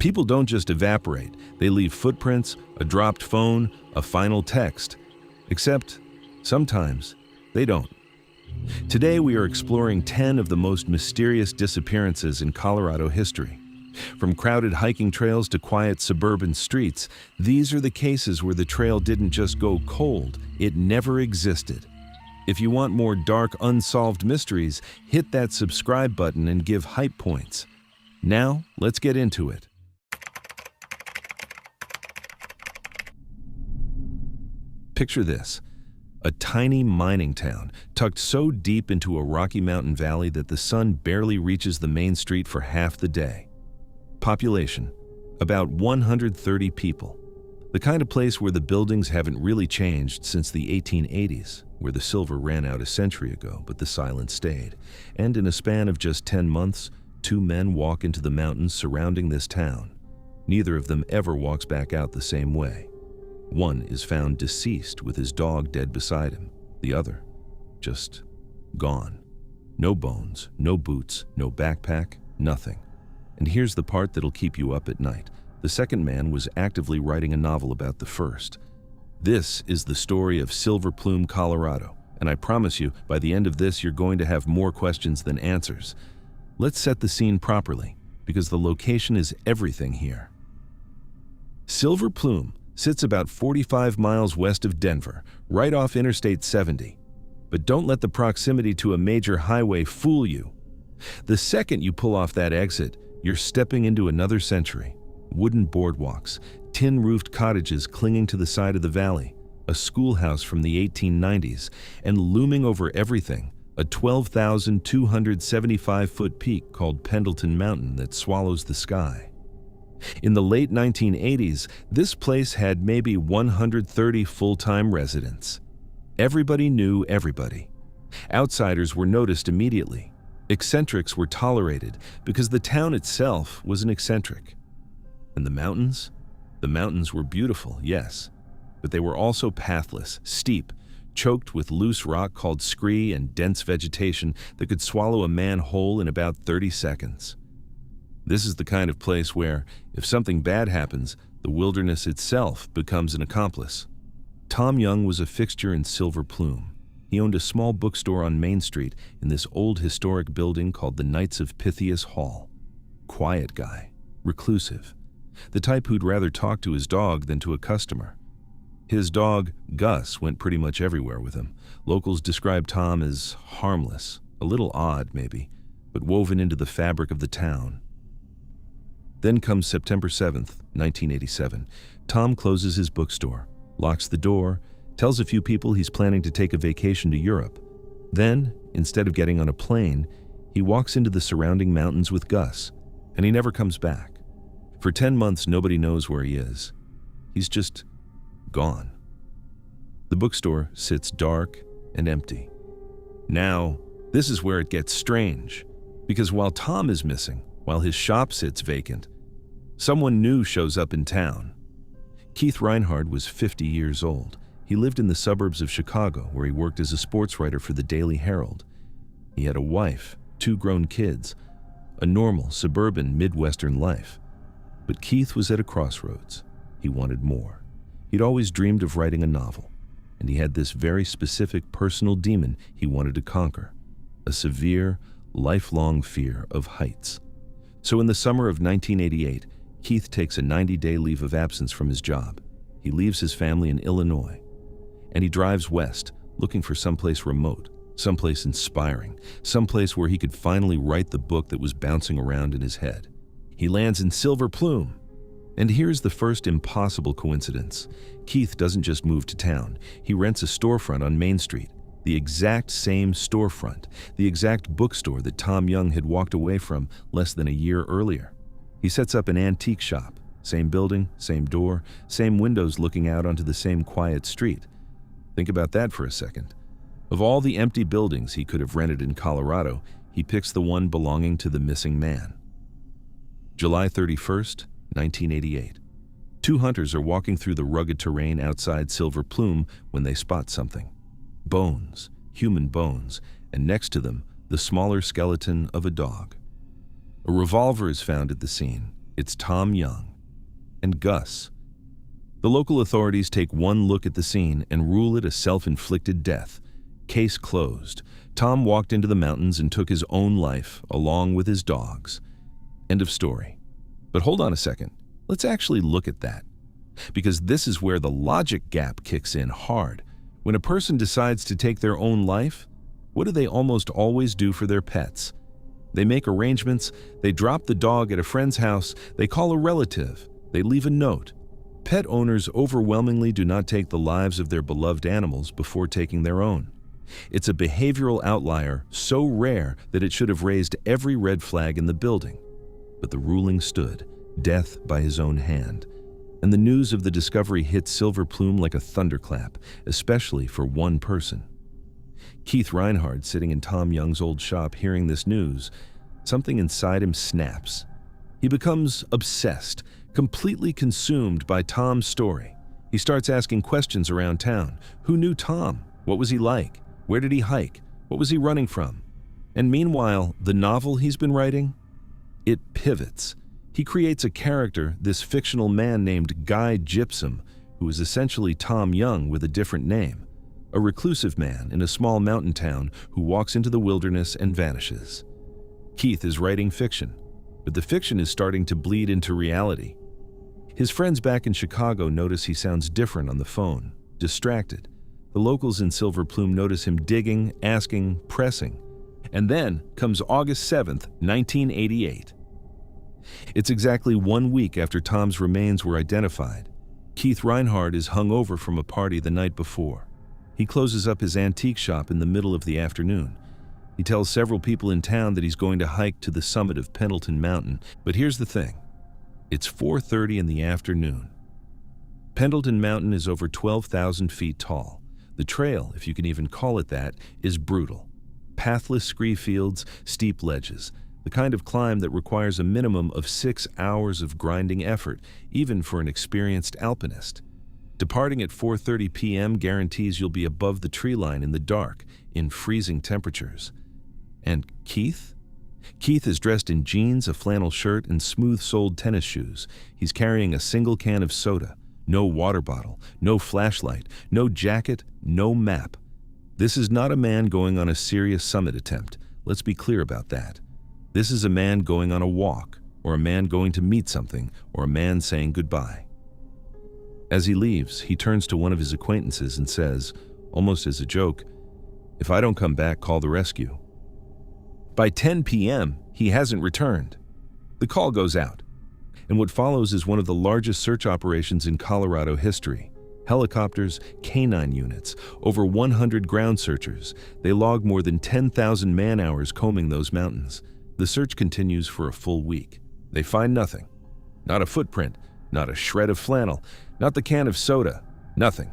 People don't just evaporate, they leave footprints, a dropped phone, a final text. Except, sometimes, they don't. Today we are exploring 10 of the most mysterious disappearances in Colorado history. From crowded hiking trails to quiet suburban streets, these are the cases where the trail didn't just go cold, it never existed. If you want more dark, unsolved mysteries, hit that subscribe button and give hype points. Now, let's get into it. Picture this, a tiny mining town tucked so deep into a Rocky Mountain valley that the sun barely reaches the main street for half the day. Population, about 130 people. The kind of place where the buildings haven't really changed since the 1880s, where the silver ran out a century ago, but the silence stayed. And in a span of just 10 months, 2 men walk into the mountains surrounding this town. Neither of them ever walks back out the same way. One is found deceased with his dog dead beside him. The other, just gone. No bones, no boots, no backpack, nothing. And here's the part that'll keep you up at night. The second man was actively writing a novel about the first. This is the story of Silver Plume, Colorado, and I promise you, by the end of this, you're going to have more questions than answers. Let's set the scene properly, because the location is everything here. Silver Plume sits about 45 miles west of Denver, right off Interstate 70. But don't let the proximity to a major highway fool you. The second you pull off that exit, you're stepping into another century. Wooden boardwalks, tin-roofed cottages clinging to the side of the valley, a schoolhouse from the 1890s, and looming over everything, a 12,275-foot peak called Pendleton Mountain that swallows the sky. In the late 1980s, this place had maybe 130 full-time residents. Everybody knew everybody. Outsiders were noticed immediately. Eccentrics were tolerated because the town itself was an eccentric. And the mountains? The mountains were beautiful, yes, but they were also pathless, steep, choked with loose rock called scree and dense vegetation that could swallow a man whole in about 30 seconds. This is the kind of place where, if something bad happens, the wilderness itself becomes an accomplice. Tom Young was a fixture in Silver Plume. He owned a small bookstore on Main Street in this old historic building called the Knights of Pythias Hall. Quiet guy, reclusive, the type who'd rather talk to his dog than to a customer. His dog, Gus, went pretty much everywhere with him. Locals described Tom as harmless, a little odd maybe, but woven into the fabric of the town. Then comes September 7th, 1987. Tom closes his bookstore, locks the door, tells a few people he's planning to take a vacation to Europe. Then, instead of getting on a plane, he walks into the surrounding mountains with Gus, and he never comes back. For 10 months, nobody knows where he is. He's just gone. The bookstore sits dark and empty. Now, this is where it gets strange, because while Tom is missing, while his shop sits vacant, someone new shows up in town. Keith Reinhard was 50 years old. He lived in the suburbs of Chicago, where he worked as a sports writer for the Daily Herald. He had a wife, 2 grown kids, a normal, suburban, Midwestern life. But Keith was at a crossroads. He wanted more. He'd always dreamed of writing a novel, and he had this very specific personal demon he wanted to conquer, a severe, lifelong fear of heights. So in the summer of 1988, Keith takes a 90-day leave of absence from his job. He leaves his family in Illinois, and he drives west, looking for someplace remote, someplace inspiring, someplace where he could finally write the book that was bouncing around in his head. He lands in Silver Plume. And here's the first impossible coincidence. Keith doesn't just move to town. He rents a storefront on Main Street, the exact same storefront, the exact bookstore that Tom Young had walked away from less than a year earlier. He sets up an antique shop, same building, same door, same windows looking out onto the same quiet street. Think about that for a second. Of all the empty buildings he could have rented in Colorado, he picks the one belonging to the missing man. July 31st, 1988. 2 hunters are walking through the rugged terrain outside Silver Plume when they spot something. Bones, human bones, and next to them, the smaller skeleton of a dog. A revolver is found at the scene, It's Tom Young and Gus. The local authorities take one look at the scene and rule it a self-inflicted death. Case closed. Tom walked into the mountains and took his own life, along with his dogs. End of story. But hold on a second. Let's actually look at that. Because this is where the logic gap kicks in hard. When a person decides to take their own life, what do they almost always do for their pets? They make arrangements, they drop the dog at a friend's house, they call a relative, they leave a note. Pet owners overwhelmingly do not take the lives of their beloved animals before taking their own. It's a behavioral outlier so rare that it should have raised every red flag in the building. But the ruling stood, death by his own hand. And the news of the discovery hit Silver Plume like a thunderclap, especially for one person. Keith Reinhardt, sitting in Tom Young's old shop hearing this news, something inside him snaps. He becomes obsessed, completely consumed by Tom's story. He starts asking questions around town. Who knew Tom? What was he like? Where did he hike? What was he running from? And meanwhile, the novel he's been writing? It pivots. He creates a character, this fictional man named Guy Gypsum, who is essentially Tom Young with a different name. A reclusive man in a small mountain town who walks into the wilderness and vanishes. Keith is writing fiction, but the fiction is starting to bleed into reality. His friends back in Chicago notice he sounds different on the phone, distracted. The locals in Silver Plume notice him digging, asking, pressing. And then comes August 7th, 1988. It's exactly 1 week after Tom's remains were identified. Keith Reinhardt is hungover from a party the night before. He closes up his antique shop in the middle of the afternoon. He tells several people in town that he's going to hike to the summit of Pendleton Mountain. But here's the thing. It's 4:30 in the afternoon. Pendleton Mountain is over 12,000 feet tall. The trail, if you can even call it that, is brutal. Pathless scree fields, steep ledges, the kind of climb that requires a minimum of 6 hours of grinding effort, even for an experienced alpinist. Departing at 4:30 p.m. guarantees you'll be above the tree line in the dark, in freezing temperatures. And Keith? Keith is dressed in jeans, a flannel shirt, and smooth-soled tennis shoes. He's carrying a single can of soda, no water bottle, no flashlight, no jacket, no map. This is not a man going on a serious summit attempt. Let's be clear about that. This is a man going on a walk, or a man going to meet something, or a man saying goodbye. As he leaves, he turns to one of his acquaintances and says, almost as a joke, "If I don't come back, call the rescue." By 10 p.m., he hasn't returned. The call goes out, and what follows is one of the largest search operations in Colorado history. Helicopters, canine units, over 100 ground searchers. They log more than 10,000 man-hours combing those mountains. The search continues for a full week. They find nothing. Not a footprint, not a shred of flannel, not the can of soda, nothing.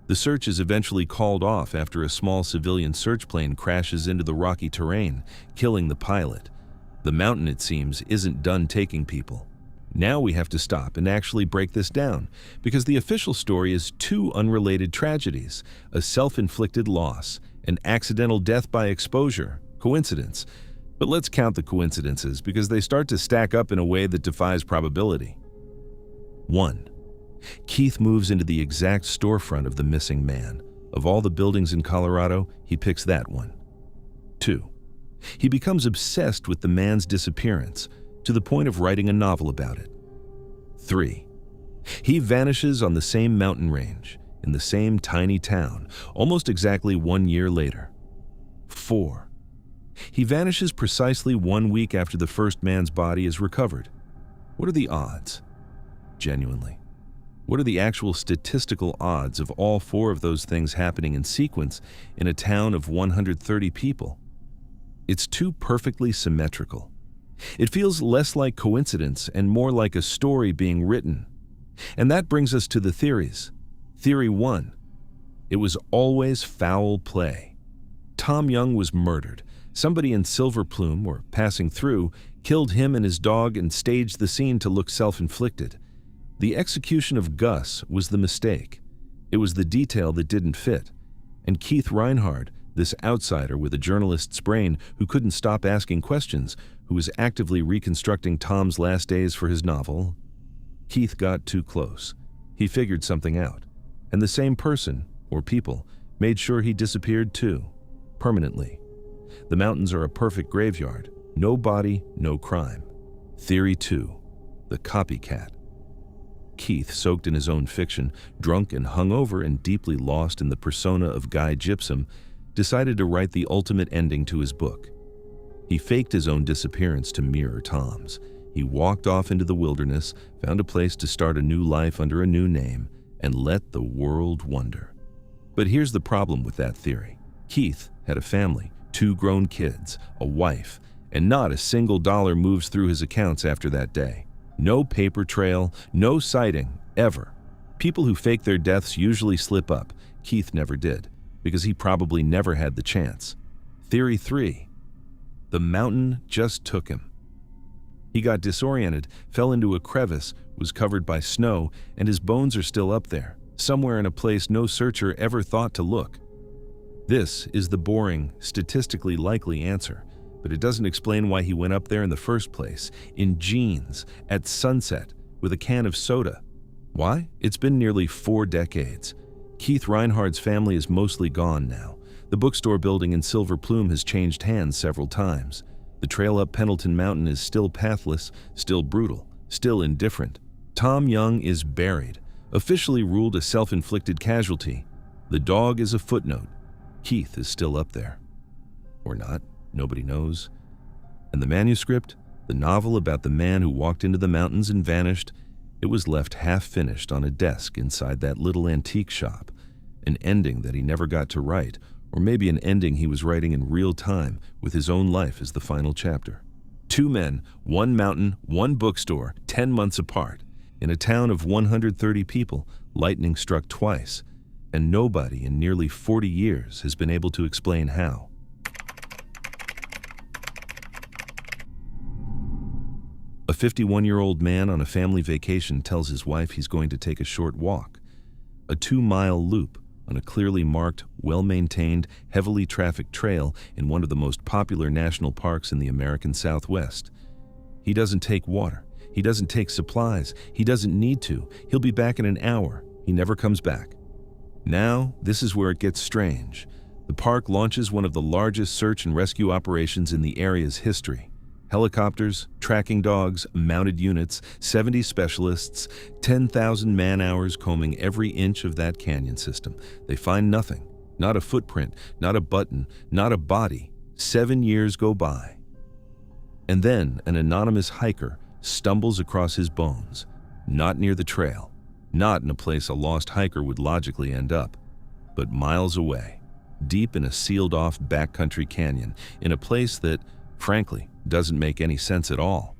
The search is eventually called off after a small civilian search plane crashes into the rocky terrain, killing the pilot. The mountain, it seems, isn't done taking people. Now we have to stop and actually break this down, because the official story is two unrelated tragedies: a self-inflicted loss, an accidental death by exposure, coincidence. But let's count the coincidences, because they start to stack up in a way that defies probability. 1. Keith moves into the exact storefront of the missing man. Of all the buildings in Colorado, he picks that one. 2. He becomes obsessed with the man's disappearance, to the point of writing a novel about it. 3. He vanishes on the same mountain range, in the same tiny town, almost exactly 1 year later. 4. He vanishes precisely 1 week after the first man's body is recovered. What are the odds? Genuinely. What are the actual statistical odds of all 4 of those things happening in sequence in a town of 130 people? It's too perfectly symmetrical. It feels less like coincidence and more like a story being written. And that brings us to the theories. Theory 1. It was always foul play. Tom Young was murdered. Somebody in Silver Plume, or passing through, killed him and his dog and staged the scene to look self-inflicted. The execution of Gus was the mistake. It was the detail that didn't fit. And Keith Reinhardt, This outsider with a journalist's brain who couldn't stop asking questions, who was actively reconstructing Tom's last days for his novel. Keith got too close. He figured something out. And the same person, or people, made sure he disappeared too, permanently. The mountains are a perfect graveyard. No body, no crime. Theory 2. The copycat. Keith, soaked in his own fiction, drunk and hungover and deeply lost in the persona of Guy Gypsum, decided to write the ultimate ending to his book. He faked his own disappearance to mirror Tom's. He walked off into the wilderness, found a place to start a new life under a new name, and let the world wonder. But here's the problem with that theory. Keith had a family, 2 grown kids, a wife, and not a single dollar moves through his accounts after that day. No paper trail, no sighting, ever. People who fake their deaths usually slip up. Keith never did, because he probably never had the chance. Theory 3. The mountain just took him. He got disoriented, fell into a crevice, was covered by snow, and his bones are still up there, somewhere in a place no searcher ever thought to look. This is the boring, statistically likely answer, but it doesn't explain why he went up there in the first place, in jeans, at sunset, with a can of soda. Why? It's been nearly 4 decades. Keith Reinhardt's family is mostly gone now. The bookstore building in Silver Plume has changed hands several times. The trail up Pendleton Mountain is still pathless, still brutal, still indifferent. Tom Young is buried, officially ruled a self-inflicted casualty. The dog is a footnote. Keith is still up there. Or not, nobody knows. And the manuscript, the novel about the man who walked into the mountains and vanished, it was left half-finished on a desk inside that little antique shop. An ending that he never got to write, or maybe an ending he was writing in real time with his own life as the final chapter. 2 men, 1 mountain, 1 bookstore, 10 months apart. In a town of 130 people, lightning struck twice, and nobody in nearly 40 years has been able to explain how. A 51-year-old man on a family vacation tells his wife he's going to take a short walk. A 2-mile loop on a clearly marked, well-maintained, heavily trafficked trail in one of the most popular national parks in the American Southwest. He doesn't take water. He doesn't take supplies. He doesn't need to. He'll be back in an hour. He never comes back. Now, this is where it gets strange. The park launches one of the largest search and rescue operations in the area's history. Helicopters, tracking dogs, mounted units, 70 specialists, 10,000 man-hours combing every inch of that canyon system. They find nothing. Not a footprint, not a button, not a body. 7 years go by. And then an anonymous hiker stumbles across his bones. Not near the trail. Not in a place a lost hiker would logically end up. But miles away. Deep in a sealed-off backcountry canyon. In a place that, frankly, doesn't make any sense at all.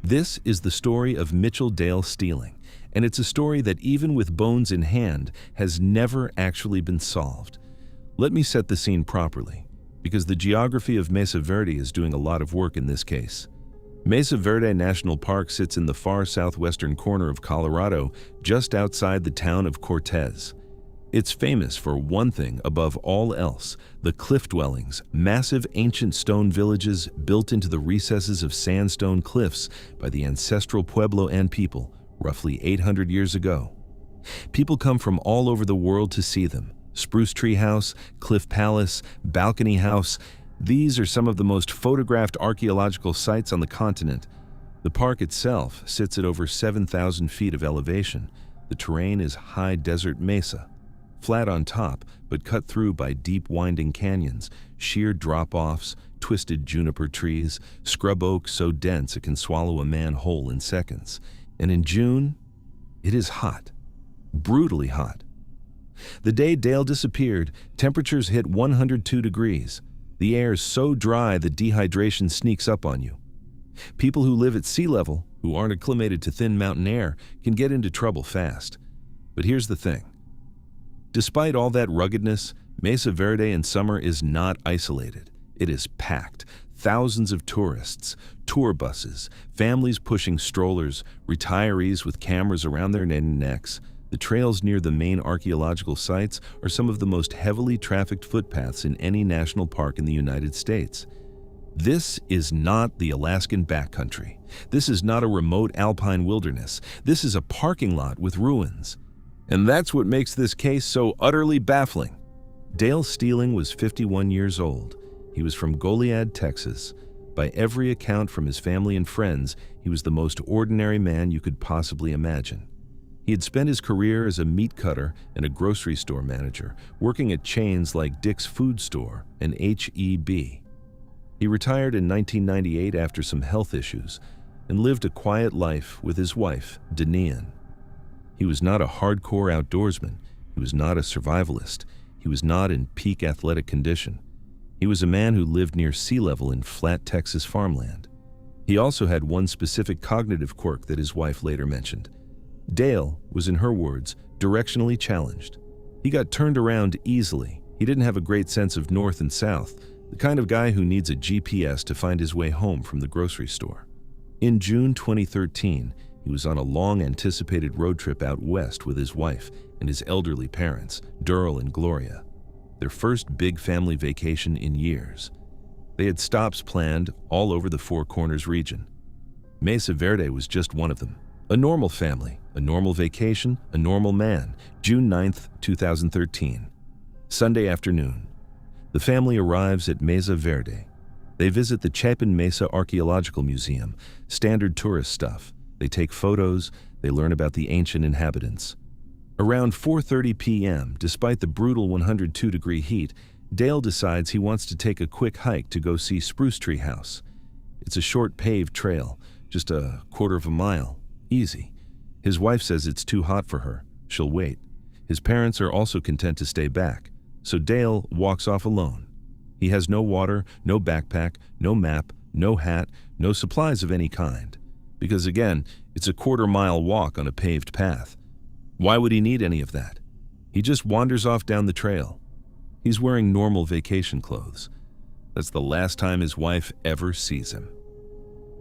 This is the story of Mitchell Dale stealing, and it's a story that even with bones in hand has never actually been solved. Let me set the scene properly, because the geography of Mesa Verde is doing a lot of work in this case. Mesa Verde National Park sits in the far southwestern corner of Colorado, just outside the town of Cortez. It's famous for one thing above all else: the cliff dwellings, massive ancient stone villages built into the recesses of sandstone cliffs by the ancestral Pueblo and people, roughly 800 years ago. People come from all over the world to see them. Spruce Tree House, Cliff Palace, Balcony House. These are some of the most photographed archaeological sites on the continent. The park itself sits at over 7,000 feet of elevation. The terrain is high desert mesa. Flat on top, but cut through by deep winding canyons, sheer drop-offs, twisted juniper trees, scrub oak so dense it can swallow a man whole in seconds. And in June, it is hot. Brutally hot. The day Dale disappeared, temperatures hit 102 degrees. The air is so dry that dehydration sneaks up on you. People who live at sea level, who aren't acclimated to thin mountain air, can get into trouble fast. But here's the thing. Despite all that ruggedness, Mesa Verde in summer is not isolated. It is packed. Thousands of tourists, tour buses, families pushing strollers, retirees with cameras around their necks. The trails near the main archaeological sites are some of the most heavily trafficked footpaths in any national park in the United States. This is not the Alaskan backcountry. This is not a remote alpine wilderness. This is a parking lot with ruins. And that's what makes this case so utterly baffling. Dale Stealing was 51 years old. He was from Goliad, Texas. By every account from his family and friends, he was the most ordinary man you could possibly imagine. He had spent his career as a meat cutter and a grocery store manager, working at chains like Dick's Food Store and H-E-B. He retired in 1998 after some health issues and lived a quiet life with his wife, Denian. He was not a hardcore outdoorsman. He was not a survivalist. He was not in peak athletic condition. He was a man who lived near sea level in flat Texas farmland. He also had one specific cognitive quirk that his wife later mentioned. Dale was, in her words, directionally challenged. He got turned around easily. He didn't have a great sense of north and south, the kind of guy who needs a GPS to find his way home from the grocery store. In June 2013, he was on a long-anticipated road trip out west with his wife and his elderly parents, Durrell and Gloria, their first big family vacation in years. They had stops planned all over the Four Corners region. Mesa Verde was just one of them. A normal family, a normal vacation, a normal man. June 9th, 2013. Sunday afternoon. The family arrives at Mesa Verde. They visit the Chapin Mesa Archaeological Museum, standard tourist stuff. They take photos, they learn about the ancient inhabitants. Around 4:30 p.m., despite the brutal 102-degree heat, Dale decides he wants to take a quick hike to go see Spruce Tree House. It's a short paved trail, just a quarter of a mile. Easy. His wife says it's too hot for her. She'll wait. His parents are also content to stay back, so Dale walks off alone. He has no water, no backpack, no map, no hat, no supplies of any kind. Because again, it's a quarter-mile walk on a paved path. Why would he need any of that? He just wanders off down the trail. He's wearing normal vacation clothes. That's the last time his wife ever sees him.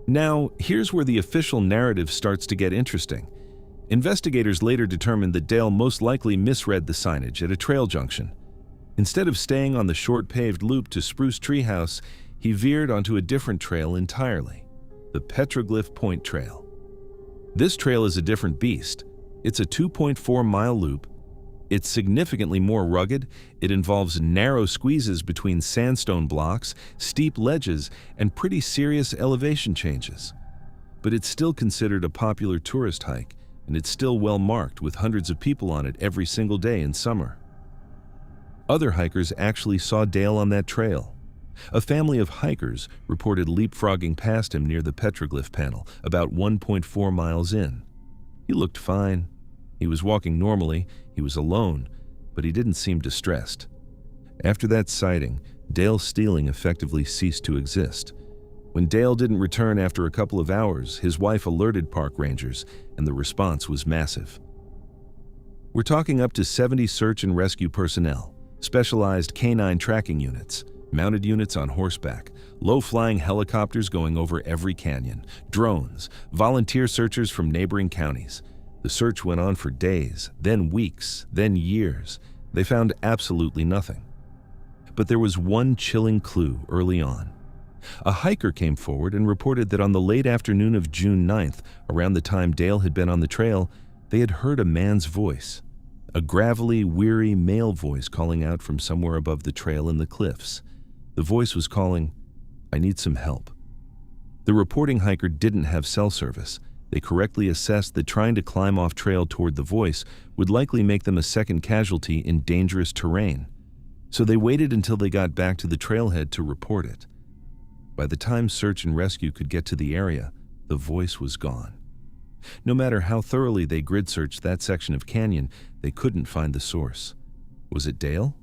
Now, here's where the official narrative starts to get interesting. Investigators later determined that Dale most likely misread the signage at a trail junction. Instead of staying on the short paved loop to Spruce Tree House, he veered onto a different trail entirely, the Petroglyph Point Trail. This trail is a different beast. It's a 2.4-mile loop. It's significantly more rugged. It involves narrow squeezes between sandstone blocks, steep ledges, and pretty serious elevation changes. But it's still considered a popular tourist hike, and it's still well marked with hundreds of people on it every single day in summer. Other hikers actually saw Dale on that trail. A family of hikers reported leapfrogging past him near the petroglyph panel, about 1.4 miles in. He looked fine. He was walking normally, he was alone, but he didn't seem distressed. After that sighting, Dale Stealing effectively ceased to exist. When Dale didn't return after a couple of hours, his wife alerted park rangers, and the response was massive. We're talking up to 70 search and rescue personnel, specialized canine tracking units, mounted units on horseback, low-flying helicopters going over every canyon, drones, volunteer searchers from neighboring counties. The search went on for days, then weeks, then years. They found absolutely nothing. But there was one chilling clue early on. A hiker came forward and reported that on the late afternoon of June 9th, around the time Dale had been on the trail, they had heard a man's voice. A gravelly, weary male voice calling out from somewhere above the trail in the cliffs. The voice was calling, "I need some help." The reporting hiker didn't have cell service. They correctly assessed that trying to climb off trail toward the voice would likely make them a second casualty in dangerous terrain. So they waited until they got back to the trailhead to report it. By the time search and rescue could get to the area, the voice was gone. No matter how thoroughly they grid searched that section of canyon, they couldn't find the source. Was it Dale?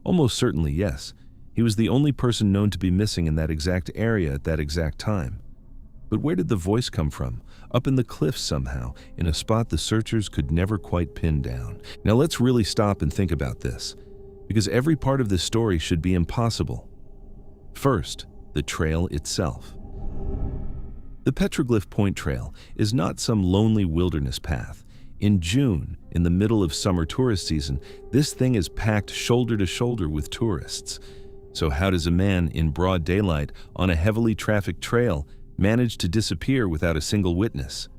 Almost certainly yes. He was the only person known to be missing in that exact area at that exact time. But where did the voice come from? Up in the cliffs somehow, in a spot the searchers could never quite pin down. Now let's really stop and think about this, because every part of this story should be impossible. First, the trail itself. The Petroglyph Point Trail is not some lonely wilderness path. In June, in the middle of summer tourist season, this thing is packed shoulder to shoulder with tourists. So how does a man in broad daylight on a heavily trafficked trail manage to disappear without a single witness?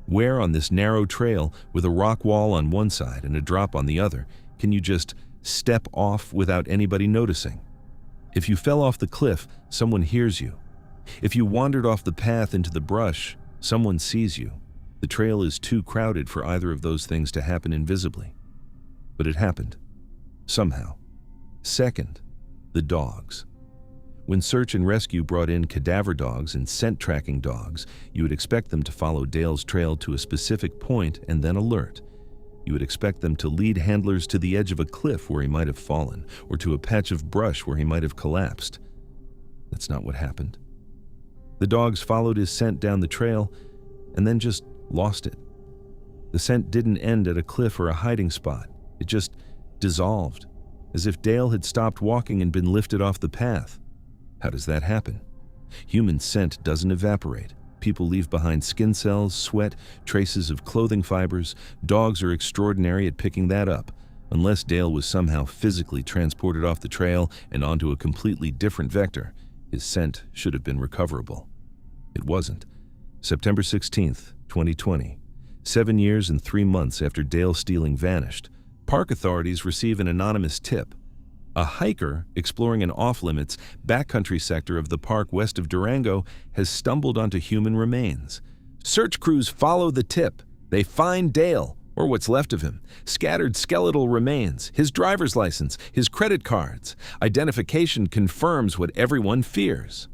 Where on this narrow trail, with a rock wall on one side and a drop on the other, can you just step off without anybody noticing? If you fell off the cliff, someone hears you. If you wandered off the path into the brush, someone sees you. The trail is too crowded for either of those things to happen invisibly. But it happened. Somehow. Second, the dogs. When search and rescue brought in cadaver dogs and scent tracking dogs, you would expect them to follow Dale's trail to a specific point and then alert. You would expect them to lead handlers to the edge of a cliff where he might have fallen, or to a patch of brush where he might have collapsed. That's not what happened. The dogs followed his scent down the trail and then just lost it. The scent didn't end at a cliff or a hiding spot. It just dissolved, as if Dale had stopped walking and been lifted off the path. How does that happen? Human scent doesn't evaporate. People leave behind skin cells, sweat, traces of clothing fibers. Dogs are extraordinary at picking that up. Unless Dale was somehow physically transported off the trail and onto a completely different vector, his scent should have been recoverable. It wasn't. September 16th, 2020. 7 years and 3 months after Dale stealing vanished, park authorities receive an anonymous tip. A hiker exploring an off-limits, backcountry sector of the park west of Durango has stumbled onto human remains. Search crews follow the tip. They find Dale, or what's left of him. Scattered skeletal remains, his driver's license, his credit cards. Identification confirms what everyone fears.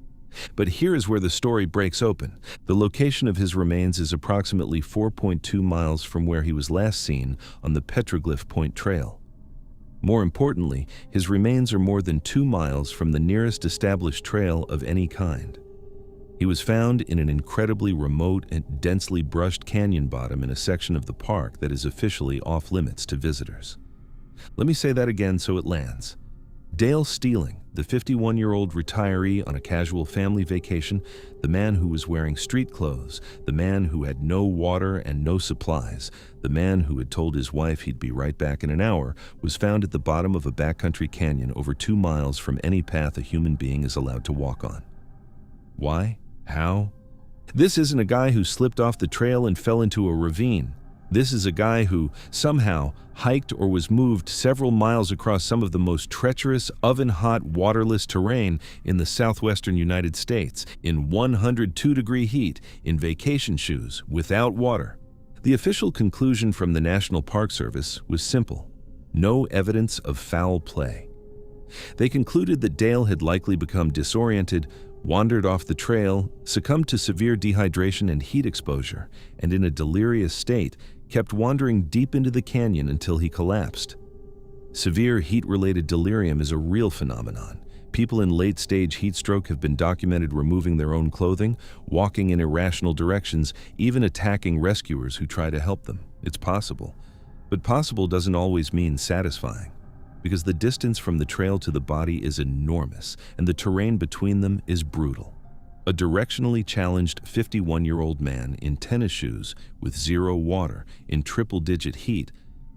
But here is where the story breaks open. The location of his remains is approximately 4.2 miles from where he was last seen on the Petroglyph Point Trail. More importantly, his remains are more than 2 miles from the nearest established trail of any kind. He was found in an incredibly remote and densely brushed canyon bottom in a section of the park that is officially off-limits to visitors. Let me say that again so it lands. Dale Stealing, the 51-year-old retiree on a casual family vacation, the man who was wearing street clothes, the man who had no water and no supplies, the man who had told his wife he'd be right back in an hour, was found at the bottom of a backcountry canyon over 2 miles from any path a human being is allowed to walk on. Why? How? This isn't a guy who slipped off the trail and fell into a ravine. This is a guy who, somehow, hiked or was moved several miles across some of the most treacherous, oven-hot, waterless terrain in the southwestern United States, in 102-degree heat, in vacation shoes, without water. The official conclusion from the National Park Service was simple: no evidence of foul play. They concluded that Dale had likely become disoriented, wandered off the trail, succumbed to severe dehydration and heat exposure, and in a delirious state, kept wandering deep into the canyon until he collapsed. Severe heat-related delirium is a real phenomenon. People in late-stage heat stroke have been documented removing their own clothing, walking in irrational directions, even attacking rescuers who try to help them. It's possible. But possible doesn't always mean satisfying, because the distance from the trail to the body is enormous, and the terrain between them is brutal. A directionally challenged 51-year-old man in tennis shoes with 0 water in triple-digit heat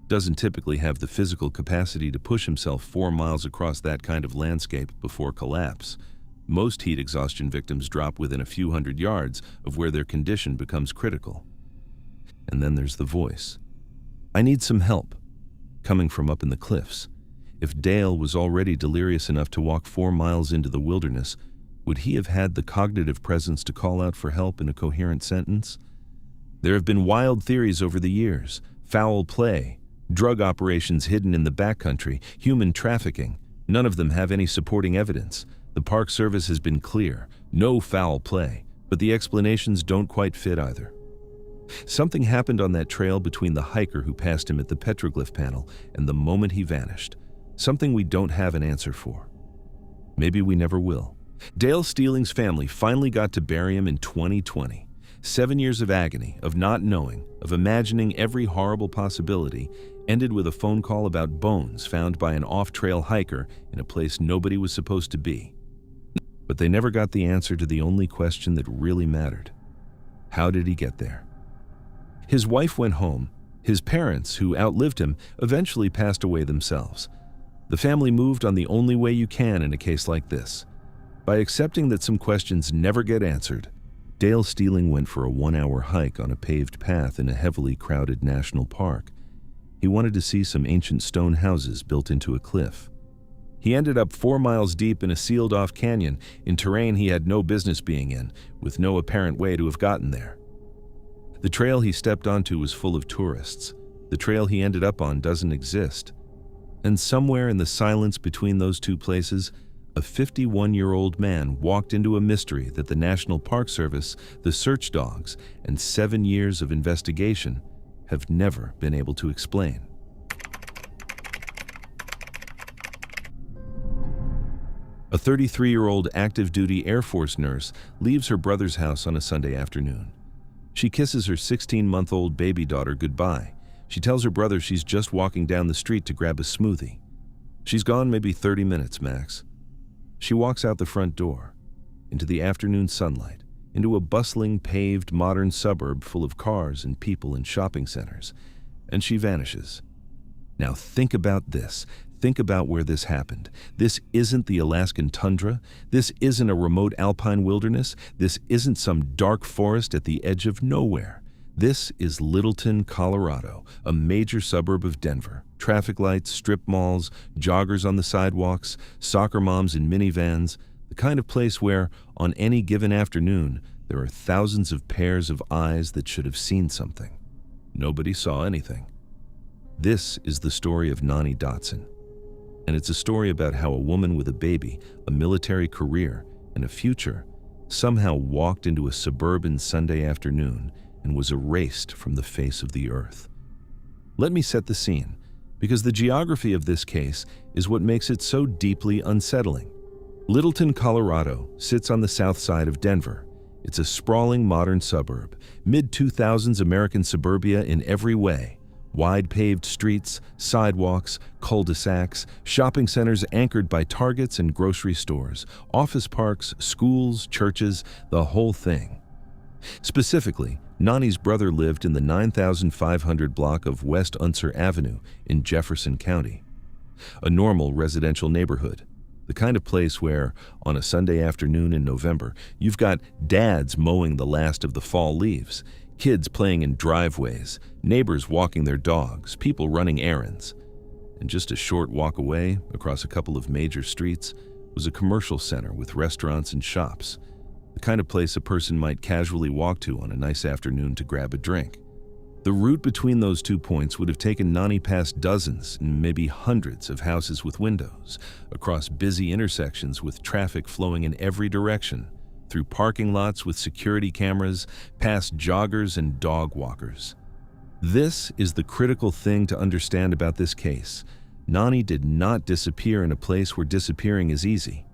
doesn't typically have the physical capacity to push himself 4 miles across that kind of landscape before collapse. Most heat exhaustion victims drop within a few hundred yards of where their condition becomes critical. And then there's the voice. "I need some help," coming from up in the cliffs. If Dale was already delirious enough to walk 4 miles into the wilderness, would he have had the cognitive presence to call out for help in a coherent sentence? There have been wild theories over the years: foul play, drug operations hidden in the backcountry, human trafficking. None of them have any supporting evidence. The Park Service has been clear: no foul play, but the explanations don't quite fit either. Something happened on that trail between the hiker who passed him at the petroglyph panel and the moment he vanished. Something we don't have an answer for. Maybe we never will. Dale Stealing's family finally got to bury him in 2020. 7 years of agony, of not knowing, of imagining every horrible possibility, ended with a phone call about bones found by an off-trail hiker in a place nobody was supposed to be. But they never got the answer to the only question that really mattered. How did he get there? His wife went home. His parents, who outlived him, eventually passed away themselves. The family moved on the only way you can in a case like this. By accepting that some questions never get answered, Dale Steeling went for a 1-hour hike on a paved path in a heavily crowded national park. He wanted to see some ancient stone houses built into a cliff. He ended up 4 miles deep in a sealed-off canyon in terrain he had no business being in, with no apparent way to have gotten there. The trail he stepped onto was full of tourists. The trail he ended up on doesn't exist. And somewhere in the silence between those two places, a 51-year-old man walked into a mystery that the National Park Service, the search dogs, and 7 years of investigation have never been able to explain. A 33-year-old active-duty Air Force nurse leaves her brother's house on a Sunday afternoon. She kisses her 16-month-old baby daughter goodbye. She tells her brother she's just walking down the street to grab a smoothie. She's gone maybe 30 minutes max. She walks out the front door, into the afternoon sunlight, into a bustling, paved, modern suburb full of cars and people and shopping centers, and she vanishes. Now think about this. Think about where this happened. This isn't the Alaskan tundra. This isn't a remote alpine wilderness. This isn't some dark forest at the edge of nowhere. This is Littleton, Colorado, a major suburb of Denver. Traffic lights, strip malls, joggers on the sidewalks, soccer moms in minivans, the kind of place where, on any given afternoon, there are thousands of pairs of eyes that should have seen something. Nobody saw anything. This is the story of Nani Dotson. And it's a story about how a woman with a baby, a military career, and a future somehow walked into a suburban Sunday afternoon and was erased from the face of the earth. Let me set the scene, because the geography of this case is what makes it so deeply unsettling. Littleton, Colorado, sits on the south side of Denver. It's a sprawling modern suburb, mid-2000s American suburbia in every way. Wide paved streets, sidewalks, cul-de-sacs, shopping centers anchored by Targets and grocery stores, office parks, schools, churches, the whole thing. Specifically, Nani's brother lived in the 9,500 block of West Unser Avenue in Jefferson County, a normal residential neighborhood, the kind of place where, on a Sunday afternoon in November, you've got dads mowing the last of the fall leaves, kids playing in driveways, neighbors walking their dogs, people running errands. And just a short walk away, across a couple of major streets, was a commercial center with restaurants and shops, the kind of place a person might casually walk to on a nice afternoon to grab a drink. The route between those 2 points would have taken Nani past dozens and maybe hundreds of houses with windows, across busy intersections with traffic flowing in every direction, through parking lots with security cameras, past joggers and dog walkers. This is the critical thing to understand about this case. Nani did not disappear in a place where disappearing is easy.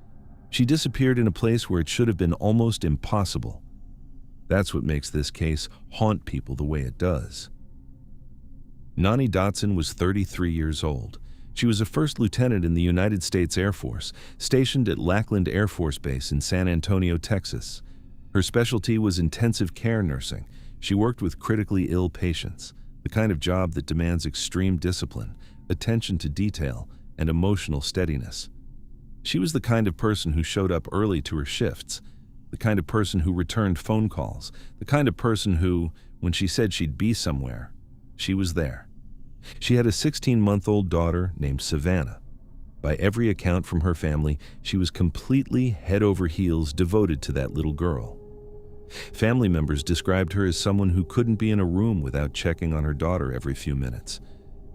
She disappeared in a place where it should have been almost impossible. That's what makes this case haunt people the way it does. Nani Dotson was 33 years old. She was a first lieutenant in the United States Air Force, stationed at Lackland Air Force Base in San Antonio, Texas. Her specialty was intensive care nursing. She worked with critically ill patients, the kind of job that demands extreme discipline, attention to detail, and emotional steadiness. She was the kind of person who showed up early to her shifts, the kind of person who returned phone calls, the kind of person who, when she said she'd be somewhere, she was there. She had a 16-month-old daughter named Savannah. By every account from her family, she was completely head over heels devoted to that little girl. Family members described her as someone who couldn't be in a room without checking on her daughter every few minutes.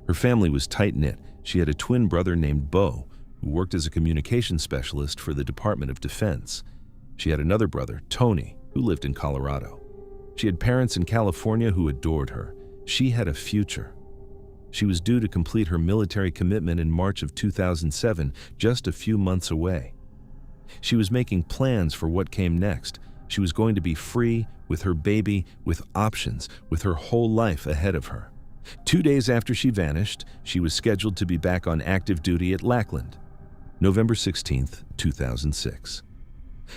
Her family was tight-knit. She had a twin brother named Bo, who worked as a communications specialist for the Department of Defense. She had another brother, Tony, who lived in Colorado. She had parents in California who adored her. She had a future. She was due to complete her military commitment in March of 2007, just a few months away. She was making plans for what came next. She was going to be free, with her baby, with options, with her whole life ahead of her. 2 days after she vanished, she was scheduled to be back on active duty at Lackland. November 16, 2006.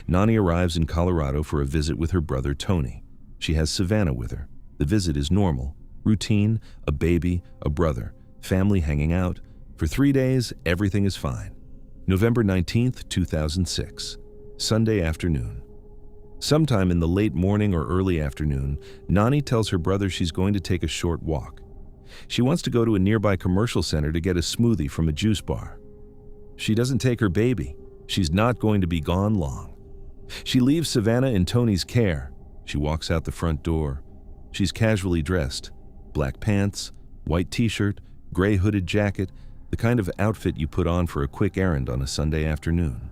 Nani arrives in Colorado for a visit with her brother Tony. She has Savannah with her. The visit is normal. Routine, a baby, a brother, family hanging out. For 3 days, everything is fine. November 19th, 2006, Sunday afternoon. Sometime in the late morning or early afternoon, Nani tells her brother she's going to take a short walk. She wants to go to a nearby commercial center to get a smoothie from a juice bar. She doesn't take her baby. She's not going to be gone long. She leaves Savannah in Tony's care. She walks out the front door. She's casually dressed. Black pants, white t-shirt, gray hooded jacket, the kind of outfit you put on for a quick errand on a Sunday afternoon.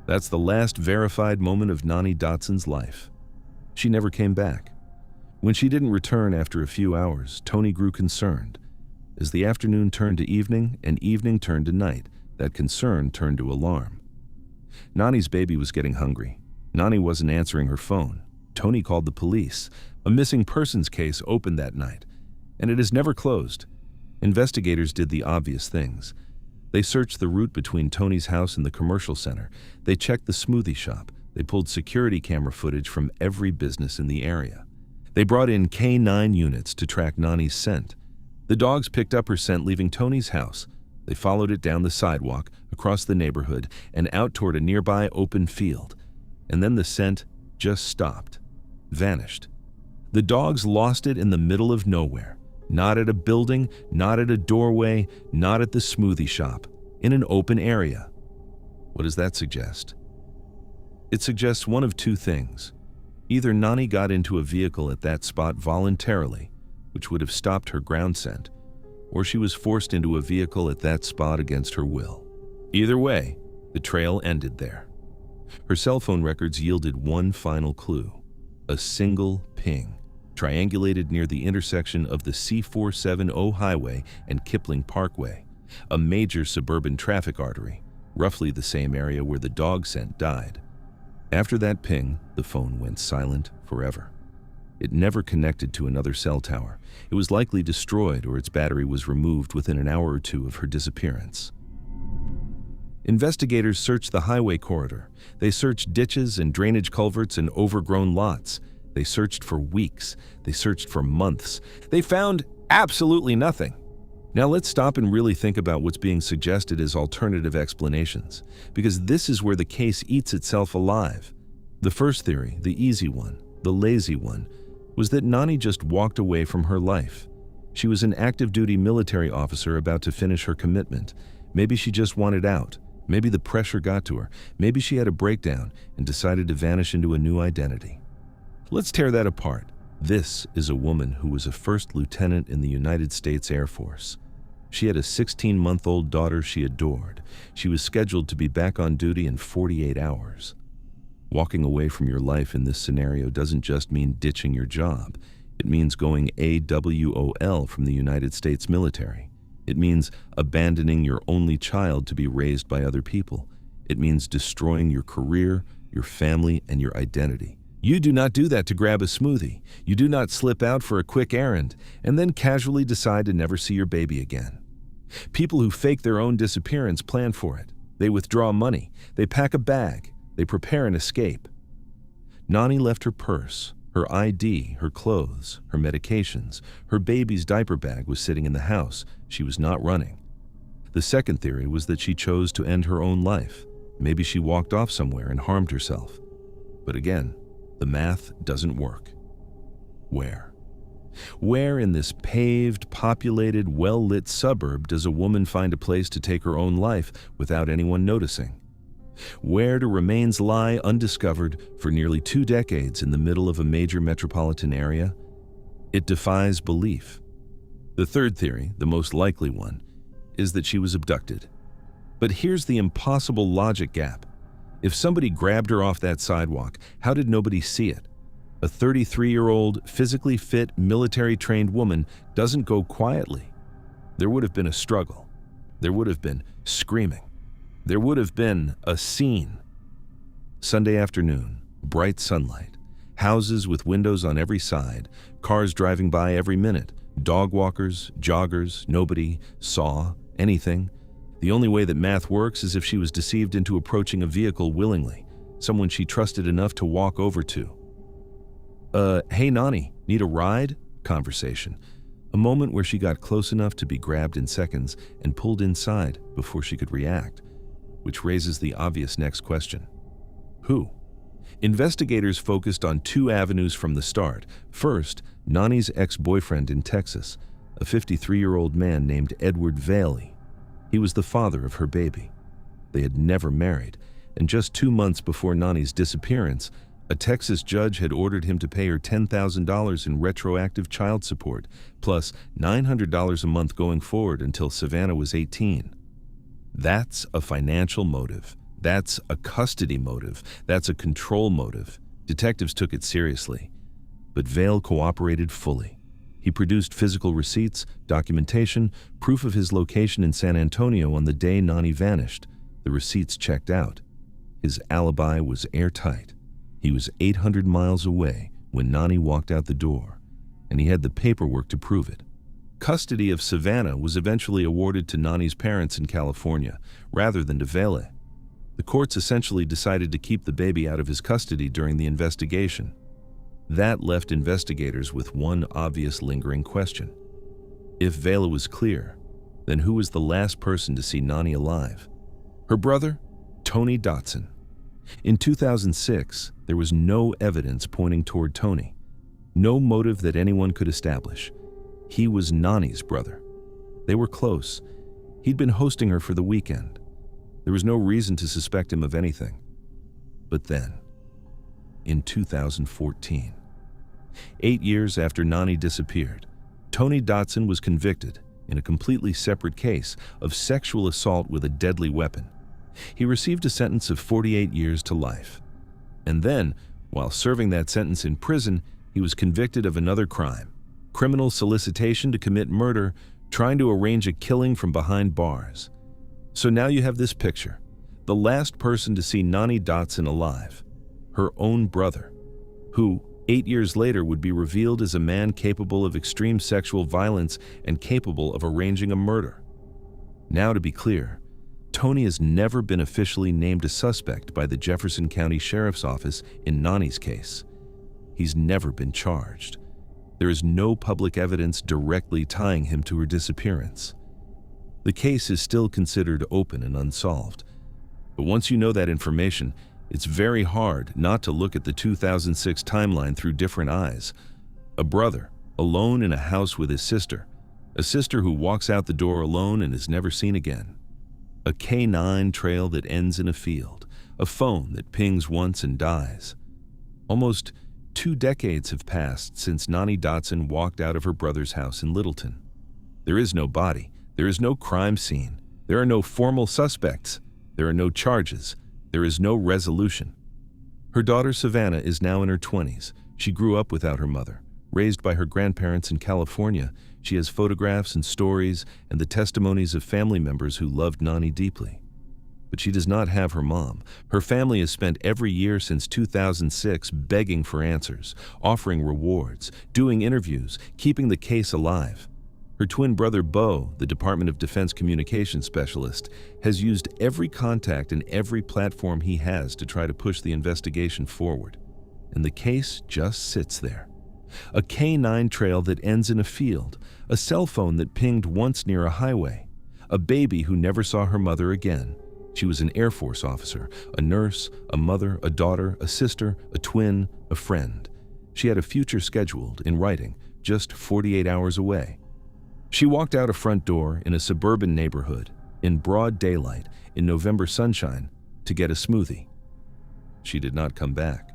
That's the last verified moment of Nani Dotson's life. She never came back. When she didn't return after a few hours, Tony grew concerned. As the afternoon turned to evening and evening turned to night, that concern turned to alarm. Nani's baby was getting hungry. Nani wasn't answering her phone. Tony called the police. A missing persons case opened that night, and it has never closed. Investigators did the obvious things. They searched the route between Tony's house and the commercial center. They checked the smoothie shop. They pulled security camera footage from every business in the area. They brought in K9 units to track Nani's scent. The dogs picked up her scent leaving Tony's house. They followed it down the sidewalk, across the neighborhood, and out toward a nearby open field. And then the scent just stopped, vanished. The dogs lost it in the middle of nowhere. Not at a building, not at a doorway, not at the smoothie shop, in an open area. What does that suggest? It suggests one of two things. Either Nani got into a vehicle at that spot voluntarily, which would have stopped her ground scent, or she was forced into a vehicle at that spot against her will. Either way, the trail ended there. Her cell phone records yielded one final clue: a single ping, triangulated near the intersection of the C470 highway and Kipling Parkway, a major suburban traffic artery, roughly the same area where the dog scent died. After that ping, the phone went silent forever. It never connected to another cell tower. It was likely destroyed, or its battery was removed within an hour or two of her disappearance. Investigators searched the highway corridor. They searched ditches and drainage culverts and overgrown lots. They searched for weeks. They searched for months. They found absolutely nothing. Now let's stop and really think about what's being suggested as alternative explanations, because this is where the case eats itself alive. The first theory, the easy one, the lazy one, was that Nani just walked away from her life. She was an active-duty military officer about to finish her commitment. Maybe she just wanted out. Maybe the pressure got to her. Maybe she had a breakdown and decided to vanish into a new identity. Let's tear that apart. This is a woman who was a first lieutenant in the United States Air Force. She had a 16-month-old daughter she adored. She was scheduled to be back on duty in 48 hours. Walking away from your life in this scenario doesn't just mean ditching your job. It means going AWOL from the United States military. It means abandoning your only child to be raised by other people. It means destroying your career, your family, and your identity. You do not do that to grab a smoothie. You do not slip out for a quick errand and then casually decide to never see your baby again. People who fake their own disappearance plan for it. They withdraw money. They pack a bag. They prepare an escape. Nani left her purse, her ID, her clothes, her medications. Her baby's diaper bag was sitting in the house. She was not running. The second theory was that she chose to end her own life. Maybe she walked off somewhere and harmed herself. But again, the math doesn't work. Where? Where in this paved, populated, well-lit suburb does a woman find a place to take her own life without anyone noticing? Where do remains lie undiscovered for nearly 2 decades in the middle of a major metropolitan area? It defies belief. The third theory, the most likely one, is that she was abducted. But here's the impossible logic gap. If somebody grabbed her off that sidewalk, how did nobody see it? A 33-year-old, physically fit, military-trained woman doesn't go quietly. There would have been a struggle. There would have been screaming. There would have been a scene. Sunday afternoon, bright sunlight, houses with windows on every side, cars driving by every minute, dog walkers, joggers, nobody saw anything. The only way that math works is if she was deceived into approaching a vehicle willingly, someone she trusted enough to walk over to. Hey Nani, need a ride? Conversation. A moment where she got close enough to be grabbed in seconds and pulled inside before she could react, which raises the obvious next question. Who? Investigators focused on two avenues from the start. First, Nani's ex-boyfriend in Texas, a 53-year-old man named Edward Valey. He was the father of her baby. They had never married, and just 2 months before Nani's disappearance, a Texas judge had ordered him to pay her $10,000 in retroactive child support, plus $900 a month going forward until Savannah was 18. That's a financial motive. That's a custody motive. That's a control motive. Detectives took it seriously. But Vale cooperated fully. He produced physical receipts, documentation, proof of his location in San Antonio on the day Nani vanished. The receipts checked out. His alibi was airtight. He was 800 miles away when Nani walked out the door, and he had the paperwork to prove it. Custody of Savannah was eventually awarded to Nani's parents in California, rather than to Vale. The courts essentially decided to keep the baby out of his custody during the investigation. That left investigators with one obvious lingering question. If Vale was clear, then who was the last person to see Nani alive? Her brother, Tony Dotson. In 2006, there was no evidence pointing toward Tony. No motive that anyone could establish. He was Nani's brother. They were close. He'd been hosting her for the weekend. There was no reason to suspect him of anything. But then, in 2014, 8 years after Nani disappeared, Tony Dotson was convicted, in a completely separate case, of sexual assault with a deadly weapon. He received a sentence of 48 years to life. And then, while serving that sentence in prison, he was convicted of another crime: criminal solicitation to commit murder, trying to arrange a killing from behind bars. So now you have this picture. The last person to see Nani Dotson alive, her own brother, who, 8 years later, would be revealed as a man capable of extreme sexual violence and capable of arranging a murder. Now, to be clear, Tony has never been officially named a suspect by the Jefferson County Sheriff's Office in Nani's case. He's never been charged. There is no public evidence directly tying him to her disappearance. The case is still considered open and unsolved. But once you know that information, it's very hard not to look at the 2006 timeline through different eyes. A brother, alone in a house with his sister. A sister who walks out the door alone and is never seen again. A K9 trail that ends in a field. A phone that pings once and dies. Almost 2 decades have passed since Nani Dotson walked out of her brother's house in Littleton. There is no body. There is no crime scene. There are no formal suspects. There are no charges. There is no resolution. Her daughter Savannah is now in her 20s. She grew up without her mother. Raised by her grandparents in California, she has photographs and stories and the testimonies of family members who loved Nani deeply. But she does not have her mom. Her family has spent every year since 2006 begging for answers, offering rewards, doing interviews, keeping the case alive. Her twin brother Bo, the Department of Defense communications specialist, has used every contact and every platform he has to try to push the investigation forward. And the case just sits there. A K9 trail that ends in a field, a cell phone that pinged once near a highway, a baby who never saw her mother again. She was an Air Force officer, a nurse, a mother, a daughter, a sister, a twin, a friend. She had a future scheduled, in writing, just 48 hours away. She walked out a front door in a suburban neighborhood, in broad daylight, in November sunshine, to get a smoothie. She did not come back.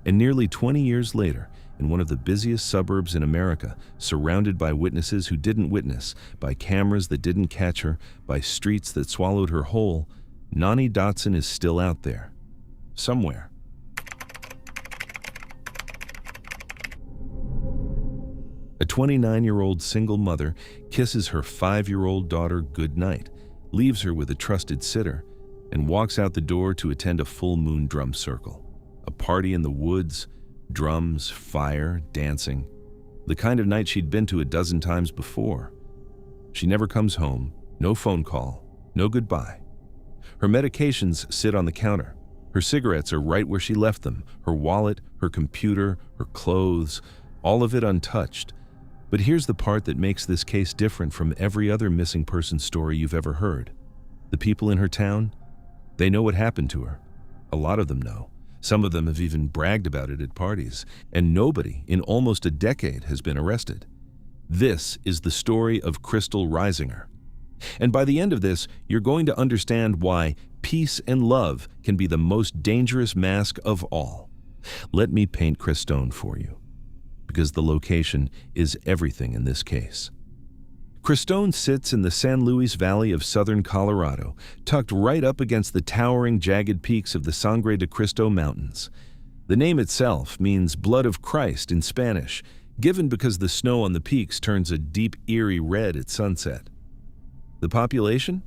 And nearly 20 years later, in one of the busiest suburbs in America, surrounded by witnesses who didn't witness, by cameras that didn't catch her, by streets that swallowed her whole, Nani Dotson is still out there. Somewhere. A 29-year-old single mother kisses her 5-year-old daughter goodnight, leaves her with a trusted sitter, and walks out the door to attend a full moon drum circle. A party in the woods, drums, fire, dancing. The kind of night she'd been to a dozen times before. She never comes home, no phone call, no goodbye. Her medications sit on the counter. Her cigarettes are right where she left them, her wallet, her computer, her clothes, all of it untouched. But here's the part that makes this case different from every other missing person story you've ever heard. The people in her town, they know what happened to her. A lot of them know. Some of them have even bragged about it at parties, and nobody in almost a decade has been arrested. This is the story of Crystal Risinger. And by the end of this, you're going to understand why peace and love can be the most dangerous mask of all. Let me paint Crestone for you, because the location is everything in this case. Crestone sits in the San Luis Valley of southern Colorado, tucked right up against the towering, jagged peaks of the Sangre de Cristo Mountains. The name itself means blood of Christ in Spanish, given because the snow on the peaks turns a deep, eerie red at sunset. The population?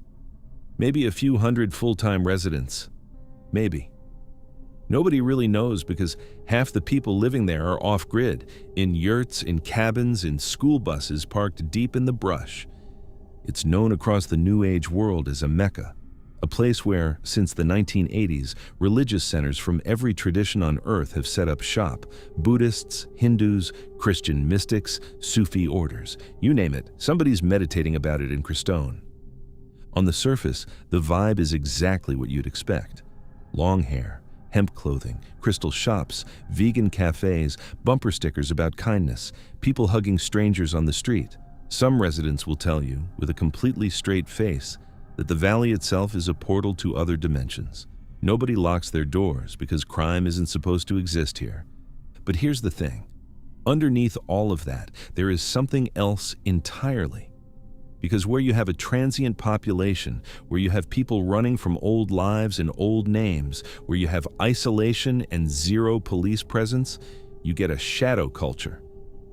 Maybe a few hundred full-time residents. Maybe. Nobody really knows because half the people living there are off-grid, in yurts, in cabins, in school buses parked deep in the brush. It's known across the New Age world as a Mecca, a place where, since the 1980s, religious centers from every tradition on earth have set up shop. Buddhists, Hindus, Christian mystics, Sufi orders. You name it, somebody's meditating about it in Crestone. On the surface, the vibe is exactly what you'd expect. Long hair, hemp clothing, crystal shops, vegan cafes, bumper stickers about kindness, people hugging strangers on the street. Some residents will tell you, with a completely straight face, that the valley itself is a portal to other dimensions. Nobody locks their doors because crime isn't supposed to exist here. But here's the thing. Underneath all of that, there is something else entirely. Because where you have a transient population, where you have people running from old lives and old names, where you have isolation and zero police presence, you get a shadow culture.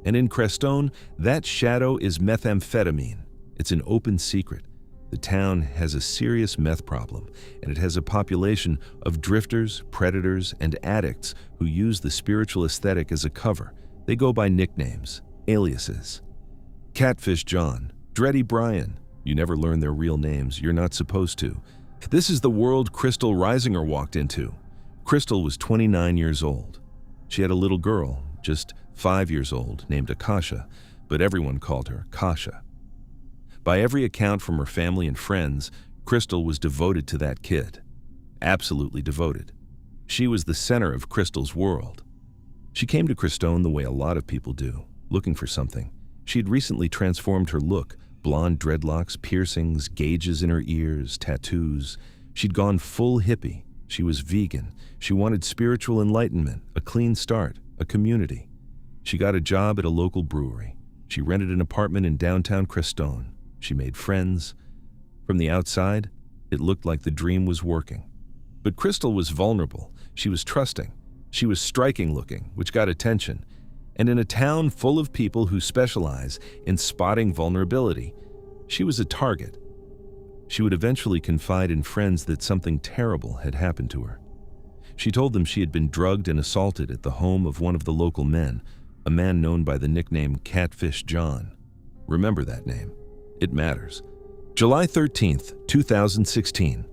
And in Crestone, that shadow is methamphetamine. It's an open secret. The town has a serious meth problem, and it has a population of drifters, predators, and addicts who use the spiritual aesthetic as a cover. They go by nicknames, aliases. Catfish John, Dreddy Brian. You never learn their real names. You're not supposed to. This is the world Crystal Risinger walked into. Crystal was 29 years old. She had a little girl, just 5 years old, named Akasha, but everyone called her Kasha. By every account from her family and friends, Crystal was devoted to that kid. Absolutely devoted. She was the center of Crystal's world. She came to Crestone the way a lot of people do, looking for something. She had recently transformed her look, blonde dreadlocks, piercings, gauges in her ears, tattoos. She'd gone full hippie. She was vegan. She wanted spiritual enlightenment, a clean start, a community. She got a job at a local brewery. She rented an apartment in downtown Crestone. She made friends. From the outside, it looked like the dream was working. But Crystal was vulnerable. She was trusting. She was striking looking, which got attention. And in a town full of people who specialize in spotting vulnerability, she was a target. She would eventually confide in friends that something terrible had happened to her. She told them she had been drugged and assaulted at the home of one of the local men, a man known by the nickname Catfish John. Remember that name. It matters. July 13th, 2016.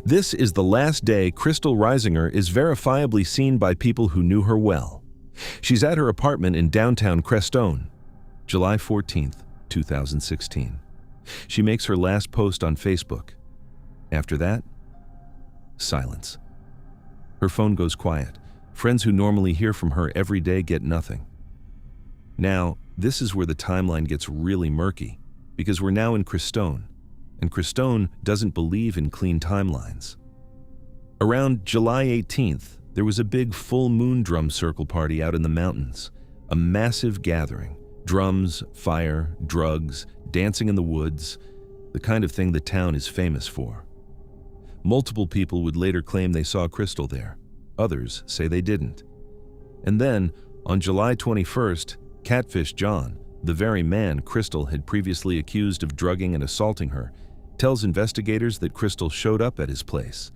This is the last day Crystal Risinger is verifiably seen by people who knew her well. She's at her apartment in downtown Crestone. July 14th, 2016. She makes her last post on Facebook. After that, silence. Her phone goes quiet. Friends who normally hear from her every day get nothing. Now, this is where the timeline gets really murky, because we're now in Crestone, and Crestone doesn't believe in clean timelines. Around July 18th, there was a big full moon drum circle party out in the mountains. A massive gathering. Drums, fire, drugs, dancing in the woods, the kind of thing the town is famous for. Multiple people would later claim they saw Crystal there. Others say they didn't. And then, on July 21st, Catfish John, the very man Crystal had previously accused of drugging and assaulting her, tells investigators that Crystal showed up at his place.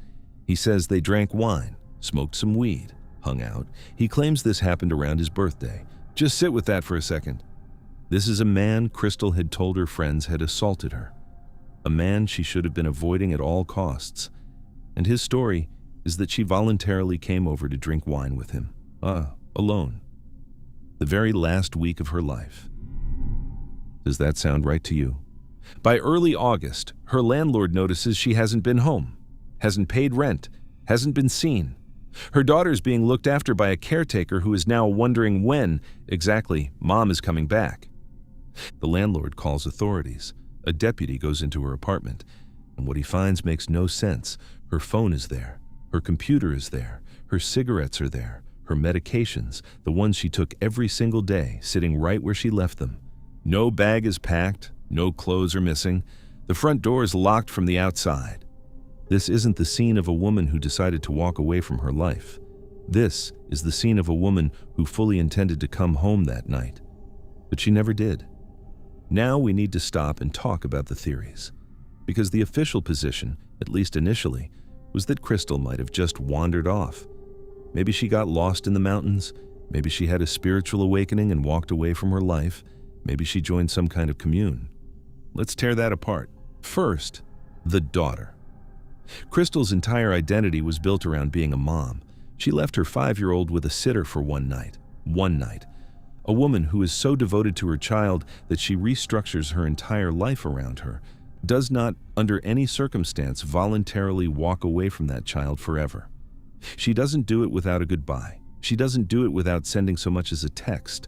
He says they drank wine, smoked some weed, hung out. He claims this happened around his birthday. Just sit with that for a second. This is a man Crystal had told her friends had assaulted her. A man she should have been avoiding at all costs. And his story is that she voluntarily came over to drink wine with him. Alone. The very last week of her life. Does that sound right to you? By early August, her landlord notices she hasn't been home, hasn't paid rent, hasn't been seen. Her daughter's being looked after by a caretaker who is now wondering when exactly Mom is coming back. The landlord calls authorities. A deputy goes into her apartment, and what he finds makes no sense. Her phone is there, her computer is there, her cigarettes are there, her medications, the ones she took every single day, sitting right where she left them. No bag is packed, no clothes are missing. The front door is locked from the outside. This isn't the scene of a woman who decided to walk away from her life. This is the scene of a woman who fully intended to come home that night, but she never did. Now we need to stop and talk about the theories, because the official position, at least initially, was that Crystal might have just wandered off. Maybe she got lost in the mountains, maybe she had a spiritual awakening and walked away from her life, maybe she joined some kind of commune. Let's tear that apart. First, the daughter. Crystal's entire identity was built around being a mom. She left her 5-year-old with a sitter for one night. A woman who is so devoted to her child that she restructures her entire life around her, does not, under any circumstance, voluntarily walk away from that child forever. She doesn't do it without a goodbye. She doesn't do it without sending so much as a text.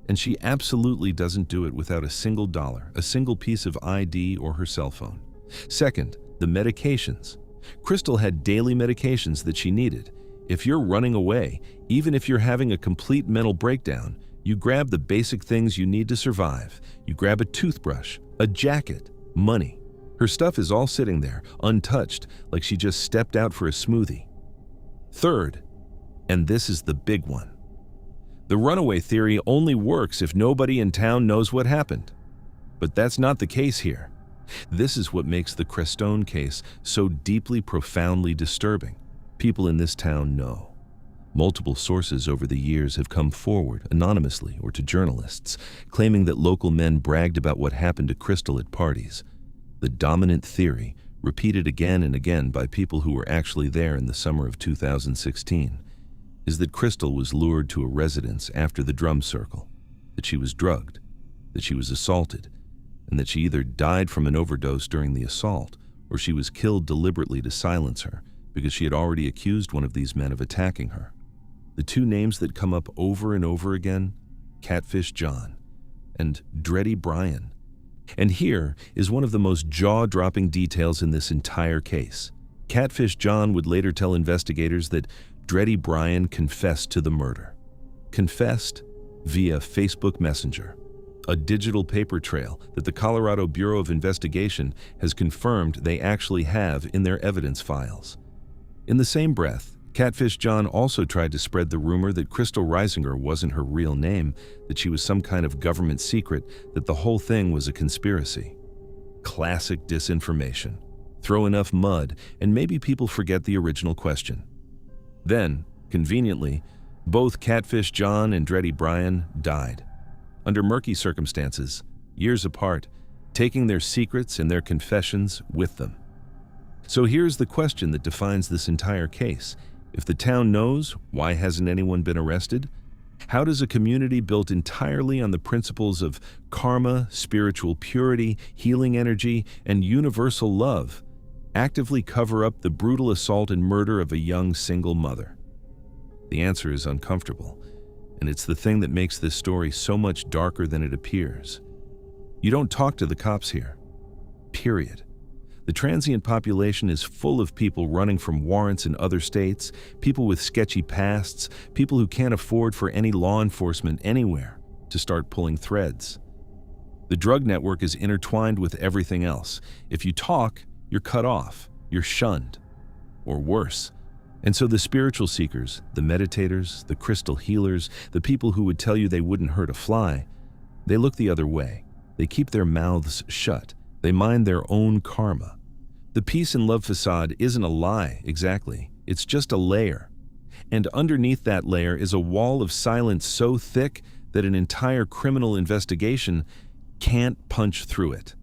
And she absolutely doesn't do it without a single dollar, a single piece of ID or her cell phone. Second, the medications. Crystal had daily medications that she needed. If you're running away, even if you're having a complete mental breakdown, you grab the basic things you need to survive. You grab a toothbrush, a jacket, money. Her stuff is all sitting there, untouched, like she just stepped out for a smoothie. Third, and this is the big one, the runaway theory only works if nobody in town knows what happened. But that's not the case here. This is what makes the Crestone case so deeply, profoundly disturbing. People in this town know. Multiple sources over the years have come forward, anonymously or to journalists, claiming that local men bragged about what happened to Crystal at parties. The dominant theory, repeated again and again by people who were actually there in the summer of 2016, is that Crystal was lured to a residence after the drum circle, that she was drugged, that she was assaulted, and that she either died from an overdose during the assault or she was killed deliberately to silence her because she had already accused one of these men of attacking her. The two names that come up over and over again, Catfish John and Dreddy Brian. And here is one of the most jaw-dropping details in this entire case. Catfish John would later tell investigators that Dreddy Brian confessed to the murder. Confessed via Facebook Messenger, a digital paper trail that the Colorado Bureau of Investigation has confirmed they actually have in their evidence files. In the same breath, Catfish John also tried to spread the rumor that Crystal Reisinger wasn't her real name, that she was some kind of government secret, that the whole thing was a conspiracy. Classic disinformation. Throw enough mud, and maybe people forget the original question. Then, conveniently, both Catfish John and Dreddy Brian died. Under murky circumstances, years apart, taking their secrets and their confessions with them. So here's the question that defines this entire case. If the town knows, why hasn't anyone been arrested? How does a community built entirely on the principles of karma, spiritual purity, healing energy, and universal love actively cover up the brutal assault and murder of a young single mother? The answer is uncomfortable, and it's the thing that makes this story so much darker than it appears. You don't talk to the cops here. Period. The transient population is full of people running from warrants in other states, people with sketchy pasts, people who can't afford for any law enforcement anywhere to start pulling threads. The drug network is intertwined with everything else. If you talk, you're cut off, you're shunned, or worse. And so the spiritual seekers, the meditators, the crystal healers, the people who would tell you they wouldn't hurt a fly, they look the other way. They keep their mouths shut. They mind their own karma. The peace and love facade isn't a lie, exactly. It's just a layer. And underneath that layer is a wall of silence so thick that an entire criminal investigation can't punch through it.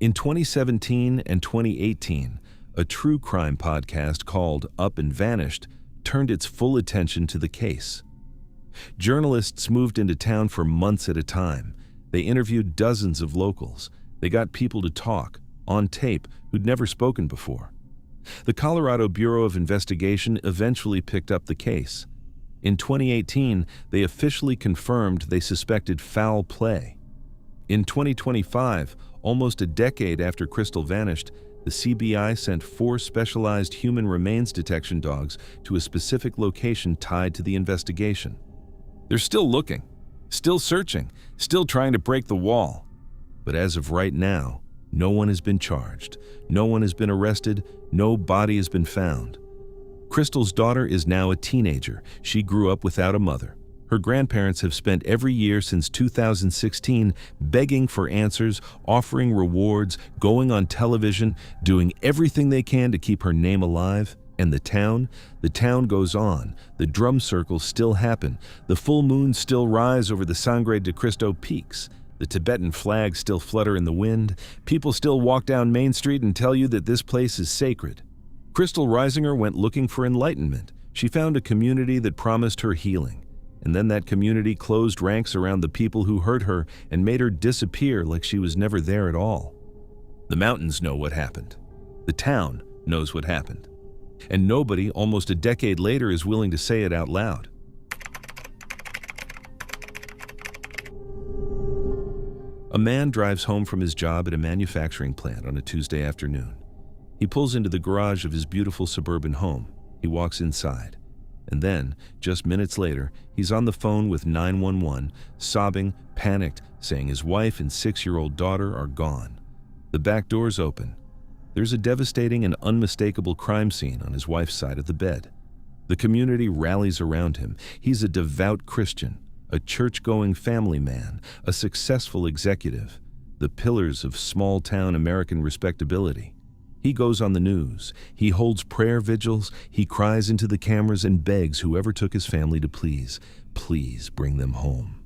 In 2017 and 2018, a true crime podcast called Up and Vanished turned its full attention to the case. Journalists moved into town for months at a time. They interviewed dozens of locals. They got people to talk, on tape, who'd never spoken before. The Colorado Bureau of Investigation eventually picked up the case. In 2018, they officially confirmed they suspected foul play. In 2025, almost a decade after Crystal vanished, the CBI sent 4 specialized human remains detection dogs to a specific location tied to the investigation. They're still looking, still searching, still trying to break the wall. But as of right now, no one has been charged, no one has been arrested, no body has been found. Crystal's daughter is now a teenager. She grew up without a mother. Her grandparents have spent every year since 2016 begging for answers, offering rewards, going on television, doing everything they can to keep her name alive. And the town goes on. The drum circles still happen. The full moons still rise over the Sangre de Cristo peaks. The Tibetan flags still flutter in the wind. People still walk down Main Street and tell you that this place is sacred. Crystal Reisinger went looking for enlightenment. She found a community that promised her healing. And then that community closed ranks around the people who hurt her and made her disappear like she was never there at all. The mountains know what happened. The town knows what happened. And nobody, almost a decade later, is willing to say it out loud. A man drives home from his job at a manufacturing plant on a Tuesday afternoon. He pulls into the garage of his beautiful suburban home. He walks inside. And then, just minutes later, he's on the phone with 911, sobbing, panicked, saying his wife and 6-year-old daughter are gone. The back door's open. There's a devastating and unmistakable crime scene on his wife's side of the bed. The community rallies around him. He's a devout Christian, a church-going family man, a successful executive, the pillars of small-town American respectability. He goes on the news. He holds prayer vigils. He cries into the cameras and begs whoever took his family to please bring them home.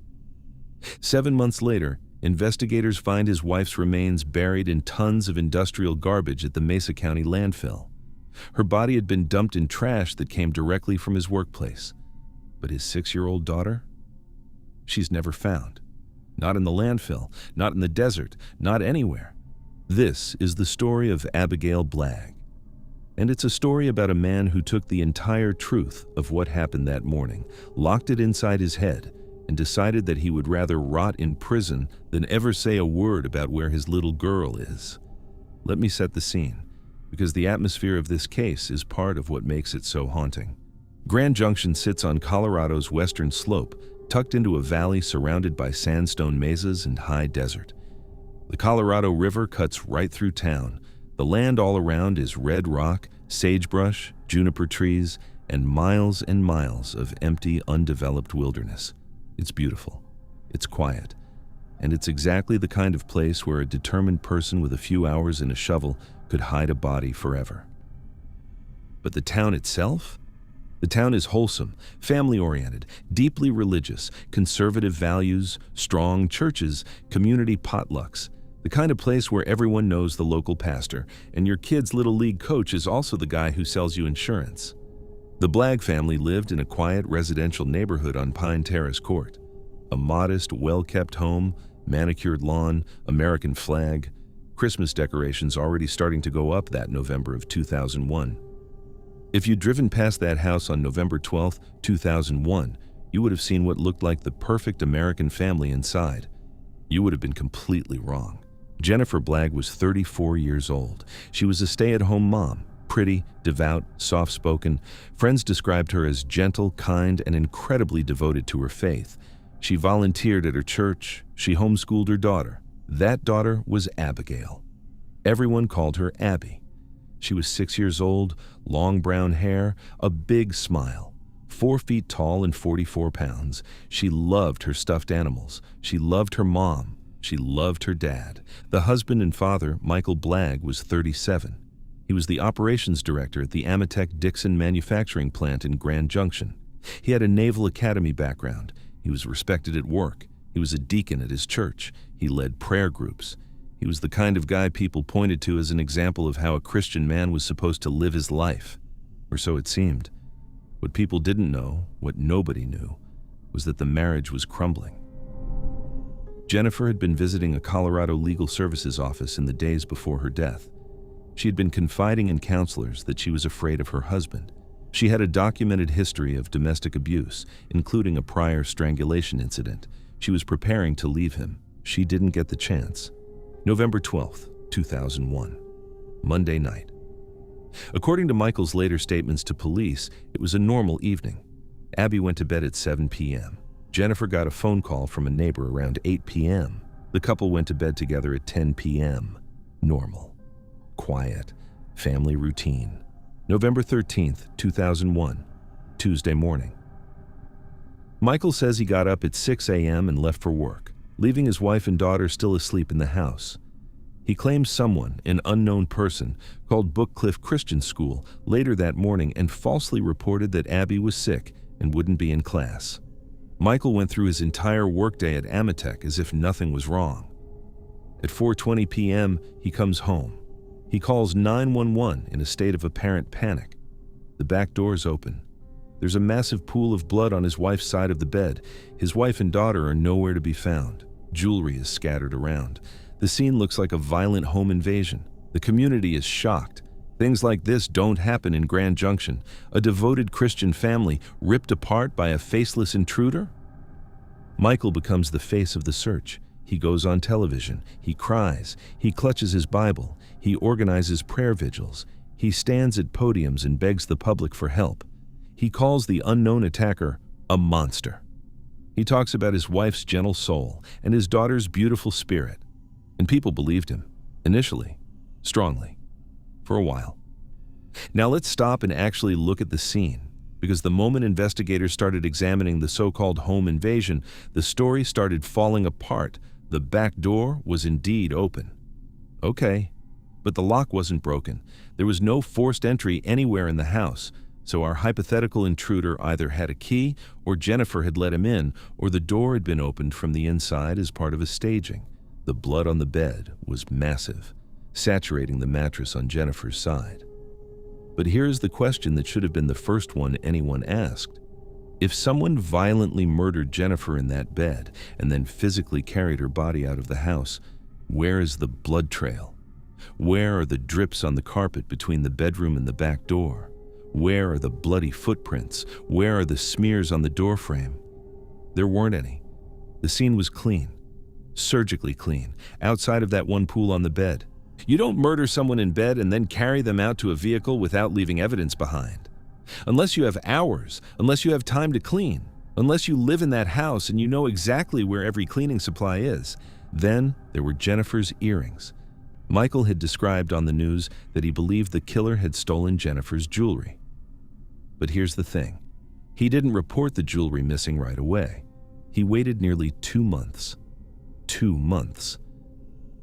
7 months later, investigators find his wife's remains buried in tons of industrial garbage at the Mesa County landfill. Her body had been dumped in trash that came directly from his workplace. But his 6-year-old daughter? She's never found. Not in the landfill, not in the desert, not anywhere. This is the story of Abigail Blagg. And it's a story about a man who took the entire truth of what happened that morning, locked it inside his head, and decided that he would rather rot in prison than ever say a word about where his little girl is. Let me set the scene, because the atmosphere of this case is part of what makes it so haunting. Grand Junction sits on Colorado's western slope, tucked into a valley surrounded by sandstone mesas and high desert. The Colorado River cuts right through town. The land all around is red rock, sagebrush, juniper trees, and miles of empty, undeveloped wilderness. It's beautiful, it's quiet, and it's exactly the kind of place where a determined person with a few hours and a shovel could hide a body forever. But the town itself? The town is wholesome, family-oriented, deeply religious, conservative values, strong churches, community potlucks. The kind of place where everyone knows the local pastor, and your kid's little league coach is also the guy who sells you insurance. The Blagg family lived in a quiet residential neighborhood on Pine Terrace Court. A modest, well-kept home, manicured lawn, American flag, Christmas decorations already starting to go up that November of 2001. If you'd driven past that house on November 12, 2001, you would have seen what looked like the perfect American family inside. You would have been completely wrong. Jennifer Blagg was 34 years old. She was a stay-at-home mom, pretty, devout, soft-spoken. Friends described her as gentle, kind, and incredibly devoted to her faith. She volunteered at her church. She homeschooled her daughter. That daughter was Abigail. Everyone called her Abby. She was 6 years old, long brown hair, a big smile. 4 feet tall and 44 pounds. She loved her stuffed animals. She loved her mom. She loved her dad. The husband and father, Michael Blagg, was 37. He was the operations director at the Ametek-Dixon manufacturing plant in Grand Junction. He had a Naval Academy background. He was respected at work. He was a deacon at his church. He led prayer groups. He was the kind of guy people pointed to as an example of how a Christian man was supposed to live his life. Or so it seemed. What people didn't know, what nobody knew, was that the marriage was crumbling. Jennifer had been visiting a Colorado legal services office in the days before her death. She had been confiding in counselors that she was afraid of her husband. She had a documented history of domestic abuse, including a prior strangulation incident. She was preparing to leave him. She didn't get the chance. November 12th, 2001. Monday night. According to Michael's later statements to police, it was a normal evening. Abby went to bed at 7 p.m. Jennifer got a phone call from a neighbor around 8 p.m. The couple went to bed together at 10 p.m. Normal. Quiet. Family routine. November 13th, 2001. Tuesday morning. Michael says he got up at 6 a.m. and left for work, leaving his wife and daughter still asleep in the house. He claims someone, an unknown person, called Bookcliff Christian School later that morning and falsely reported that Abby was sick and wouldn't be in class. Michael went through his entire workday at Amatech as if nothing was wrong. At 4:20 p.m., he comes home. He calls 911 in a state of apparent panic. The back door's open. There's a massive pool of blood on his wife's side of the bed. His wife and daughter are nowhere to be found. Jewelry is scattered around. The scene looks like a violent home invasion. The community is shocked. Things like this don't happen in Grand Junction. A devoted Christian family ripped apart by a faceless intruder? Michael becomes the face of the search. He goes on television. He cries. He clutches his Bible. He organizes prayer vigils. He stands at podiums and begs the public for help. He calls the unknown attacker a monster. He talks about his wife's gentle soul and his daughter's beautiful spirit. And people believed him, initially, strongly, for a while. Now let's stop and actually look at the scene, because the moment investigators started examining the so-called home invasion, the story started falling apart. The back door was indeed open. Okay, but the lock wasn't broken. There was no forced entry anywhere in the house, so our hypothetical intruder either had a key, or Jennifer had let him in, or the door had been opened from the inside as part of a staging. The blood on the bed was massive, saturating the mattress on Jennifer's side. But here's the question that should have been the first one anyone asked. If someone violently murdered Jennifer in that bed and then physically carried her body out of the house, where is the blood trail? Where are the drips on the carpet between the bedroom and the back door? Where are the bloody footprints? Where are the smears on the doorframe? There weren't any. The scene was clean. Surgically clean, outside of that one pool on the bed. You don't murder someone in bed and then carry them out to a vehicle without leaving evidence behind. Unless you have hours, unless you have time to clean, unless you live in that house and you know exactly where every cleaning supply is. Then there were Jennifer's earrings. Michael had described on the news that he believed the killer had stolen Jennifer's jewelry. But here's the thing. He didn't report the jewelry missing right away. He waited nearly 2 months. 2 months.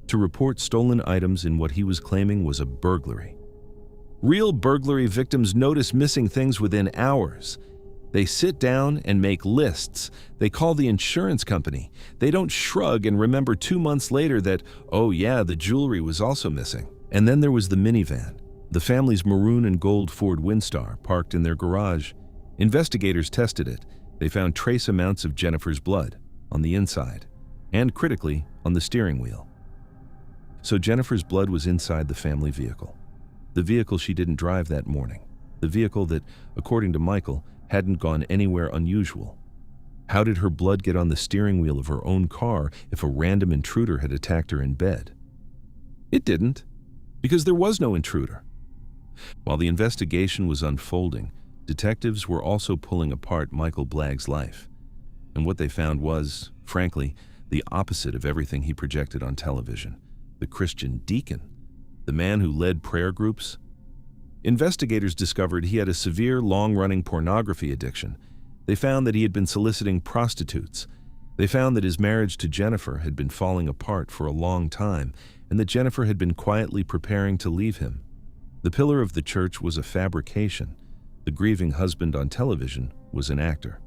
To report stolen items in what he was claiming was a burglary. Real burglary victims notice missing things within hours. They sit down and make lists. They call the insurance company. They don't shrug and remember 2 months later that, oh yeah, the jewelry was also missing. And then there was the minivan, the family's maroon and gold Ford Windstar parked in their garage. Investigators tested it. They found trace amounts of Jennifer's blood on the inside, and critically, on the steering wheel. So Jennifer's blood was inside the family vehicle. The vehicle she didn't drive that morning. The vehicle that, according to Michael, hadn't gone anywhere unusual. How did her blood get on the steering wheel of her own car if a random intruder had attacked her in bed? It didn't, because there was no intruder. While the investigation was unfolding, detectives were also pulling apart Michael Blagg's life. And what they found was, frankly, the opposite of everything he projected on television. The Christian deacon, the man who led prayer groups. Investigators discovered he had a severe, long-running pornography addiction. They found that he had been soliciting prostitutes. They found that his marriage to Jennifer had been falling apart for a long time, and that Jennifer had been quietly preparing to leave him. The pillar of the church was a fabrication. The grieving husband on television was an actor.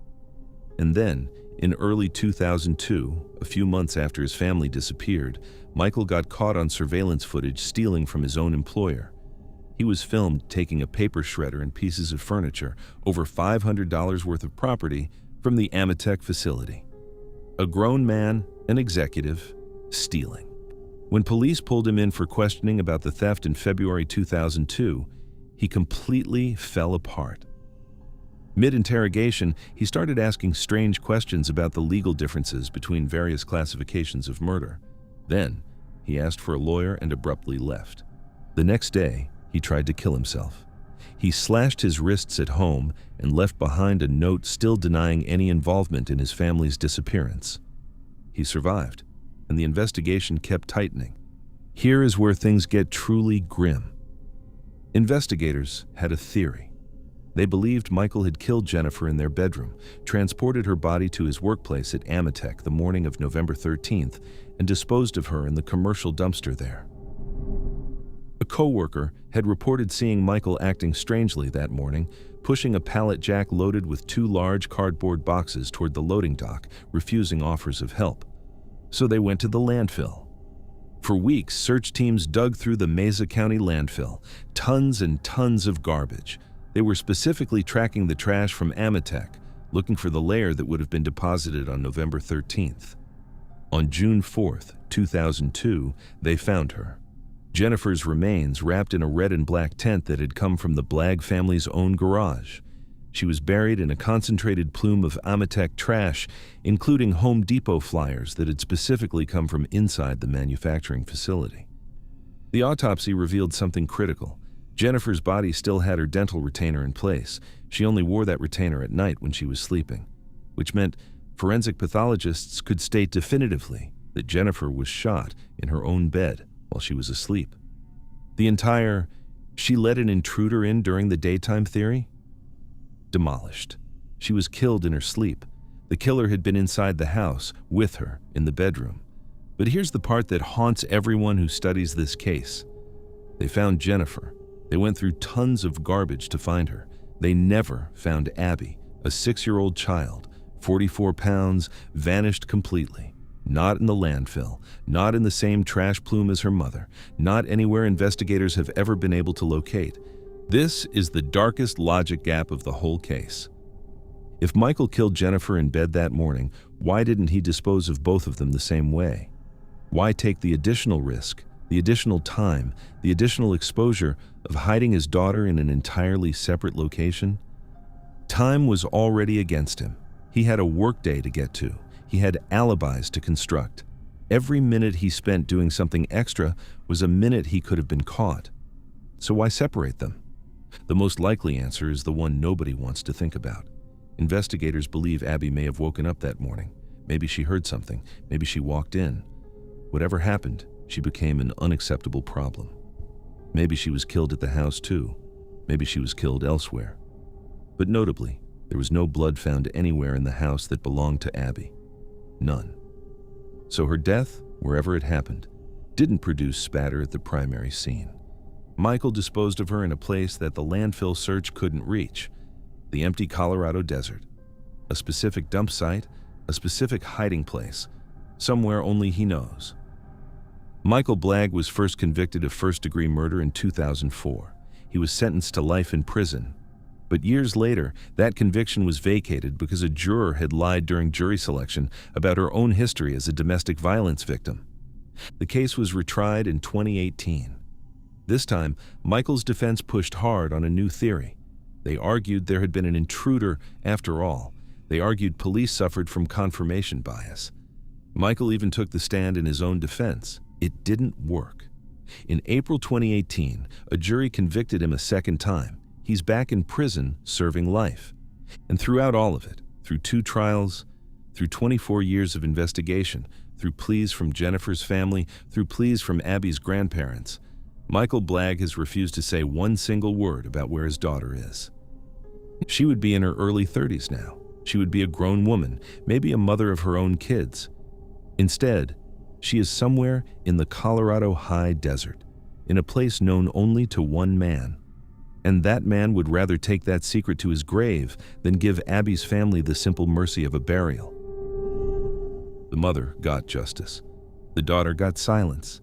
And then, in early 2002, a few months after his family disappeared, Michael got caught on surveillance footage stealing from his own employer. He was filmed taking a paper shredder and pieces of furniture, over $500 worth of property, from the Amatech facility. A grown man an executive, stealing. When police pulled him in for questioning about the theft in February 2002, he completely fell apart. Mid-interrogation, he started asking strange questions about the legal differences between various classifications of murder. Then, he asked for a lawyer and abruptly left. The next day, he tried to kill himself. He slashed his wrists at home and left behind a note still denying any involvement in his family's disappearance. He survived, and the investigation kept tightening. Here is where things get truly grim. Investigators had a theory. They believed Michael had killed Jennifer in their bedroom, transported her body to his workplace at Ametek the morning of November 13th, and disposed of her in the commercial dumpster there. A co-worker had reported seeing Michael acting strangely that morning, pushing a pallet jack loaded with 2 large cardboard boxes toward the loading dock, refusing offers of help. So they went to the landfill. For weeks, search teams dug through the Mesa County landfill, tons and tons of garbage. They were specifically tracking the trash from Ametek, looking for the layer that would have been deposited on November 13th. On June 4th, 2002, they found her. Jennifer's remains wrapped in a red and black tent that had come from the Blagg family's own garage. She was buried in a concentrated plume of Ametek trash, including Home Depot flyers that had specifically come from inside the manufacturing facility. The autopsy revealed something critical. Jennifer's body still had her dental retainer in place. She only wore that retainer at night when she was sleeping, which meant forensic pathologists could state definitively that Jennifer was shot in her own bed while she was asleep. The entire "she let an intruder in during the daytime" theory? Demolished. She was killed in her sleep. The killer had been inside the house with her in the bedroom. But here's the part that haunts everyone who studies this case. They found Jennifer. They went through tons of garbage to find her. They never found Abby, a 6-year-old child, 44 pounds, vanished completely. Not in the landfill, not in the same trash plume as her mother, not anywhere investigators have ever been able to locate. This is the darkest logic gap of the whole case. If Michael killed Jennifer in bed that morning, why didn't he dispose of both of them the same way? Why take the additional risk, the additional time, the additional exposure of hiding his daughter in an entirely separate location? Time was already against him. He had a workday to get to. He had alibis to construct. Every minute he spent doing something extra was a minute he could have been caught. So why separate them? The most likely answer is the one nobody wants to think about. Investigators believe Abby may have woken up that morning. Maybe she heard something. Maybe she walked in. Whatever happened, she became an unacceptable problem. Maybe she was killed at the house too. Maybe she was killed elsewhere. But notably, there was no blood found anywhere in the house that belonged to Abby. None. So her death, wherever it happened, didn't produce spatter at the primary scene. Michael disposed of her in a place that the landfill search couldn't reach, the empty Colorado desert. A specific dump site, a specific hiding place, somewhere only he knows. Michael Blagg was first convicted of first-degree murder in 2004. He was sentenced to life in prison. But years later, that conviction was vacated because a juror had lied during jury selection about her own history as a domestic violence victim. The case was retried in 2018. This time, Michael's defense pushed hard on a new theory. They argued there had been an intruder after all. They argued police suffered from confirmation bias. Michael even took the stand in his own defense. It didn't work. In April 2018, a jury convicted him a second time. He's back in prison serving life. And throughout all of it, through 2 trials, through 24 years of investigation, through pleas from Jennifer's family, through pleas from Abby's grandparents, Michael Blagg has refused to say one single word about where his daughter is. She would be in her early 30s now. She would be a grown woman, maybe a mother of her own kids. Instead, she is somewhere in the Colorado high desert, in a place known only to one man. And that man would rather take that secret to his grave than give Abby's family the simple mercy of a burial. The mother got justice. The daughter got silence.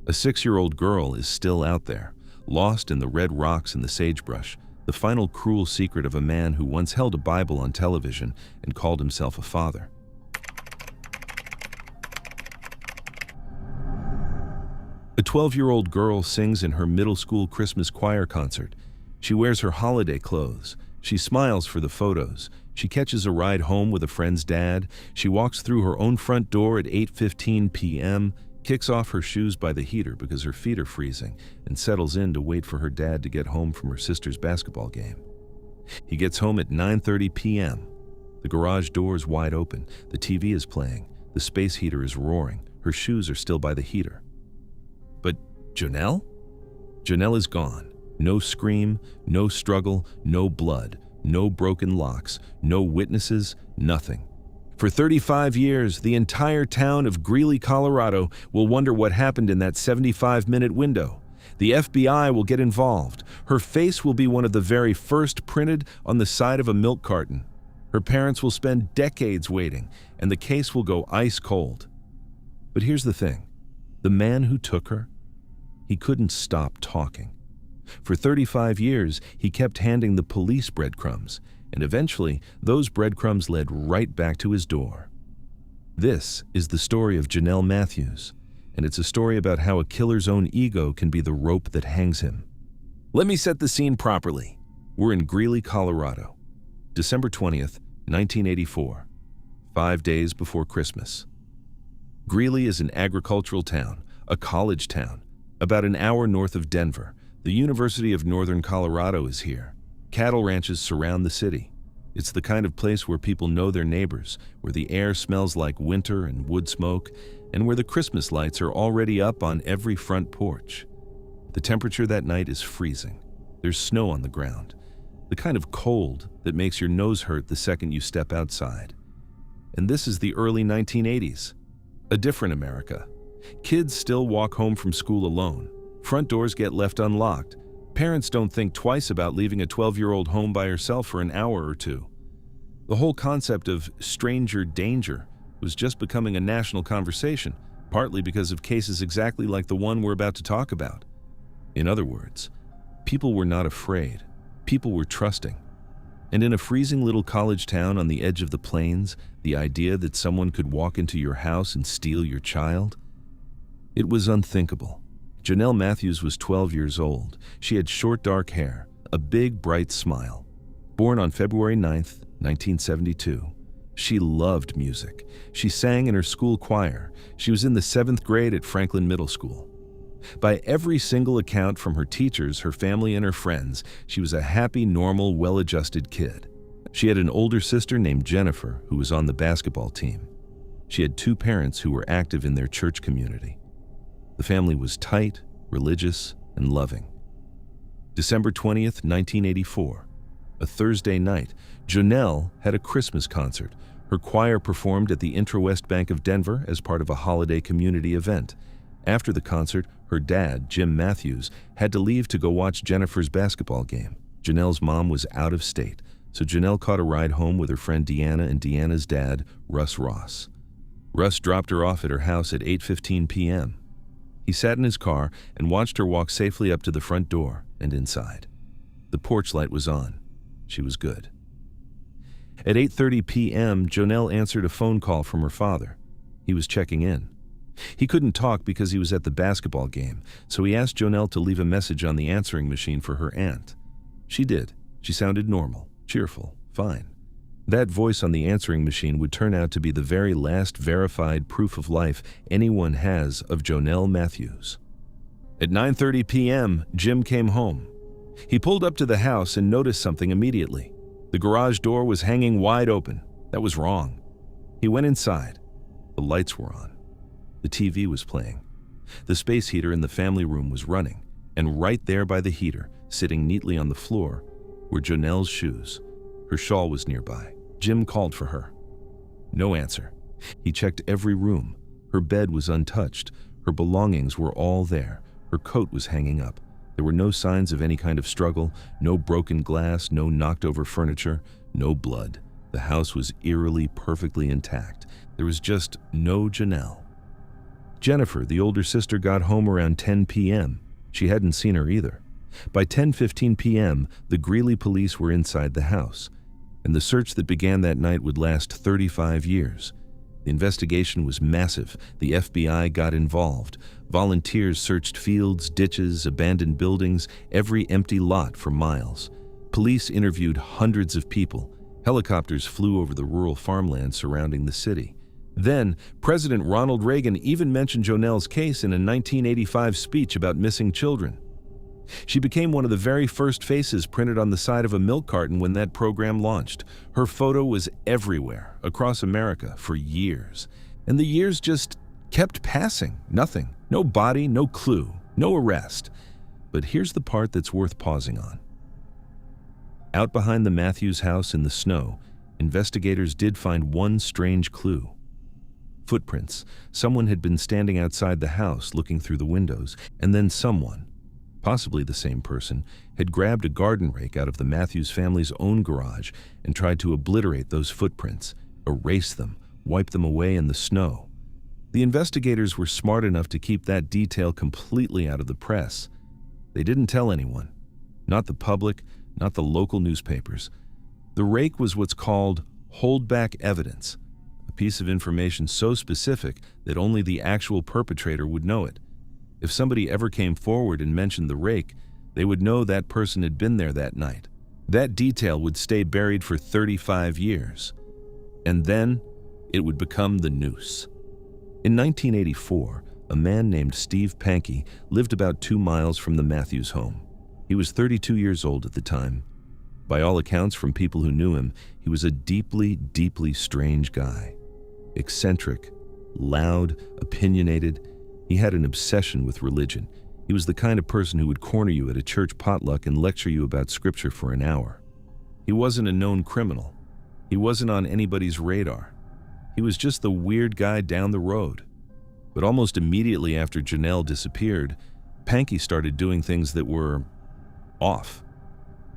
A 6-year-old girl is still out there, lost in the red rocks and the sagebrush, the final cruel secret of a man who once held a Bible on television and called himself a father. A 12-year-old girl sings in her middle school Christmas choir concert. She wears her holiday clothes. She smiles for the photos. She catches a ride home with a friend's dad. She walks through her own front door at 8:15 p.m., kicks off her shoes by the heater because her feet are freezing, and settles in to wait for her dad to get home from her sister's basketball game. He gets home at 9:30 p.m. The garage door is wide open. The TV is playing. The space heater is roaring. Her shoes are still by the heater. But Janelle? Janelle is gone. No scream, no struggle, no blood, no broken locks, no witnesses, nothing. For 35 years, the entire town of Greeley, Colorado will wonder what happened in that 75-minute window. The FBI will get involved. Her face will be one of the very first printed on the side of a milk carton. Her parents will spend decades waiting, and the case will go ice cold. But here's the thing. The man who took her, he couldn't stop talking. For 35 years, he kept handing the police breadcrumbs, and eventually, those breadcrumbs led right back to his door. This is the story of Janelle Matthews, and it's a story about how a killer's own ego can be the rope that hangs him. Let me set the scene properly. We're in Greeley, Colorado. December 20th, 1984, 5 days before Christmas. Greeley is an agricultural town, a college town, about an hour north of Denver. The University of Northern Colorado is here. Cattle ranches surround the city. It's the kind of place where people know their neighbors, where the air smells like winter and wood smoke, and where the Christmas lights are already up on every front porch. The temperature that night is freezing. There's snow on the ground, the kind of cold that makes your nose hurt the second you step outside. And this is the early 1980s. A different America. Kids still walk home from school alone. Front doors get left unlocked. Parents don't think twice about leaving a 12-year-old home by herself for an hour or two. The whole concept of stranger danger was just becoming a national conversation, partly because of cases exactly like the one we're about to talk about. In other words, people were not afraid. People were trusting. And in a freezing little college town on the edge of the plains, the idea that someone could walk into your house and steal your child? It was unthinkable. Janelle Matthews was 12 years old. She had short dark hair, a big bright smile. Born on February 9th, 1972. She loved music. She sang in her school choir. She was in the 7th grade at Franklin Middle School. By every single account from her teachers, her family, and her friends, she was a happy, normal, well-adjusted kid. She had an older sister named Jennifer who was on the basketball team. She had 2 parents who were active in their church community. The family was tight, religious, and loving. December 20th, 1984, a Thursday night, Janelle had a Christmas concert. Her choir performed at the Intra-West Bank of Denver as part of a holiday community event. After the concert, her dad, Jim Matthews, had to leave to go watch Jennifer's basketball game. Janelle's mom was out of state, so Janelle caught a ride home with her friend Deanna and Deanna's dad, Russ Ross. Russ dropped her off at her house at 8:15 p.m. He sat in his car and watched her walk safely up to the front door and inside. The porch light was on. She was good. At 8:30 p.m., Janelle answered a phone call from her father. He was checking in. He couldn't talk because he was at the basketball game, so he asked Janelle to leave a message on the answering machine for her aunt. She did. She sounded normal, cheerful, fine. That voice on the answering machine would turn out to be the very last verified proof of life anyone has of Janelle Matthews. At 9:30 p.m., Jim came home. He pulled up to the house and noticed something immediately. The garage door was hanging wide open. That was wrong. He went inside. The lights were on. The TV was playing. The space heater in the family room was running, and right there by the heater, sitting neatly on the floor, were Janelle's shoes. Her shawl was nearby. Jim called for her. No answer. He checked every room. Her bed was untouched. Her belongings were all there. Her coat was hanging up. There were no signs of any kind of struggle, no broken glass, no knocked over furniture, no blood. The house was eerily, perfectly intact. There was just no Janelle. Jennifer, the older sister, got home around 10 p.m. She hadn't seen her either. By 10:15 p.m., the Greeley police were inside the house, and the search that began that night would last 35 years. The investigation was massive. The FBI got involved. Volunteers searched fields, ditches, abandoned buildings, every empty lot for miles. Police interviewed hundreds of people. Helicopters flew over the rural farmland surrounding the city. Then, President Ronald Reagan even mentioned Jonell's case in a 1985 speech about missing children. She became one of the very first faces printed on the side of a milk carton when that program launched. Her photo was everywhere, across America, for years. And the years just kept passing. Nothing. No body, no clue, no arrest. But here's the part that's worth pausing on. Out behind the Matthews house in the snow, investigators did find one strange clue. Footprints. Someone had been standing outside the house looking through the windows, and then someone, possibly the same person, had grabbed a garden rake out of the Matthews family's own garage and tried to obliterate those footprints, erase them, wipe them away in the snow. The investigators were smart enough to keep that detail completely out of the press. They didn't tell anyone. Not the public, not the local newspapers. The rake was what's called holdback evidence, a piece of information so specific that only the actual perpetrator would know it. If somebody ever came forward and mentioned the rake, they would know that person had been there that night. That detail would stay buried for 35 years. And then it would become the noose. In 1984, a man named Steve Pankey lived about 2 miles from the Matthews home. He was 32 years old at the time. By all accounts from people who knew him, he was a deeply, deeply strange guy. Eccentric, loud, opinionated. He had an obsession with religion. He was the kind of person who would corner you at a church potluck and lecture you about scripture for an hour. He wasn't a known criminal. He wasn't on anybody's radar. He was just the weird guy down the road. But almost immediately after Jonell disappeared, Pankey started doing things that were off.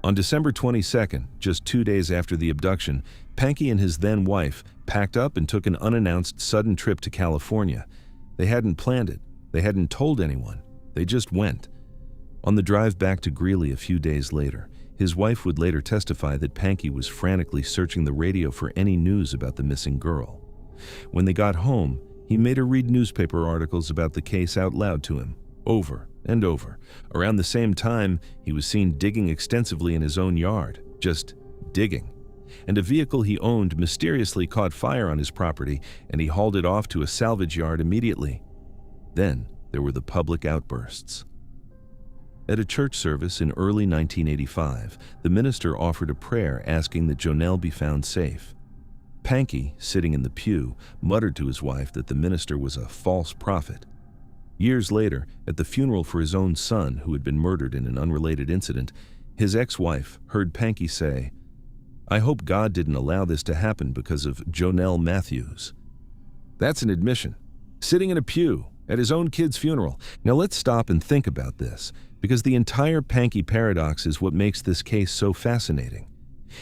On December 22nd, just 2 days after the abduction, Pankey and his then wife packed up and took an unannounced sudden trip to California. They hadn't planned it. They hadn't told anyone. They just went. On the drive back to Greeley a few days later, his wife would later testify that Pankey was frantically searching the radio for any news about the missing girl. When they got home, he made her read newspaper articles about the case out loud to him, over and over. Around the same time, he was seen digging extensively in his own yard, just digging. And a vehicle he owned mysteriously caught fire on his property, and he hauled it off to a salvage yard immediately. Then there were the public outbursts. At a church service in early 1985, the minister offered a prayer asking that Jonell be found safe. Pankey, sitting in the pew, muttered to his wife that the minister was a false prophet. Years later, at the funeral for his own son, who had been murdered in an unrelated incident, his ex-wife heard Pankey say, "I hope God didn't allow this to happen because of Jonell Matthews." That's an admission. Sitting in a pew at his own kid's funeral. Now let's stop and think about this, because the entire Pankey paradox is what makes this case so fascinating.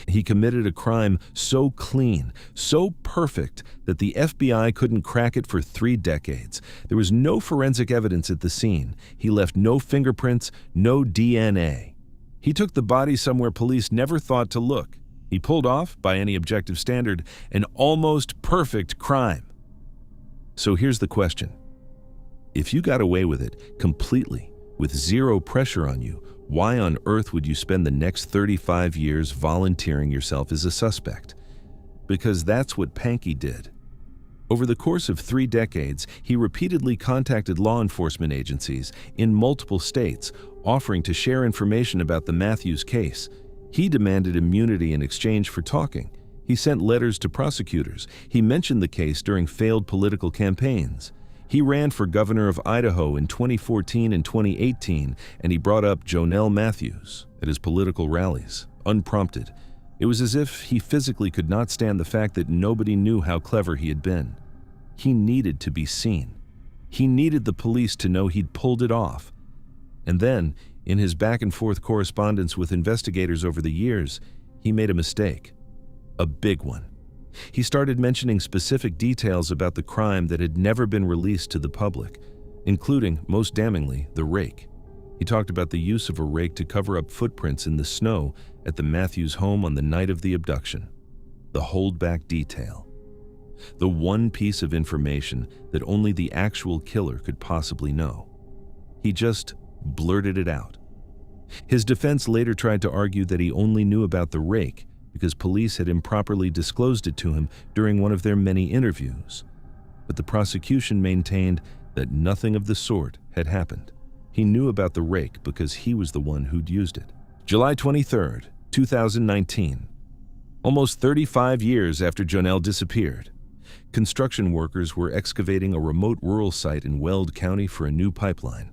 He committed a crime so clean, so perfect, that the FBI couldn't crack it for 3 decades. There was no forensic evidence at the scene. He left no fingerprints, no DNA. He took the body somewhere police never thought to look. He pulled off, by any objective standard, an almost perfect crime. So here's the question. If you got away with it completely, with zero pressure on you, why on earth would you spend the next 35 years volunteering yourself as a suspect? Because that's what Pankey did. Over the course of 3 decades, he repeatedly contacted law enforcement agencies in multiple states, offering to share information about the Matthews case. He demanded immunity in exchange for talking. He sent letters to prosecutors. He mentioned the case during failed political campaigns. He ran for governor of Idaho in 2014 and 2018, and he brought up Jonell Matthews at his political rallies, unprompted. It was as if he physically could not stand the fact that nobody knew how clever he had been. He needed to be seen. He needed the police to know he'd pulled it off. And then, in his back-and-forth correspondence with investigators over the years, he made a mistake. A big one. He started mentioning specific details about the crime that had never been released to the public, including, most damningly, the rake. He talked about the use of a rake to cover up footprints in the snow at the Matthews home on the night of the abduction. The holdback detail. The one piece of information that only the actual killer could possibly know. He just blurted it out. His defense later tried to argue that he only knew about the rake because police had improperly disclosed it to him during one of their many interviews. But the prosecution maintained that nothing of the sort had happened. He knew about the rake because he was the one who'd used it. July 23rd, 2019. Almost 35 years after Jonelle disappeared, construction workers were excavating a remote rural site in Weld County for a new pipeline,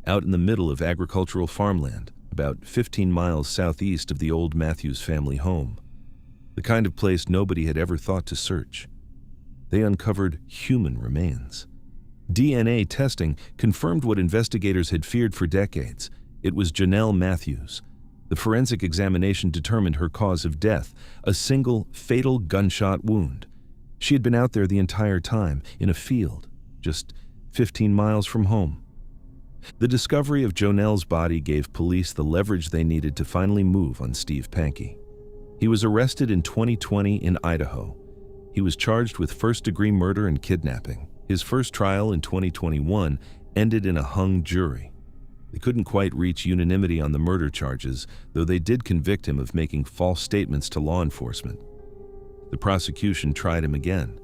out in the middle of agricultural farmland, about 15 miles southeast of the old Matthews family home. The kind of place nobody had ever thought to search. They uncovered human remains. DNA testing confirmed what investigators had feared for decades. It was Jonelle Matthews. The forensic examination determined her cause of death, a single fatal gunshot wound. She had been out there the entire time, in a field, just 15 miles from home. The discovery of Jonelle's body gave police the leverage they needed to finally move on Steve Pankey. He was arrested in 2020 in Idaho. He was charged with first-degree murder and kidnapping. His first trial in 2021 ended in a hung jury. They couldn't quite reach unanimity on the murder charges, though they did convict him of making false statements to law enforcement. The prosecution tried him again.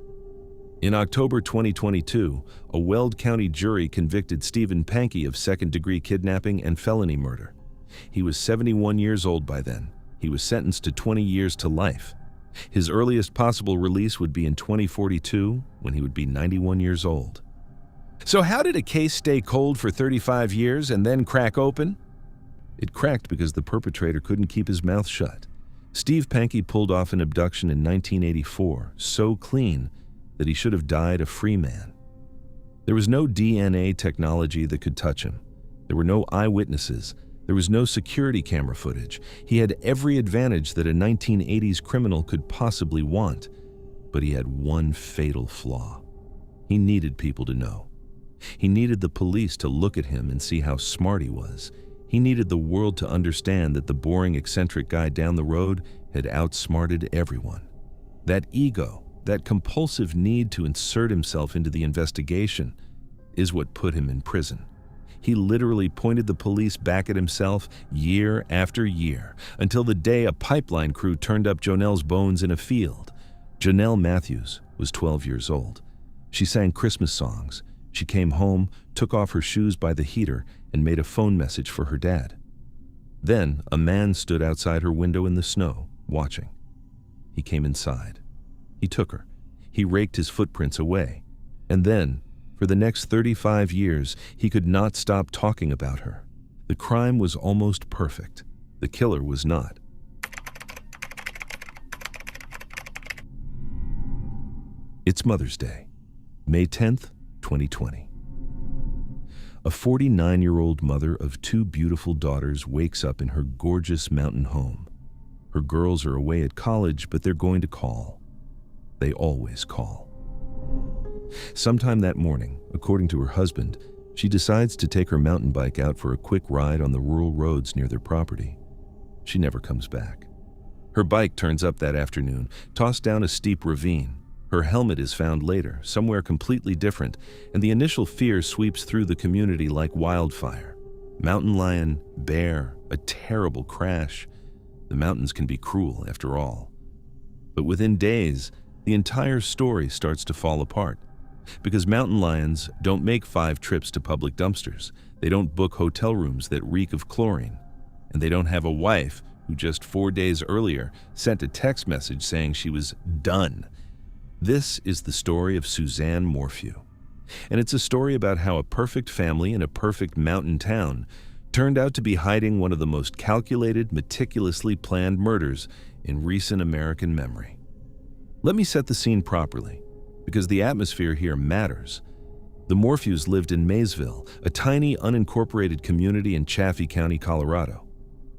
In October 2022, a Weld County jury convicted Stephen Pankey of second-degree kidnapping and felony murder. He was 71 years old by then. He was sentenced to 20 years to life. His earliest possible release would be in 2042, when he would be 91 years old. So how did a case stay cold for 35 years and then crack open? It cracked because the perpetrator couldn't keep his mouth shut. Steve Pankey pulled off an abduction in 1984, so clean that he should have died a free man. There was no DNA technology that could touch him. There were no eyewitnesses. There was no security camera footage. He had every advantage that a 1980s criminal could possibly want, but he had one fatal flaw. He needed people to know. He needed the police to look at him and see how smart he was. He needed the world to understand that the boring, eccentric guy down the road had outsmarted everyone. That ego, that compulsive need to insert himself into the investigation, is what put him in prison. He literally pointed the police back at himself year after year, until the day a pipeline crew turned up Jonelle's bones in a field. Jonelle Matthews was 12 years old. She sang Christmas songs. She came home, took off her shoes by the heater, and made a phone message for her dad. Then a man stood outside her window in the snow, watching. He came inside. He took her. He raked his footprints away. And then, for the next 35 years, he could not stop talking about her. The crime was almost perfect. The killer was not. It's Mother's Day, May 10th, 2020. A 49-year-old mother of two beautiful daughters wakes up in her gorgeous mountain home. Her girls are away at college, but they're going to call. They always call. Sometime that morning, according to her husband, she decides to take her mountain bike out for a quick ride on the rural roads near their property. She never comes back. Her bike turns up that afternoon, tossed down a steep ravine. Her helmet is found later, somewhere completely different, and the initial fear sweeps through the community like wildfire. Mountain lion, bear, a terrible crash. The mountains can be cruel, after all. But within days, the entire story starts to fall apart. Because mountain lions don't make 5 trips to public dumpsters. They don't book hotel rooms that reek of chlorine. And they don't have a wife who just 4 days earlier sent a text message saying she was done. This is the story of Suzanne Morphew. And it's a story about how a perfect family in a perfect mountain town turned out to be hiding one of the most calculated, meticulously planned murders in recent American memory. Let me set the scene properly, because the atmosphere here matters. The Morphews lived in Maysville, a tiny, unincorporated community in Chaffee County, Colorado.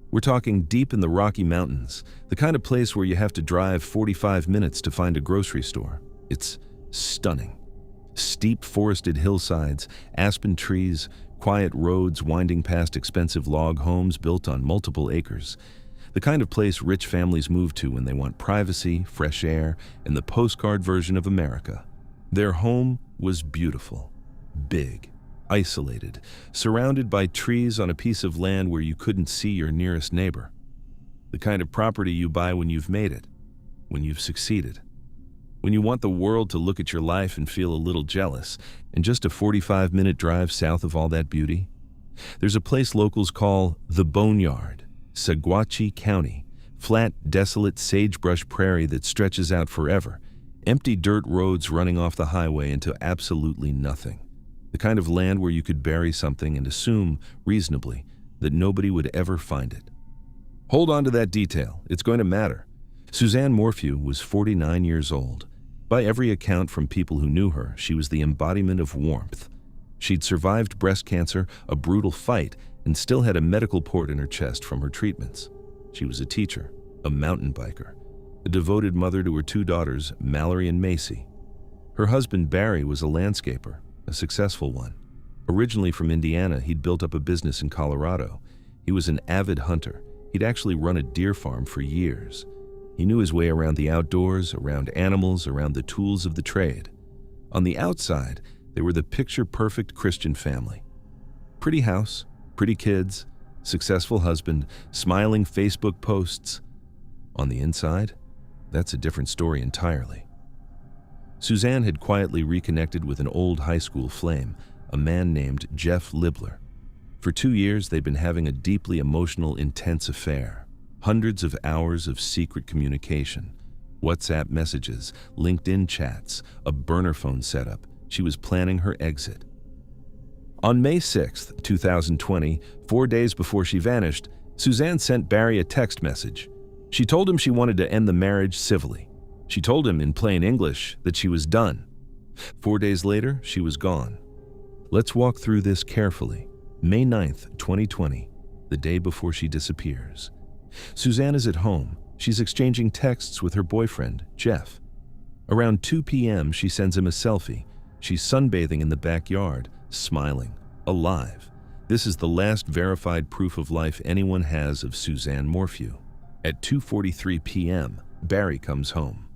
We're talking deep in the Rocky Mountains, the kind of place where you have to drive 45 minutes to find a grocery store. It's stunning. Steep forested hillsides, aspen trees, quiet roads winding past expensive log homes built on multiple acres. The kind of place rich families move to when they want privacy, fresh air, and the postcard version of America. Their home was beautiful, big, isolated, surrounded by trees on a piece of land where you couldn't see your nearest neighbor. The kind of property you buy when you've made it, when you've succeeded, when you want the world to look at your life and feel a little jealous, and just a 45-minute drive south of all that beauty. There's a place locals call the Boneyard, Saguache County, flat, desolate sagebrush prairie that stretches out forever, empty dirt roads running off the highway into absolutely nothing. The kind of land where you could bury something and assume, reasonably, that nobody would ever find it. Hold on to that detail, it's going to matter. Suzanne Morphew was 49 years old. By every account from people who knew her, she was the embodiment of warmth. She'd survived breast cancer, a brutal fight, and still had a medical port in her chest from her treatments. She was a teacher, a mountain biker, a devoted mother to her two daughters, Mallory and Macy. Her husband, Barry, was a landscaper, a successful one. Originally from Indiana, he'd built up a business in Colorado. He was an avid hunter. He'd actually run a deer farm for years. He knew his way around the outdoors, around animals, around the tools of the trade. On the outside, they were the picture-perfect Christian family. Pretty house, pretty kids, successful husband, smiling Facebook posts. On the inside, that's a different story entirely. Suzanne had quietly reconnected with an old high school flame, a man named Jeff Libler. For 2 years, they'd been having a deeply emotional, intense affair. Hundreds of hours of secret communication, WhatsApp messages, LinkedIn chats, a burner phone setup. She was planning her exit. On May 6, 2020, 4 days before she vanished, Suzanne sent Barry a text message. She told him she wanted to end the marriage civilly. She told him in plain English that she was done. 4 days later, she was gone. Let's walk through this carefully. May 9th, 2020, the day before she disappears. Suzanne is at home. She's exchanging texts with her boyfriend, Jeff. Around 2 p.m., she sends him a selfie. She's sunbathing in the backyard, smiling, alive. This is the last verified proof of life anyone has of Suzanne Morphew. At 2:43 p.m., Barry comes home.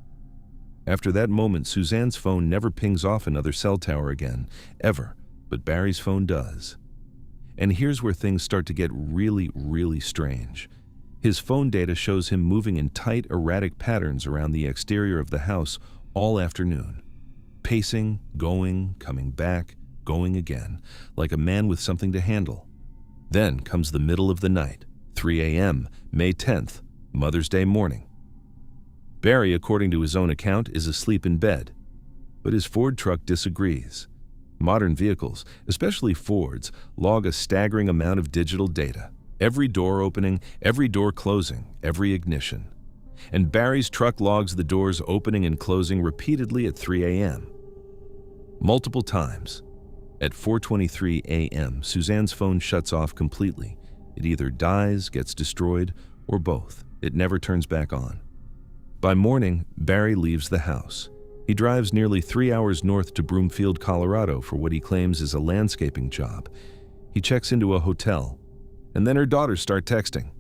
After that moment, Suzanne's phone never pings off another cell tower again, ever, but Barry's phone does. And here's where things start to get really, really strange. His phone data shows him moving in tight, erratic patterns around the exterior of the house all afternoon. Pacing, going, coming back, going again, like a man with something to handle. Then comes the middle of the night, 3 a.m., May 10th, Mother's Day morning. Barry, according to his own account, is asleep in bed. But his Ford truck disagrees. Modern vehicles, especially Fords, log a staggering amount of digital data. Every door opening, every door closing, every ignition. And Barry's truck logs the doors opening and closing repeatedly at 3 a.m. Multiple times. At 4:23 a.m., Suzanne's phone shuts off completely. It either dies, gets destroyed, or both. It never turns back on. By morning, Barry leaves the house. He drives nearly 3 hours north to Broomfield, Colorado for what he claims is a landscaping job. He checks into a hotel. And then her daughters start texting.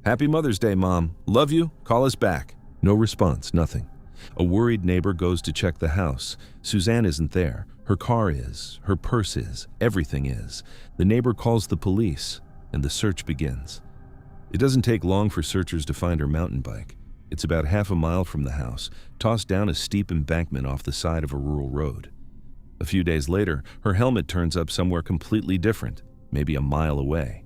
"Happy Mother's Day, Mom. Love you. Call us back." No response, nothing. A worried neighbor goes to check the house. Suzanne isn't there. Her car is. Her purse is. Everything is. The neighbor calls the police, and the search begins. It doesn't take long for searchers to find her mountain bike. It's about half a mile from the house, tossed down a steep embankment off the side of a rural road. A few days later, her helmet turns up somewhere completely different, maybe a mile away.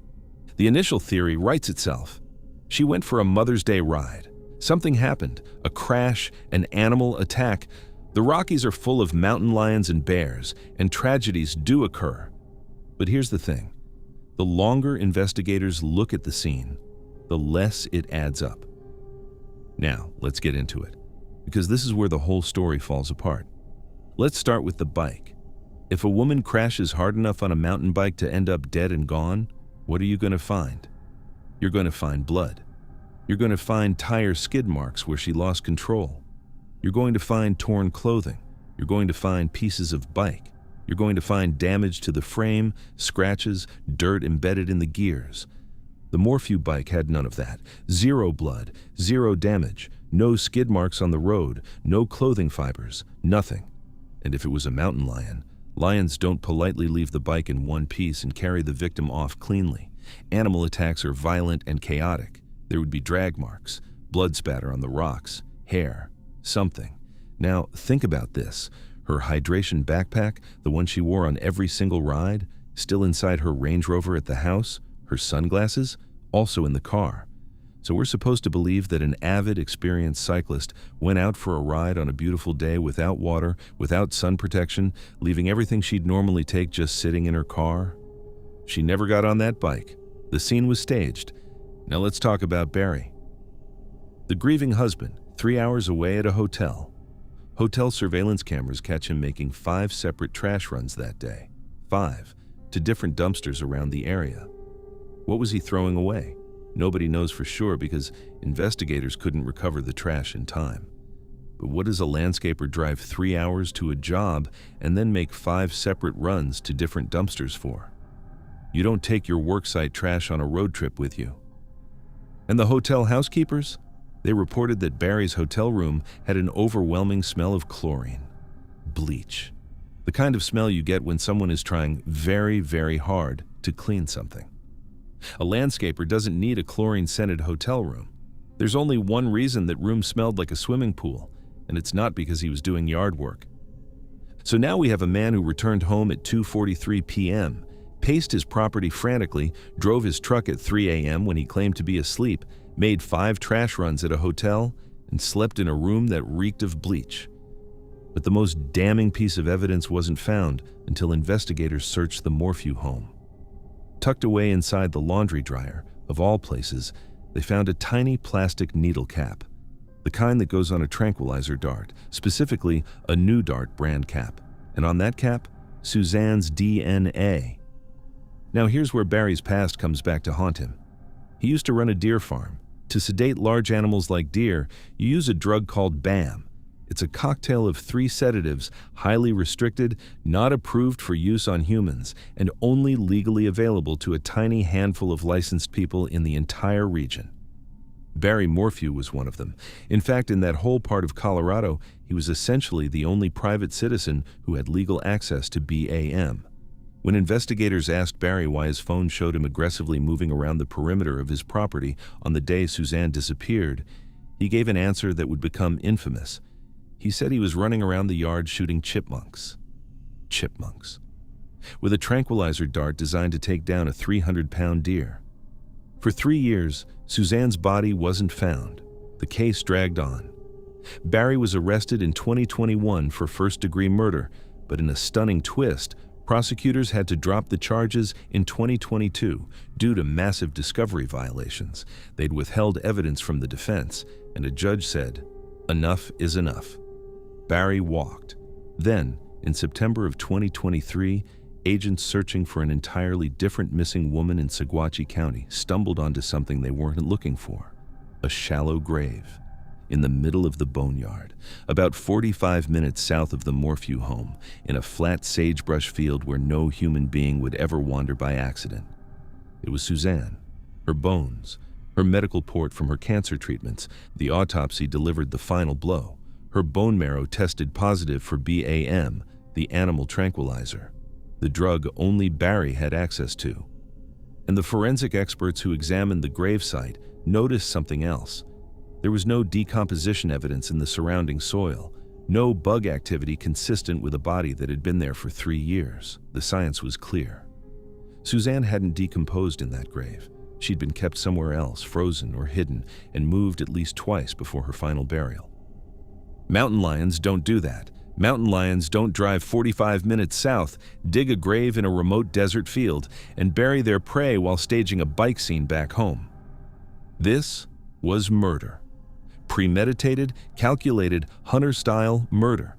The initial theory writes itself. She went for a Mother's Day ride. Something happened, a crash, an animal attack. The Rockies are full of mountain lions and bears, and tragedies do occur. But here's the thing. The longer investigators look at the scene, the less it adds up. Now, let's get into it, because this is where the whole story falls apart. Let's start with the bike. If a woman crashes hard enough on a mountain bike to end up dead and gone, what are you going to find? You're going to find blood. You're going to find tire skid marks where she lost control. You're going to find torn clothing. You're going to find pieces of bike. You're going to find damage to the frame, scratches, dirt embedded in the gears. The Morphew bike had none of that. Zero blood, zero damage, no skid marks on the road, no clothing fibers, nothing. And if it was a mountain lion, lions don't politely leave the bike in one piece and carry the victim off cleanly. Animal attacks are violent and chaotic. There would be drag marks, blood spatter on the rocks, hair, something. Now, think about this. Her hydration backpack, the one she wore on every single ride, still inside her Range Rover at the house, her sunglasses, also in the car. So we're supposed to believe that an avid, experienced cyclist went out for a ride on a beautiful day without water, without sun protection, leaving everything she'd normally take just sitting in her car? She never got on that bike. The scene was staged. Now let's talk about Barry. The grieving husband, 3 hours away at a hotel. Hotel surveillance cameras catch him making 5 separate trash runs that day. 5, to different dumpsters around the area. What was he throwing away? Nobody knows for sure because investigators couldn't recover the trash in time. But what does a landscaper drive 3 hours to a job and then make 5 separate runs to different dumpsters for? You don't take your worksite trash on a road trip with you. And the hotel housekeepers? They reported that Barry's hotel room had an overwhelming smell of chlorine. Bleach. The kind of smell you get when someone is trying very, very hard to clean something. A landscaper doesn't need a chlorine-scented hotel room. There's only one reason that room smelled like a swimming pool, and it's not because he was doing yard work. So now we have a man who returned home at 2:43 p.m., paced his property frantically, drove his truck at 3 a.m. when he claimed to be asleep, made 5 trash runs at a hotel, and slept in a room that reeked of bleach. But the most damning piece of evidence wasn't found until investigators searched the Morphew home. Tucked away inside the laundry dryer, of all places, they found a tiny plastic needle cap, the kind that goes on a tranquilizer dart, specifically a New Dart brand cap. And on that cap, Suzanne's DNA. Now here's where Barry's past comes back to haunt him. He used to run a deer farm. To sedate large animals like deer, you use a drug called BAM. It's a cocktail of 3 sedatives, highly restricted, not approved for use on humans, and only legally available to a tiny handful of licensed people in the entire region. Barry Morphew was one of them. In fact, in that whole part of Colorado, he was essentially the only private citizen who had legal access to BAM. When investigators asked Barry why his phone showed him aggressively moving around the perimeter of his property on the day Suzanne disappeared, he gave an answer that would become infamous. He said he was running around the yard shooting chipmunks. Chipmunks. With a tranquilizer dart designed to take down a 300-pound deer. For 3 years, Suzanne's body wasn't found. The case dragged on. Barry was arrested in 2021 for first-degree murder, but in a stunning twist, prosecutors had to drop the charges in 2022 due to massive discovery violations. They'd withheld evidence from the defense, and a judge said, "Enough is enough." Barry walked. Then, in September of 2023, agents searching for an entirely different missing woman in Saguache County stumbled onto something they weren't looking for: a shallow grave in the middle of the boneyard, about 45 minutes south of the Morphew home, in a flat sagebrush field where no human being would ever wander by accident. It was Suzanne, her bones, her medical port from her cancer treatments. The autopsy delivered the final blow. Her bone marrow tested positive for BAM, the animal tranquilizer, the drug only Barry had access to. And the forensic experts who examined the gravesite noticed something else. There was no decomposition evidence in the surrounding soil, no bug activity consistent with a body that had been there for 3 years. The science was clear. Suzanne hadn't decomposed in that grave. She'd been kept somewhere else, frozen or hidden, and moved at least twice before her final burial. Mountain lions don't do that. Mountain lions don't drive 45 minutes south, dig a grave in a remote desert field, and bury their prey while staging a bike scene back home. This was murder. Premeditated, calculated, hunter-style murder.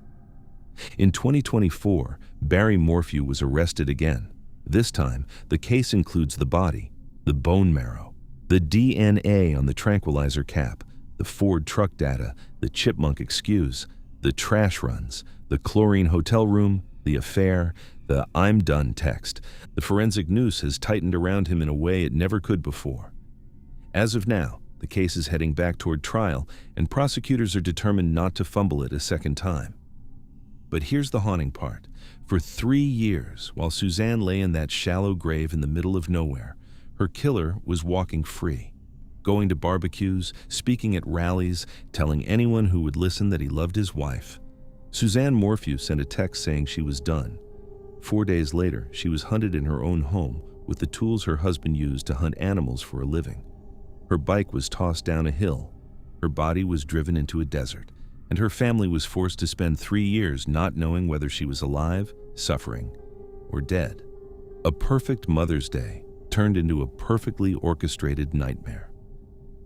In 2024, Barry Morphew was arrested again. This time, the case includes the body, the bone marrow, the DNA on the tranquilizer cap, the Ford truck data, the chipmunk excuse, the trash runs, the chlorine hotel room, the affair, the "I'm done" text. The forensic noose has tightened around him in a way it never could before. As of now, the case is heading back toward trial, and prosecutors are determined not to fumble it a second time. But here's the haunting part. For 3 years, while Suzanne lay in that shallow grave in the middle of nowhere, her killer was walking free, going to barbecues, speaking at rallies, telling anyone who would listen that he loved his wife. Suzanne Morphew sent a text saying she was done. 4 days later, she was hunted in her own home with the tools her husband used to hunt animals for a living. Her bike was tossed down a hill, her body was driven into a desert, and her family was forced to spend 3 years not knowing whether she was alive, suffering, or dead. A perfect Mother's Day turned into a perfectly orchestrated nightmare.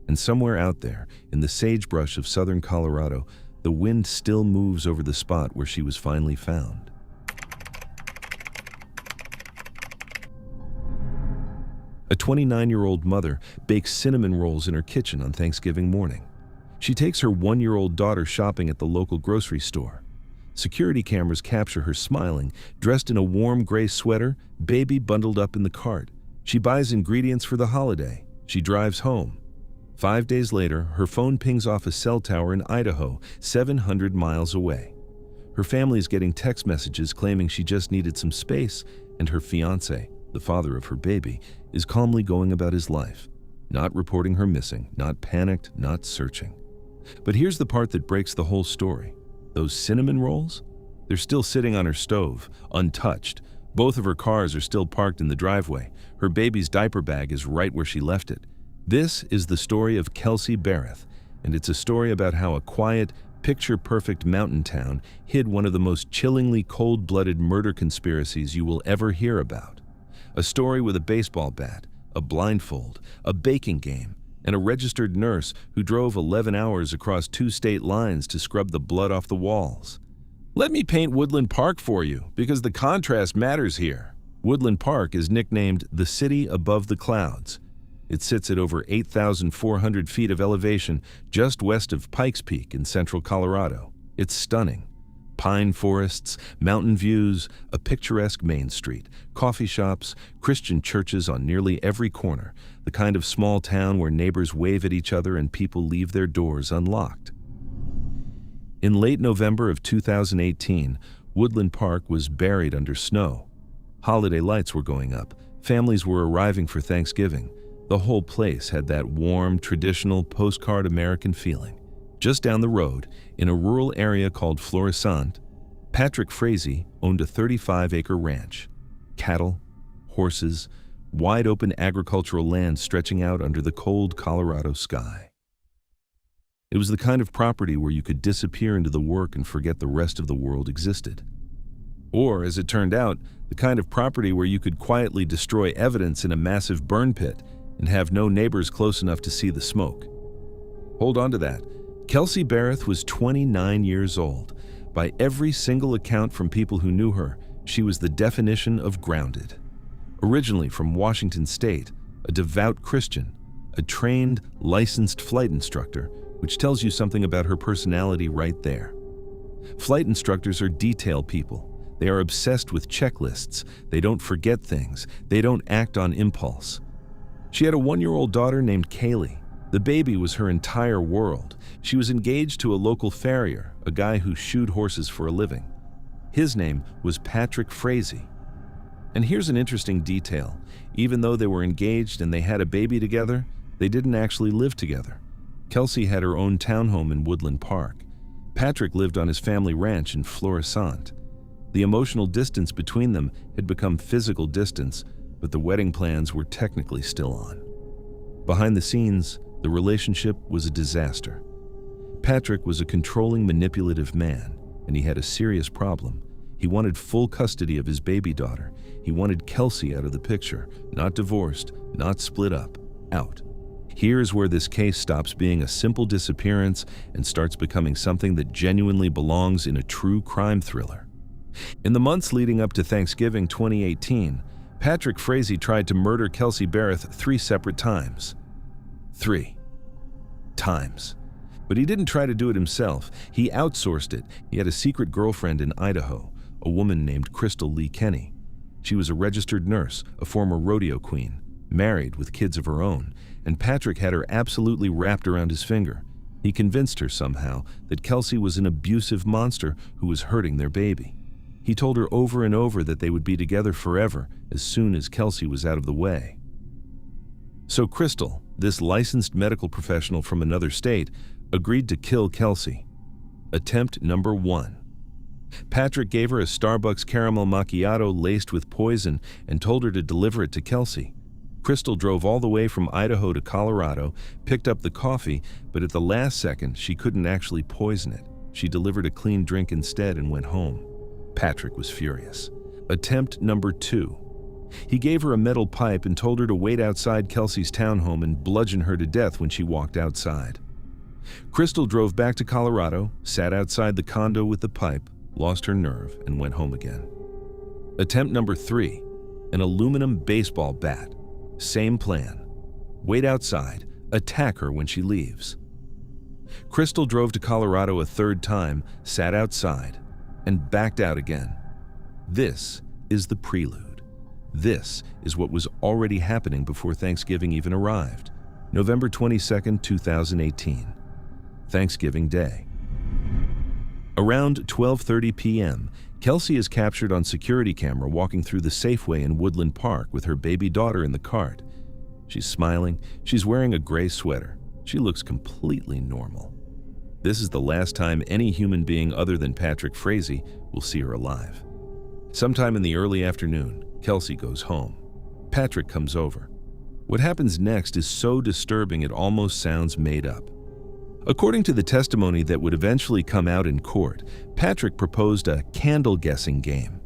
And somewhere out there, in the sagebrush of southern Colorado, the wind still moves over the spot where she was finally found. A 29-year-old mother bakes cinnamon rolls in her kitchen on Thanksgiving morning. She takes her 1-year-old daughter shopping at the local grocery store. Security cameras capture her smiling, dressed in a warm gray sweater, baby bundled up in the cart. She buys ingredients for the holiday. She drives home. 5 days later, her phone pings off a cell tower in Idaho, 700 miles away. Her family's getting text messages claiming she just needed some space, and her fiancé, the father of her baby, is calmly going about his life, not reporting her missing, not panicked, not searching. But here's the part that breaks the whole story. Those cinnamon rolls? They're still sitting on her stove, untouched. Both of her cars are still parked in the driveway. Her baby's diaper bag is right where she left it. This is the story of Kelsey Barrett, and it's a story about how a quiet, picture-perfect mountain town hid one of the most chillingly cold-blooded murder conspiracies you will ever hear about. A story with a baseball bat, a blindfold, a baking game, and a registered nurse who drove 11 hours across 2 state lines to scrub the blood off the walls. Let me paint Woodland Park for you, because the contrast matters here. Woodland Park is nicknamed the City Above the Clouds. It sits at over 8,400 feet of elevation just west of Pikes Peak in central Colorado. It's stunning. Pine forests, mountain views, a picturesque main street, coffee shops, Christian churches on nearly every corner, the kind of small town where neighbors wave at each other and people leave their doors unlocked. In late November of 2018, Woodland Park was buried under snow. Holiday lights were going up, families were arriving for Thanksgiving. The whole place had that warm, traditional, postcard American feeling. Just down the road, in a rural area called Florissant, Patrick Frazee owned a 35-acre ranch. Cattle, horses, wide-open agricultural land stretching out under the cold Colorado sky. It was the kind of property where you could disappear into the work and forget the rest of the world existed. Or, as it turned out, the kind of property where you could quietly destroy evidence in a massive burn pit and have no neighbors close enough to see the smoke. Hold on to that. Kelsey Barrett was 29 years old. By every single account from people who knew her, she was the definition of grounded. Originally from Washington State, a devout Christian, a trained, licensed flight instructor, which tells you something about her personality right there. Flight instructors are detail people. They are obsessed with checklists. They don't forget things. They don't act on impulse. She had a 1-year-old daughter named Kaylee. The baby was her entire world. She was engaged to a local farrier, a guy who shoed horses for a living. His name was Patrick Frazee. And here's an interesting detail. Even though they were engaged and they had a baby together, they didn't actually live together. Kelsey had her own townhome in Woodland Park. Patrick lived on his family ranch in Florissant. The emotional distance between them had become physical distance, but the wedding plans were technically still on. Behind the scenes, the relationship was a disaster. Patrick was a controlling, manipulative man, and he had a serious problem. He wanted full custody of his baby daughter. He wanted Kelsey out of the picture, not divorced, not split up, out. Here's where this case stops being a simple disappearance and starts becoming something that genuinely belongs in a true crime thriller. In the months leading up to Thanksgiving 2018, Patrick Frazee tried to murder Kelsey Barrett 3 separate times. 3 times. But he didn't try to do it himself. He outsourced it. He had a secret girlfriend in Idaho, a woman named Crystal Lee Kenny. She was a registered nurse, a former rodeo queen. married with kids of her own, and Patrick had her absolutely wrapped around his finger. He convinced her somehow that Kelsey was an abusive monster who was hurting their baby. He told her over and over that they would be together forever as soon as Kelsey was out of the way. So Crystal, this licensed medical professional from another state, agreed to kill Kelsey. Attempt number 1. Patrick gave her a Starbucks caramel macchiato laced with poison and told her to deliver it to Kelsey. Crystal drove all the way from Idaho to Colorado, picked up the coffee, but at the last second, she couldn't actually poison it. She delivered a clean drink instead and went home. Patrick was furious. Attempt number 2. He gave her a metal pipe and told her to wait outside Kelsey's townhome and bludgeon her to death when she walked outside. Crystal drove back to Colorado, sat outside the condo with the pipe, lost her nerve, and went home again. Attempt number 3. An aluminum baseball bat. Same plan. Wait outside, attack her when she leaves. Crystal drove to Colorado a third time, sat outside, and backed out again. This is the prelude. This is what was already happening before Thanksgiving even arrived. November 22, 2018. Thanksgiving Day. Around 12:30 p.m., Kelsey is captured on security camera walking through the Safeway in Woodland Park with her baby daughter in the cart. She's smiling. She's wearing a gray sweater. She looks completely normal. This is the last time any human being other than Patrick Frazee will see her alive. Sometime in the early afternoon, Kelsey goes home. Patrick comes over. What happens next is so disturbing it almost sounds made up. According to the testimony that would eventually come out in court, Patrick proposed a candle-guessing game.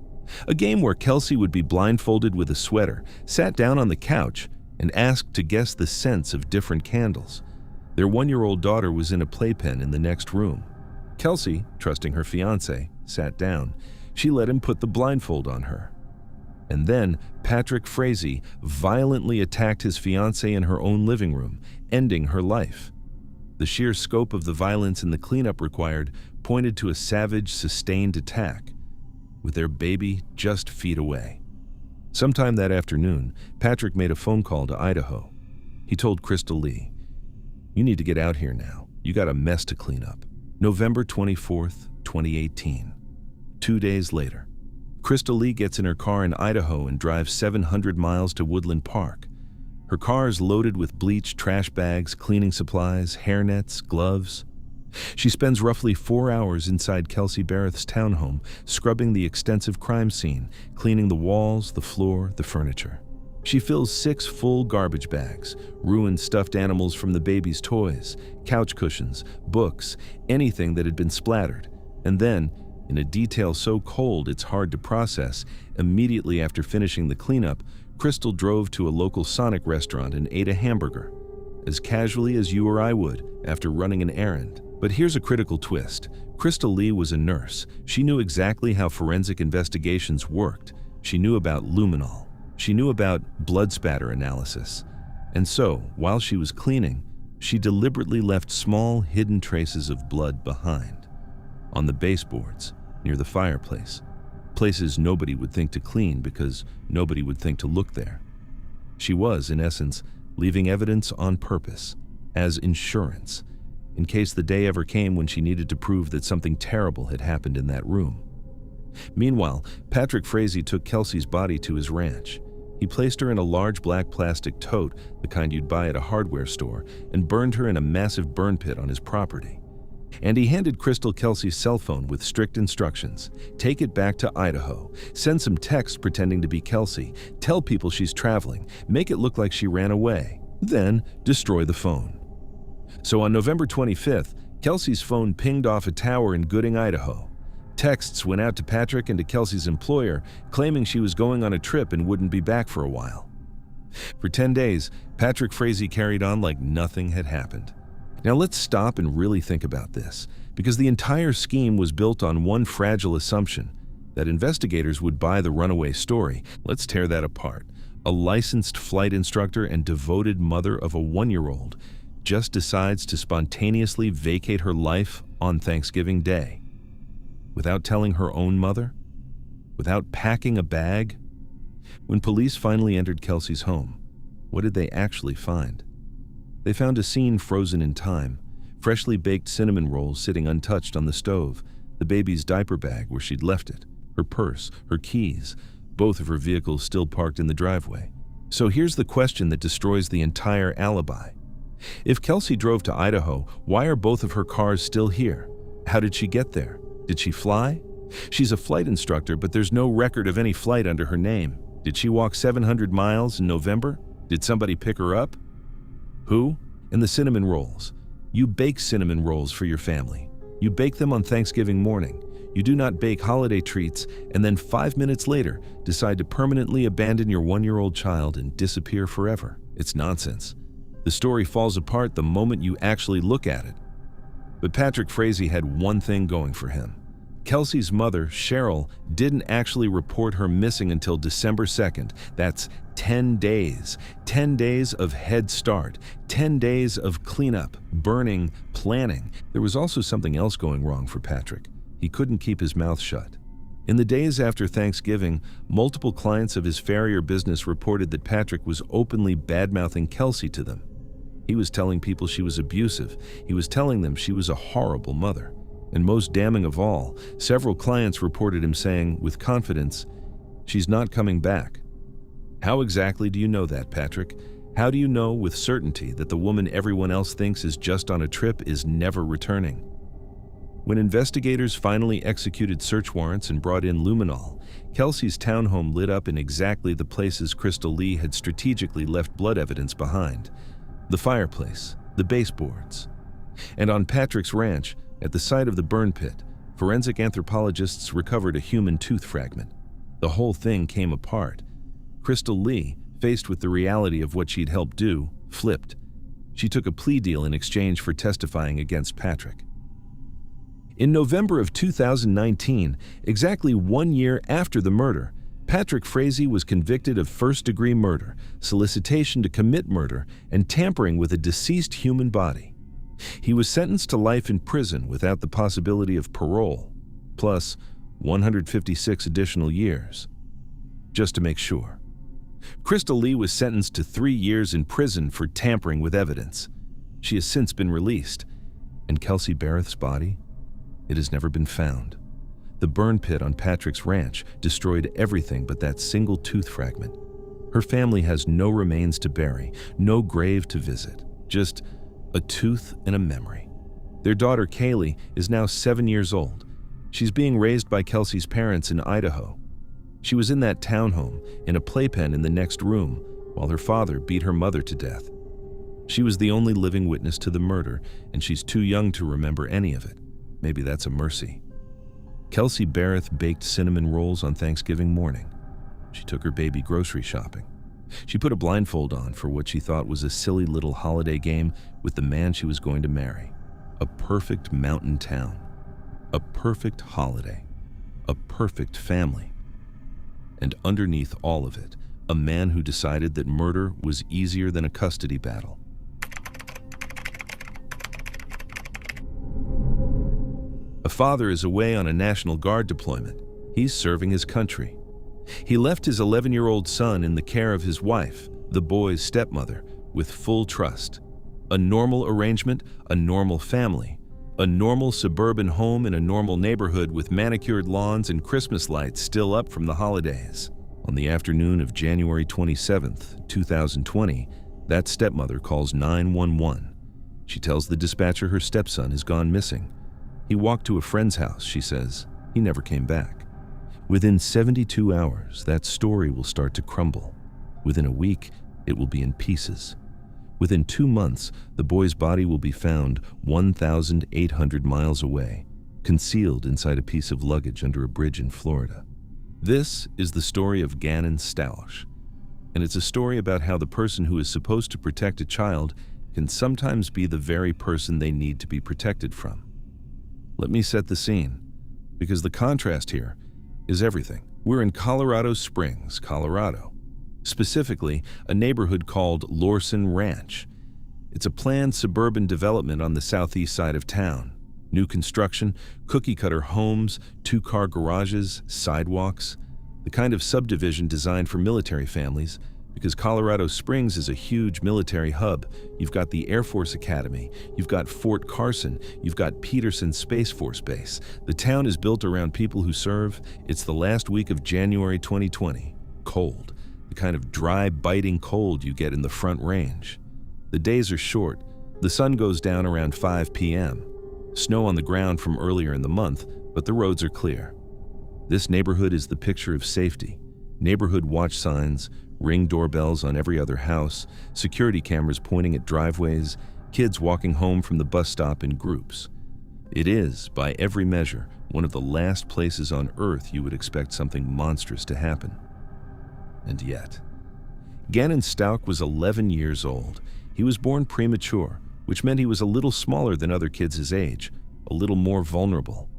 A game where Kelsey would be blindfolded with a sweater, sat down on the couch, and asked to guess the scents of different candles. Their 1-year-old daughter was in a playpen in the next room. Kelsey, trusting her fiancé, sat down. She let him put the blindfold on her. And then Patrick Frazee violently attacked his fiancée in her own living room, ending her life. The sheer scope of the violence and the cleanup required pointed to a savage, sustained attack, with their baby just feet away. Sometime that afternoon, Patrick made a phone call to Idaho. He told Crystal Lee, "You need to get out here now. You got a mess to clean up." November 24th, 2018. 2 days later, Crystal Lee gets in her car in Idaho and drives 700 miles to Woodland Park. Her car is loaded with bleach trash bags, cleaning supplies, hairnets, gloves. She spends roughly 4 hours inside Kelsey Barrett's townhome, scrubbing the extensive crime scene, cleaning the walls, the floor, the furniture. She fills 6 full garbage bags, ruined stuffed animals from the baby's toys, couch cushions, books, anything that had been splattered. And then, in a detail so cold it's hard to process, immediately after finishing the cleanup, Crystal drove to a local Sonic restaurant and ate a hamburger, as casually as you or I would after running an errand. But here's a critical twist. Crystal Lee was a nurse. She knew exactly how forensic investigations worked. She knew about luminol. She knew about blood spatter analysis. And so, while she was cleaning, she deliberately left small, hidden traces of blood behind. On the baseboards, near the fireplace. Places nobody would think to clean because nobody would think to look there. She was, in essence, leaving evidence on purpose, as insurance, in case the day ever came when she needed to prove that something terrible had happened in that room. Meanwhile, Patrick Frazee took Kelsey's body to his ranch. He placed her in a large black plastic tote, the kind you'd buy at a hardware store, and burned her in a massive burn pit on his property. And he handed Crystal Kelsey's cell phone with strict instructions. Take it back to Idaho. Send some text pretending to be Kelsey. Tell people she's traveling. Make it look like she ran away. Then destroy the phone. So on November 25th, Kelsey's phone pinged off a tower in Gooding, Idaho. Texts went out to Patrick and to Kelsey's employer, claiming she was going on a trip and wouldn't be back for a while. For 10 days, Patrick Frazee carried on like nothing had happened. Now let's stop and really think about this, because the entire scheme was built on one fragile assumption, that investigators would buy the runaway story. Let's tear that apart. A licensed flight instructor and devoted mother of a 1-year-old just decides to spontaneously vacate her life on Thanksgiving Day. Without telling her own mother? Without packing a bag? When police finally entered Kelsey's home, What did they actually find? They found a scene frozen in time, freshly baked cinnamon rolls sitting untouched on the stove, the baby's diaper bag where she'd left it, her purse, her keys, both of her vehicles still parked in the driveway. So here's the question that destroys the entire alibi. If Kelsey drove to Idaho, why are both of her cars still here? How did she get there? Did she fly? She's a flight instructor, but there's no record of any flight under her name. Did she walk 700 miles in November? Did somebody pick her up? Who? And the cinnamon rolls. You bake cinnamon rolls for your family. You bake them on Thanksgiving morning. You do not bake holiday treats and then 5 minutes later decide to permanently abandon your 1-year-old child and disappear forever. It's nonsense. The story falls apart the moment you actually look at it. But Patrick Frazee had one thing going for him. Kelsey's mother, Cheryl, didn't actually report her missing until December 2nd. That's 10 days. 10 days of head start. 10 days of cleanup, burning, planning. There was also something else going wrong for Patrick. He couldn't keep his mouth shut. In the days after Thanksgiving, multiple clients of his farrier business reported that Patrick was openly bad-mouthing Kelsey to them. He was telling people she was abusive. He was telling them she was a horrible mother. And most damning of all, several clients reported him saying, with confidence, "She's not coming back." How exactly do you know that, Patrick? How do you know with certainty that the woman everyone else thinks is just on a trip is never returning? When investigators finally executed search warrants and brought in luminol, Kelsey's townhome lit up in exactly the places Crystal Lee had strategically left blood evidence behind. The fireplace, the baseboards. And on Patrick's ranch, at the site of the burn pit, forensic anthropologists recovered a human tooth fragment. The whole thing came apart. Crystal Lee, faced with the reality of what she'd helped do, flipped. She took a plea deal in exchange for testifying against Patrick. In November of 2019, exactly 1 year after the murder, Patrick Frazee was convicted of first-degree murder, solicitation to commit murder, and tampering with a deceased human body. He was sentenced to life in prison without the possibility of parole, plus 156 additional years. Just to make sure. Crystal Lee was sentenced to 3 years in prison for tampering with evidence. She has since been released. And Kelsey Barrett's body? It has never been found. The burn pit on Patrick's ranch destroyed everything but that single tooth fragment. Her family has no remains to bury, no grave to visit, just a tooth and a memory. Their daughter, Kaylee, is now 7 years old. She's being raised by Kelsey's parents in Idaho. She was in that townhome, in a playpen in the next room, while her father beat her mother to death. She was the only living witness to the murder, and she's too young to remember any of it. Maybe that's a mercy. Kelsey Barrett baked cinnamon rolls on Thanksgiving morning. She took her baby grocery shopping. She put a blindfold on for what she thought was a silly little holiday game with the man she was going to marry. A perfect mountain town. A perfect holiday. A perfect family. And underneath all of it, a man who decided that murder was easier than a custody battle. A father is away on a National Guard deployment. He's serving his country. He left his 11-year-old son in the care of his wife, the boy's stepmother, with full trust. A normal arrangement, a normal family, a normal suburban home in a normal neighborhood with manicured lawns and Christmas lights still up from the holidays. On the afternoon of January 27th, 2020, that stepmother calls 911. She tells the dispatcher her stepson has gone missing. He walked to a friend's house, she says. He never came back. Within 72 hours, that story will start to crumble. Within a week, it will be in pieces. Within 2 months, the boy's body will be found 1,800 miles away, concealed inside a piece of luggage under a bridge in Florida. This is the story of Gannon Stausch, and it's a story about how the person who is supposed to protect a child can sometimes be the very person they need to be protected from. Let me set the scene, because the contrast here is everything. We're in Colorado Springs, Colorado. Specifically, a neighborhood called Lorson Ranch. It's a planned suburban development on the southeast side of town. New construction, cookie-cutter homes, 2-car garages, sidewalks. The kind of subdivision designed for military families, Because Colorado Springs is a huge military hub. You've got the Air Force Academy, you've got Fort Carson, you've got Peterson Space Force Base. The town is built around people who serve. It's the last week of January 2020. Cold. The kind of dry, biting cold you get in the Front Range. The days are short. The sun goes down around 5 p.m. Snow on the ground from earlier in the month, but the roads are clear. This neighborhood is the picture of safety. Neighborhood watch signs, Ring doorbells on every other house, security cameras pointing at driveways, kids walking home from the bus stop in groups. It is, by every measure, one of the last places on Earth you would expect something monstrous to happen. And yet. Gannon Stauch was 11 years old. He was born premature, which meant he was a little smaller than other kids his age, a little more vulnerable.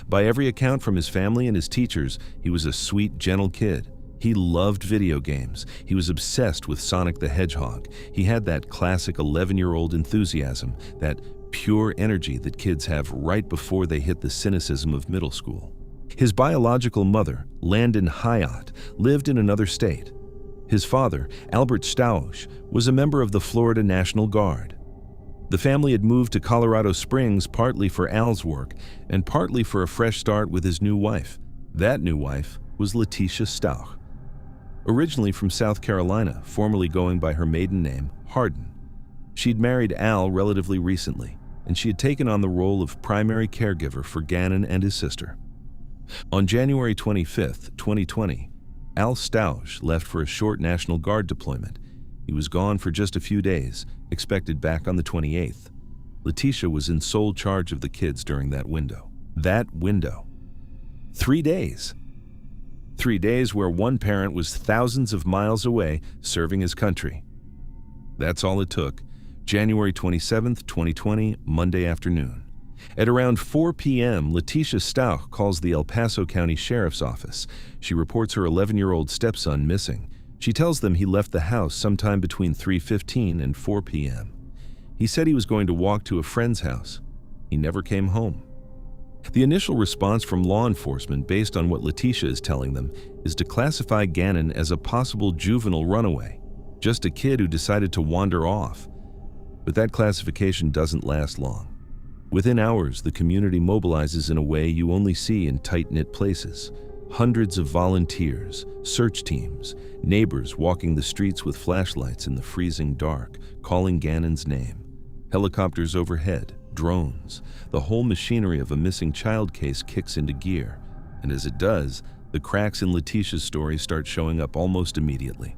By every account from his family and his teachers, he was a sweet, gentle kid. He loved video games. He was obsessed with Sonic the Hedgehog. He had that classic 11-year-old enthusiasm, that pure energy that kids have right before they hit the cynicism of middle school. His biological mother, Landon Hyatt, lived in another state. His father, Albert Stauch, was a member of the Florida National Guard. The family had moved to Colorado Springs partly for Al's work and partly for a fresh start with his new wife. That new wife was Letitia Stauch. Originally from South Carolina, formerly going by her maiden name, Hardin. She'd married Al relatively recently, and she had taken on the role of primary caregiver for Gannon and his sister. On January 25, 2020, Al Stauch left for a short National Guard deployment. He was gone for just a few days, expected back on the 28th. Letitia was in sole charge of the kids during that window. That window. 3 days. 3 days where one parent was thousands of miles away serving his country. That's all it took. January 27, 2020, Monday afternoon. At around 4 p.m., Letitia Stauch calls the El Paso County Sheriff's Office. She reports her 11-year-old stepson missing. She tells them he left the house sometime between 3:15 and 4 p.m. He said he was going to walk to a friend's house. He never came home. The initial response from law enforcement, based on what Letitia is telling them, is to classify Gannon as a possible juvenile runaway, just a kid who decided to wander off. But that classification doesn't last long. Within hours, the community mobilizes in a way you only see in tight-knit places. Hundreds of volunteers, search teams, neighbors walking the streets with flashlights in the freezing dark, calling Gannon's name. Helicopters overhead, drones. The whole machinery of a missing child case kicks into gear. And as it does, the cracks in Letitia's story start showing up almost immediately.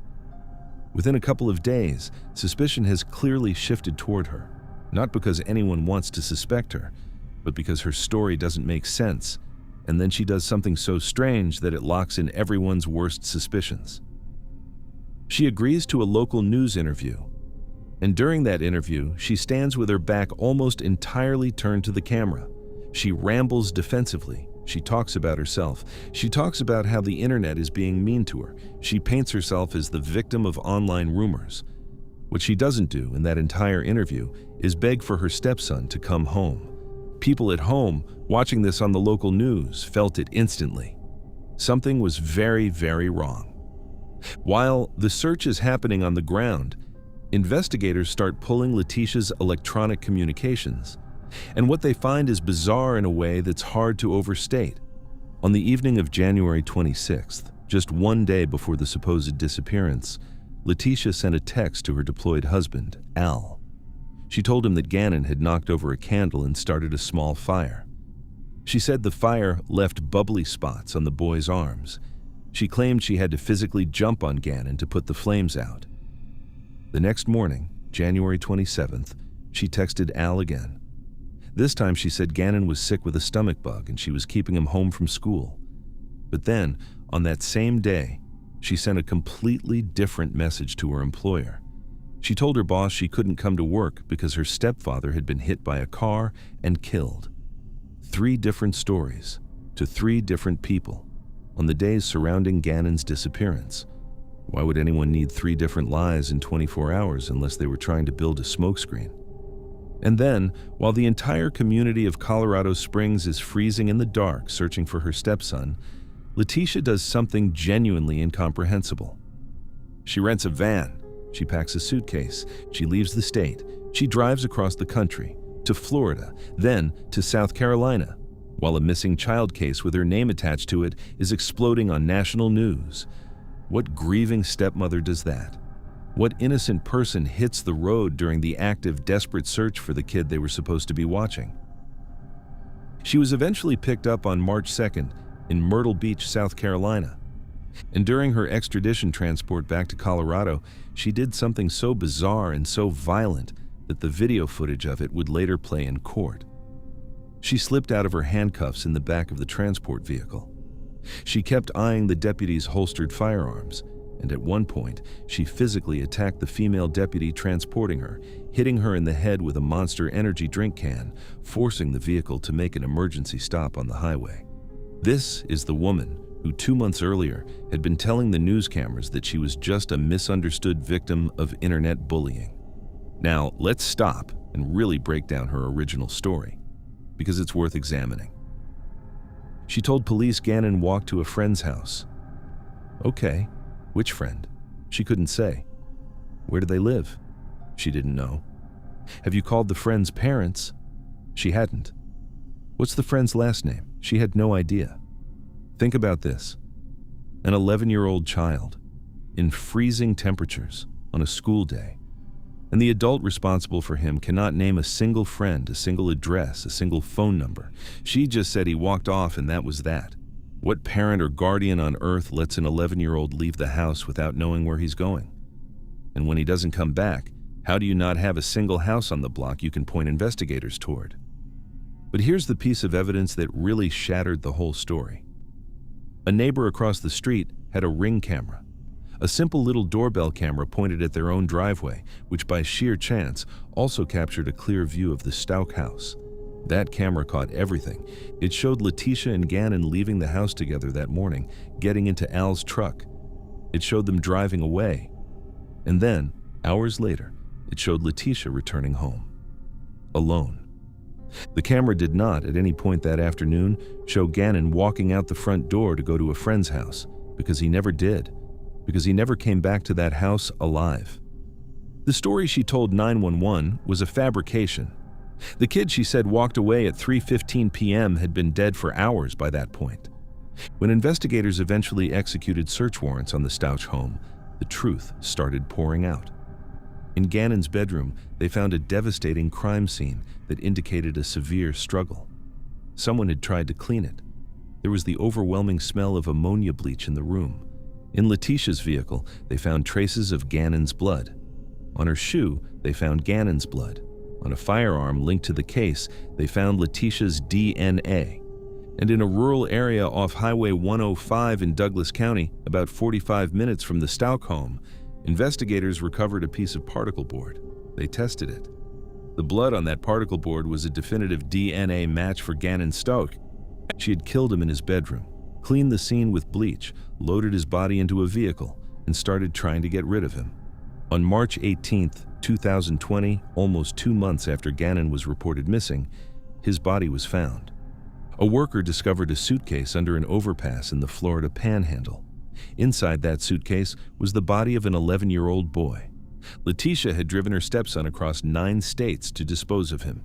Within a couple of days, suspicion has clearly shifted toward her. Not because anyone wants to suspect her, but because her story doesn't make sense, and then she does something so strange that it locks in everyone's worst suspicions. She agrees to a local news interview, and during that interview, she stands with her back almost entirely turned to the camera. She rambles defensively. She talks about herself. She talks about how the internet is being mean to her. She paints herself as the victim of online rumors. What she doesn't do in that entire interview is beg for her stepson to come home. People at home, watching this on the local news, felt it instantly. Something was very, very wrong. While the search is happening on the ground, investigators start pulling Letitia's electronic communications, and what they find is bizarre in a way that's hard to overstate. On the evening of January 26th, just one day before the supposed disappearance, Letitia sent a text to her deployed husband, Al. She told him that Gannon had knocked over a candle and started a small fire. She said the fire left bubbly spots on the boy's arms. She claimed she had to physically jump on Gannon to put the flames out. The next morning, January 27th, she texted Al again. This time she said Gannon was sick with a stomach bug and she was keeping him home from school. But then, on that same day, she sent a completely different message to her employer. She told her boss she couldn't come to work because her stepfather had been hit by a car and killed. 3 different stories to 3 different people on the days surrounding Gannon's disappearance. Why would anyone need 3 different lies in 24 hours unless they were trying to build a smokescreen? And then, while the entire community of Colorado Springs is freezing in the dark searching for her stepson, Letitia does something genuinely incomprehensible. She rents a van. She packs a suitcase. She leaves the state. She drives across the country, to Florida, then to South Carolina, while a missing child case with her name attached to it is exploding on national news. What grieving stepmother does that? What innocent person hits the road during the active, desperate search for the kid they were supposed to be watching? She was eventually picked up on March 2nd in Myrtle Beach, South Carolina. And during her extradition transport back to Colorado, she did something so bizarre and so violent that the video footage of it would later play in court. She slipped out of her handcuffs in the back of the transport vehicle. She kept eyeing the deputy's holstered firearms, and at one point, she physically attacked the female deputy transporting her, hitting her in the head with a Monster Energy drink can, forcing the vehicle to make an emergency stop on the highway. This is the woman who 2 months earlier had been telling the news cameras that she was just a misunderstood victim of internet bullying. Now, let's stop and really break down her original story, because it's worth examining. She told police Gannon walked to a friend's house. Okay, which friend? She couldn't say. Where do they live? She didn't know. Have you called the friend's parents? She hadn't. What's the friend's last name? She had no idea. Think about this. An 11-year-old child, in freezing temperatures, on a school day, and the adult responsible for him cannot name a single friend, a single address, a single phone number. She just said he walked off and that was that. What parent or guardian on earth lets an 11-year-old leave the house without knowing where he's going? And when he doesn't come back, how do you not have a single house on the block you can point investigators toward? But here's the piece of evidence that really shattered the whole story. A neighbor across the street had a Ring camera. A simple little doorbell camera pointed at their own driveway, which by sheer chance also captured a clear view of the Stauch house. That camera caught everything. It showed Letitia and Gannon leaving the house together that morning, getting into Al's truck. It showed them driving away. And then, hours later, it showed Letitia returning home. Alone. The camera did not, at any point that afternoon, show Gannon walking out the front door to go to a friend's house, because he never did. Because he never came back to that house alive. The story she told 911 was a fabrication. The kid, she said, walked away at 3:15 p.m. had been dead for hours by that point. When investigators eventually executed search warrants on the Stauch home, the truth started pouring out. In Gannon's bedroom, they found a devastating crime scene that indicated a severe struggle. Someone had tried to clean it. There was the overwhelming smell of ammonia bleach in the room. In Letitia's vehicle, they found traces of Gannon's blood. On her shoe, they found Gannon's blood. On a firearm linked to the case, they found Letitia's DNA. And in a rural area off Highway 105 in Douglas County, about 45 minutes from the Stauch home, investigators recovered a piece of particle board. They tested it. The blood on that particle board was a definitive DNA match for Gannon Stauch. She had killed him in his bedroom, cleaned the scene with bleach, loaded his body into a vehicle, and started trying to get rid of him. On March 18, 2020, almost 2 months after Gannon was reported missing, his body was found. A worker discovered a suitcase under an overpass in the Florida Panhandle. Inside that suitcase was the body of an 11-year-old boy. Letitia had driven her stepson across 9 states to dispose of him.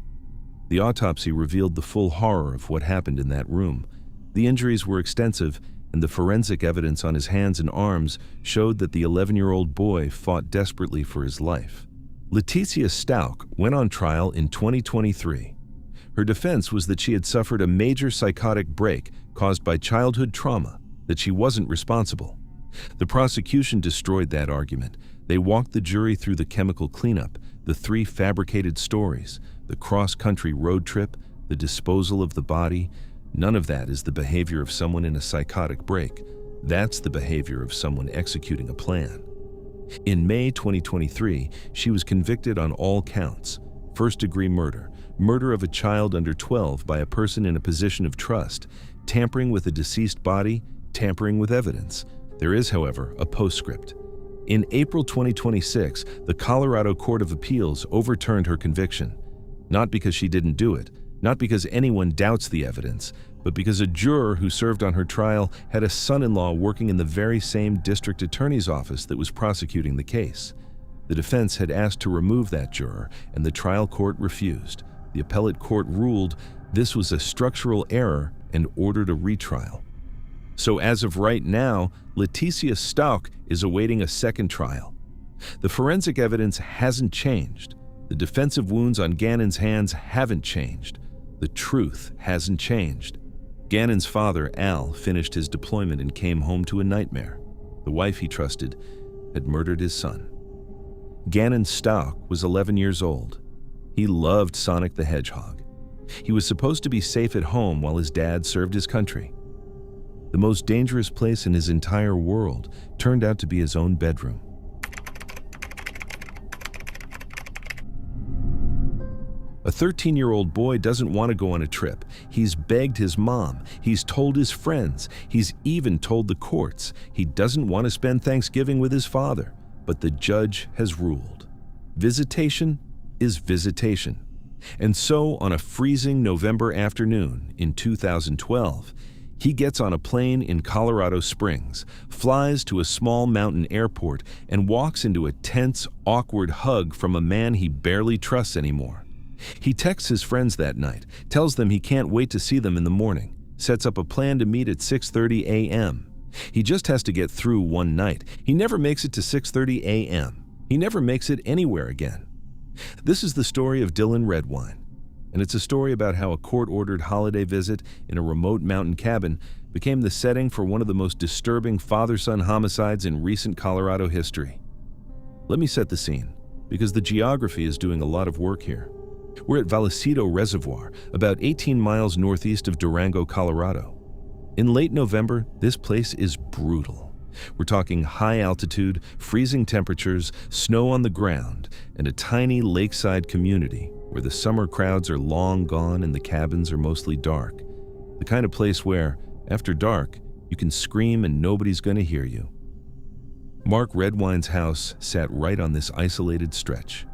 The autopsy revealed the full horror of what happened in that room. The injuries were extensive, and the forensic evidence on his hands and arms showed that the 11-year-old boy fought desperately for his life. Letitia Stauch went on trial in 2023. Her defense was that she had suffered a major psychotic break caused by childhood trauma, that she wasn't responsible. The prosecution destroyed that argument. They walked the jury through the chemical cleanup, the 3 fabricated stories, the cross-country road trip, the disposal of the body. None of that is the behavior of someone in a psychotic break. That's the behavior of someone executing a plan. In May 2023, she was convicted on all counts: first-degree murder, murder of a child under 12 by a person in a position of trust, tampering with a deceased body, tampering with evidence. There is, however, a postscript. In April 2026, the Colorado Court of Appeals overturned her conviction. Not because she didn't do it, not because anyone doubts the evidence, but because a juror who served on her trial had a son-in-law working in the very same district attorney's office that was prosecuting the case. The defense had asked to remove that juror, and the trial court refused. The appellate court ruled this was a structural error and ordered a retrial. So as of right now, Leticia Stauch is awaiting a second trial. The forensic evidence hasn't changed. The defensive wounds on Gannon's hands haven't changed. The truth hasn't changed. Gannon's father, Al, finished his deployment and came home to a nightmare. The wife he trusted had murdered his son. Gannon Stauch was 11 years old. He loved Sonic the Hedgehog. He was supposed to be safe at home while his dad served his country. The most dangerous place in his entire world turned out to be his own bedroom. A 13-year-old boy doesn't want to go on a trip. He's begged his mom. He's told his friends. He's even told the courts. He doesn't want to spend Thanksgiving with his father. But the judge has ruled. Visitation is visitation. And so, on a freezing November afternoon in 2012, he gets on a plane in Colorado Springs, flies to a small mountain airport, and walks into a tense, awkward hug from a man he barely trusts anymore. He texts his friends that night, tells them he can't wait to see them in the morning, sets up a plan to meet at 6:30 a.m. He just has to get through one night. He never makes it to 6:30 a.m. He never makes it anywhere again. This is the story of Dylan Redwine, and it's a story about how a court-ordered holiday visit in a remote mountain cabin became the setting for one of the most disturbing father-son homicides in recent Colorado history. Let me set the scene, because the geography is doing a lot of work here. We're at Vallecito Reservoir, about 18 miles northeast of Durango, Colorado. In late November, this place is brutal. We're talking high altitude, freezing temperatures, snow on the ground, and a tiny lakeside community where the summer crowds are long gone and the cabins are mostly dark. The kind of place where, after dark, you can scream and nobody's going to hear you. Mark Redwine's house sat right on this isolated stretch.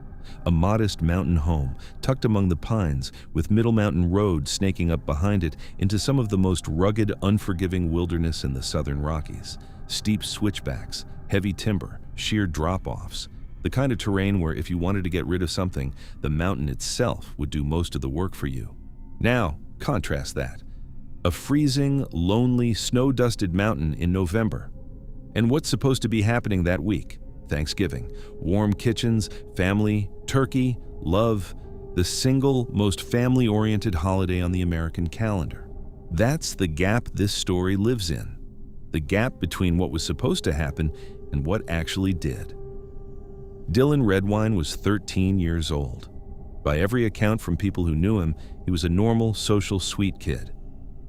A modest mountain home tucked among the pines with Middle Mountain Road snaking up behind it into some of the most rugged, unforgiving wilderness in the southern Rockies. Steep switchbacks, heavy timber, sheer drop-offs. The kind of terrain where if you wanted to get rid of something, the mountain itself would do most of the work for you. Now, contrast that. A freezing, lonely, snow-dusted mountain in November. And what's supposed to be happening that week? Thanksgiving. Warm kitchens, family, turkey, love, the single most family-oriented holiday on the American calendar. That's the gap this story lives in. The gap between what was supposed to happen and what actually did. Dylan Redwine was 13 years old. By every account from people who knew him, he was a normal, social, sweet kid.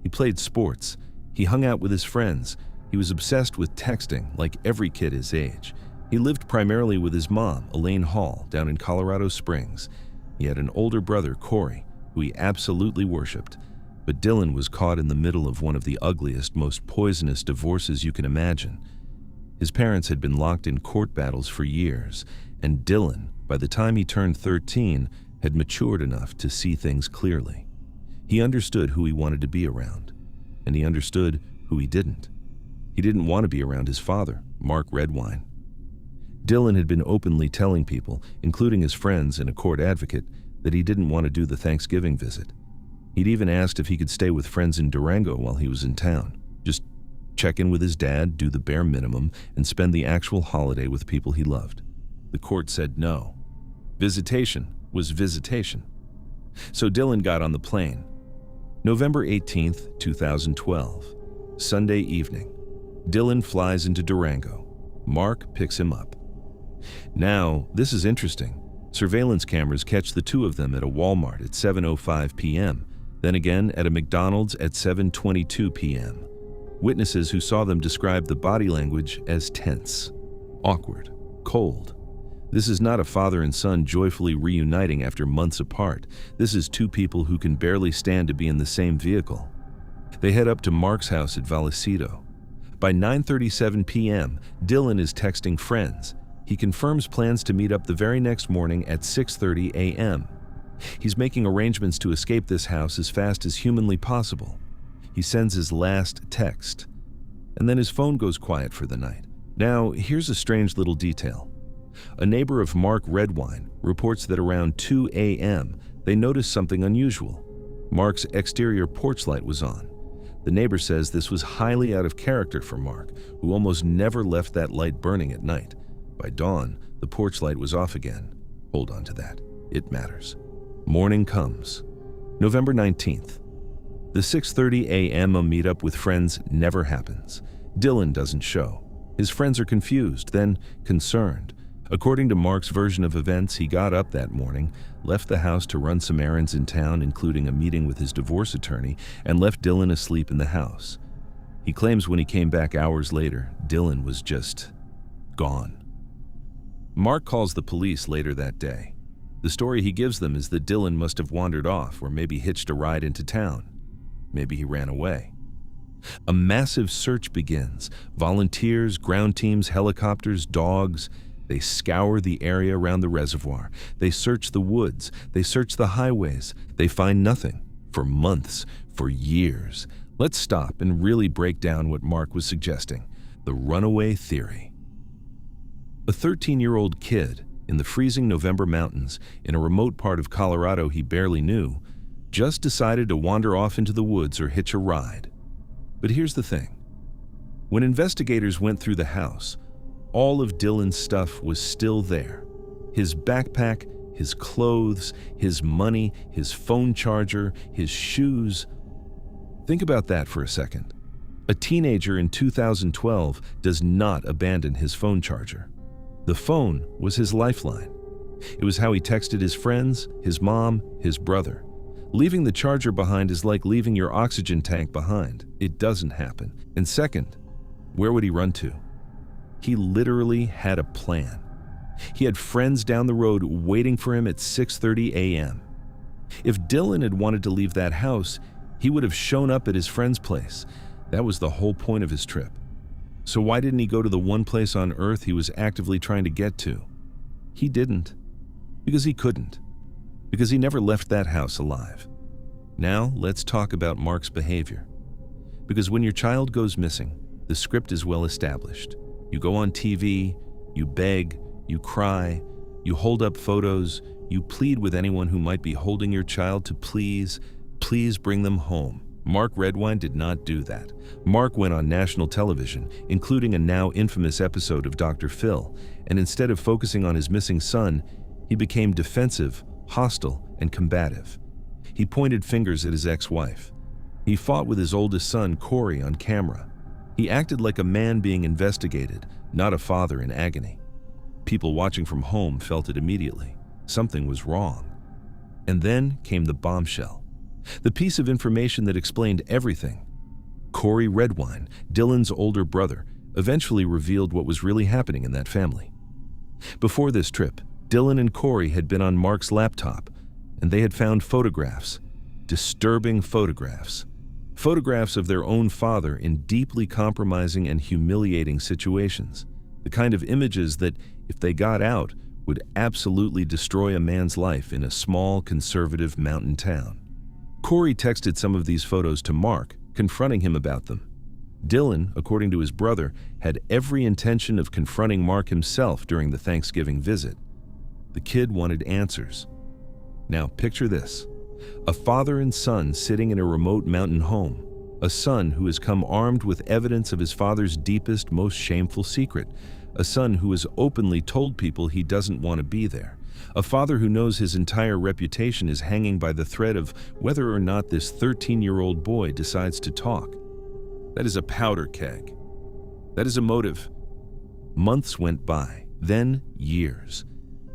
He played sports. He hung out with his friends. He was obsessed with texting, like every kid his age. He lived primarily with his mom, Elaine Hall, down in Colorado Springs. He had an older brother, Corey, who he absolutely worshipped. But Dylan was caught in the middle of one of the ugliest, most poisonous divorces you can imagine. His parents had been locked in court battles for years, and Dylan, by the time he turned 13, had matured enough to see things clearly. He understood who he wanted to be around, and he understood who he didn't. He didn't want to be around his father, Mark Redwine. Dylan had been openly telling people, including his friends and a court advocate, that he didn't want to do the Thanksgiving visit. He'd even asked if he could stay with friends in Durango while he was in town. Just check in with his dad, do the bare minimum, and spend the actual holiday with people he loved. The court said no. Visitation was visitation. So Dylan got on the plane. November 18th, 2012. Sunday evening. Dylan flies into Durango. Mark picks him up. Now, this is interesting. Surveillance cameras catch the two of them at a Walmart at 7:05 p.m., then again at a McDonald's at 7:22 p.m. Witnesses who saw them described the body language as tense, awkward, cold. This is not a father and son joyfully reuniting after months apart. This is two people who can barely stand to be in the same vehicle. They head up to Mark's house at Vallecito. By 9:37 p.m., Dylan is texting friends. He confirms plans to meet up the very next morning at 6:30 a.m. He's making arrangements to escape this house as fast as humanly possible. He sends his last text, and then his phone goes quiet for the night. Now, here's a strange little detail. A neighbor of Mark Redwine reports that around 2 a.m. they noticed something unusual. Mark's exterior porch light was on. The neighbor says this was highly out of character for Mark, who almost never left that light burning at night. By dawn, the porch light was off again. Hold on to that. It matters. Morning comes. November 19th. The 6:30 a.m. meetup with friends never happens. Dylan doesn't show. His friends are confused, then concerned. According to Mark's version of events, he got up that morning, left the house to run some errands in town, including a meeting with his divorce attorney, and left Dylan asleep in the house. He claims when he came back hours later, Dylan was just gone. Mark calls the police later that day. The story he gives them is that Dylan must have wandered off or maybe hitched a ride into town. Maybe he ran away. A massive search begins. Volunteers, ground teams, helicopters, dogs. They scour the area around the reservoir. They search the woods. They search the highways. They find nothing. For months, for years. Let's stop and really break down what Mark was suggesting. The runaway theory. A 13-year-old kid in the freezing November mountains in a remote part of Colorado he barely knew just decided to wander off into the woods or hitch a ride. But here's the thing. When investigators went through the house, all of Dylan's stuff was still there. His backpack, his clothes, his money, his phone charger, his shoes. Think about that for a second. A teenager in 2012 does not abandon his phone charger. The phone was his lifeline. It was how he texted his friends, his mom, his brother. Leaving the charger behind is like leaving your oxygen tank behind. It doesn't happen. And second, where would he run to? He literally had a plan. He had friends down the road waiting for him at 6:30 a.m. If Dylan had wanted to leave that house, he would have shown up at his friend's place. That was the whole point of his trip. So why didn't he go to the one place on Earth he was actively trying to get to? He didn't. Because he couldn't. Because he never left that house alive. Now, let's talk about Mark's behavior. Because when your child goes missing, the script is well established. You go on TV, you beg, you cry, you hold up photos, you plead with anyone who might be holding your child to please bring them home. Mark Redwine did not do that. Mark went on national television, including a now infamous episode of Dr. Phil, and instead of focusing on his missing son, he became defensive, hostile, and combative. He pointed fingers at his ex-wife. He fought with his oldest son, Corey, on camera. He acted like a man being investigated, not a father in agony. People watching from home felt it immediately. Something was wrong. And then came the bombshell. The piece of information that explained everything. Corey Redwine, Dylan's older brother, eventually revealed what was really happening in that family. Before this trip, Dylan and Corey had been on Mark's laptop, and they had found photographs, disturbing photographs. Photographs of their own father in deeply compromising and humiliating situations. The kind of images that, if they got out, would absolutely destroy a man's life in a small, conservative mountain town. Corey texted some of these photos to Mark, confronting him about them. Dylan, according to his brother, had every intention of confronting Mark himself during the Thanksgiving visit. The kid wanted answers. Now picture this. A father and son sitting in a remote mountain home. A son who has come armed with evidence of his father's deepest, most shameful secret. A son who has openly told people he doesn't want to be there. A father who knows his entire reputation is hanging by the thread of whether or not this 13-year-old boy decides to talk. That is a powder keg. That is a motive. Months went by, then years.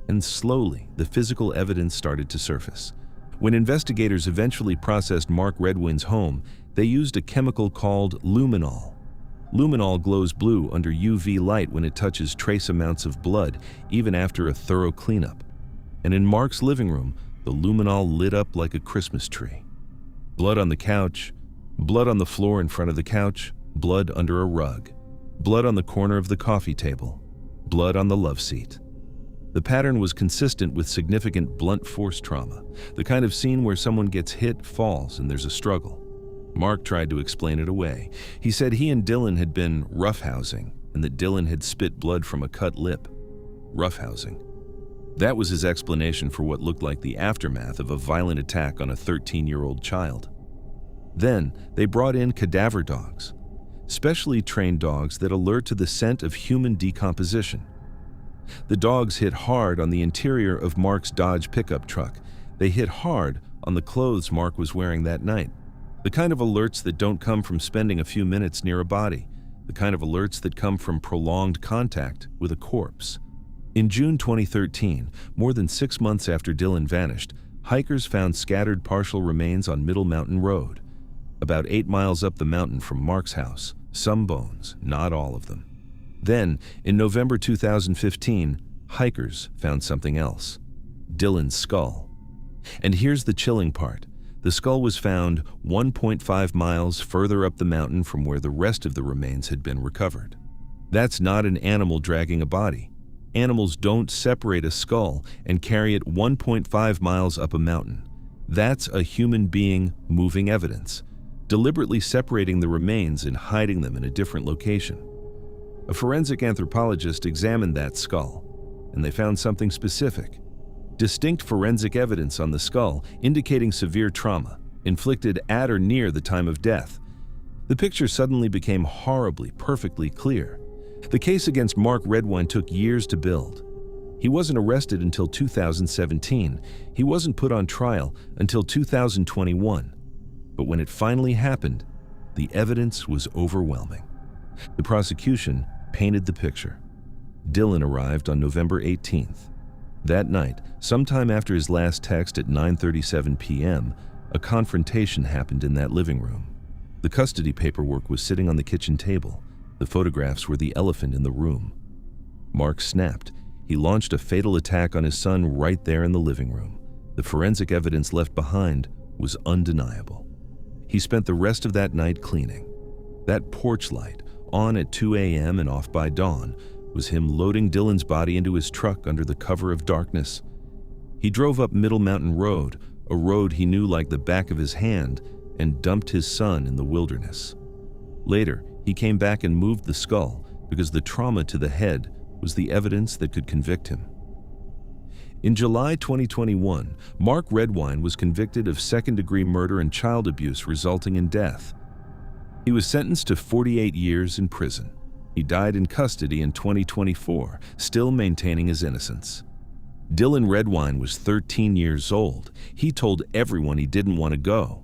And slowly, the physical evidence started to surface. When investigators eventually processed Mark Redwine's home, they used a chemical called luminol. Luminol glows blue under UV light when it touches trace amounts of blood, even after a thorough cleanup. And in Mark's living room, the luminol lit up like a Christmas tree. Blood on the couch, blood on the floor in front of the couch, blood under a rug, blood on the corner of the coffee table, blood on the love seat. The pattern was consistent with significant blunt force trauma, the kind of scene where someone gets hit, falls, and there's a struggle. Mark tried to explain it away. He said he and Dylan had been roughhousing and that Dylan had spit blood from a cut lip. Roughhousing. That was his explanation for what looked like the aftermath of a violent attack on a 13-year-old child. Then they brought in cadaver dogs, specially trained dogs that alert to the scent of human decomposition. The dogs hit hard on the interior of Mark's Dodge pickup truck. They hit hard on the clothes Mark was wearing that night. The kind of alerts that don't come from spending a few minutes near a body. The kind of alerts that come from prolonged contact with a corpse. In June 2013, more than 6 months after Dylan vanished, hikers found scattered partial remains on Middle Mountain Road. About 8 miles up the mountain from Mark's house, some bones, not all of them. Then, in November 2015, hikers found something else. Dylan's skull. And here's the chilling part. The skull was found 1.5 miles further up the mountain from where the rest of the remains had been recovered. That's not an animal dragging a body. Animals don't separate a skull and carry it 1.5 miles up a mountain. That's a human being moving evidence, deliberately separating the remains and hiding them in a different location. A forensic anthropologist examined that skull, and they found something specific. Distinct forensic evidence on the skull indicating severe trauma, inflicted at or near the time of death. The picture suddenly became horribly, perfectly clear. The case against Mark Redwine took years to build. He wasn't arrested until 2017. He wasn't put on trial until 2021. But when it finally happened, the evidence was overwhelming. The prosecution painted the picture. Dylan arrived on November 18th. That night, sometime after his last text at 9:37 p.m., a confrontation happened in that living room. The custody paperwork was sitting on the kitchen table. The photographs were the elephant in the room. Mark snapped. He launched a fatal attack on his son right there in the living room. The forensic evidence left behind was undeniable. He spent the rest of that night cleaning. That porch light, on at 2 a.m. and off by dawn, was him loading Dylan's body into his truck under the cover of darkness. He drove up Middle Mountain Road, a road he knew like the back of his hand, and dumped his son in the wilderness. Later, he came back and moved the skull because the trauma to the head was the evidence that could convict him. In July 2021, Mark Redwine was convicted of second-degree murder and child abuse resulting in death. He was sentenced to 48 years in prison. He died in custody in 2024, still maintaining his innocence. Dylan Redwine was 13 years old. He told everyone he didn't want to go.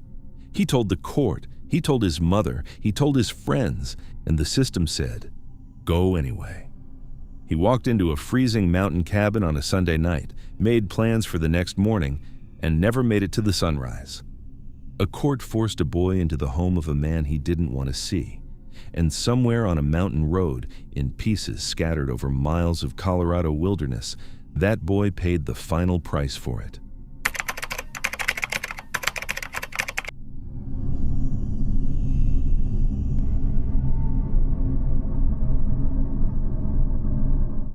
He told the court, he told his mother, he told his friends, and the system said, "Go anyway." He walked into a freezing mountain cabin on a Sunday night, made plans for the next morning, and never made it to the sunrise. A court forced a boy into the home of a man he didn't want to see, and somewhere on a mountain road, in pieces scattered over miles of Colorado wilderness, that boy paid the final price for it.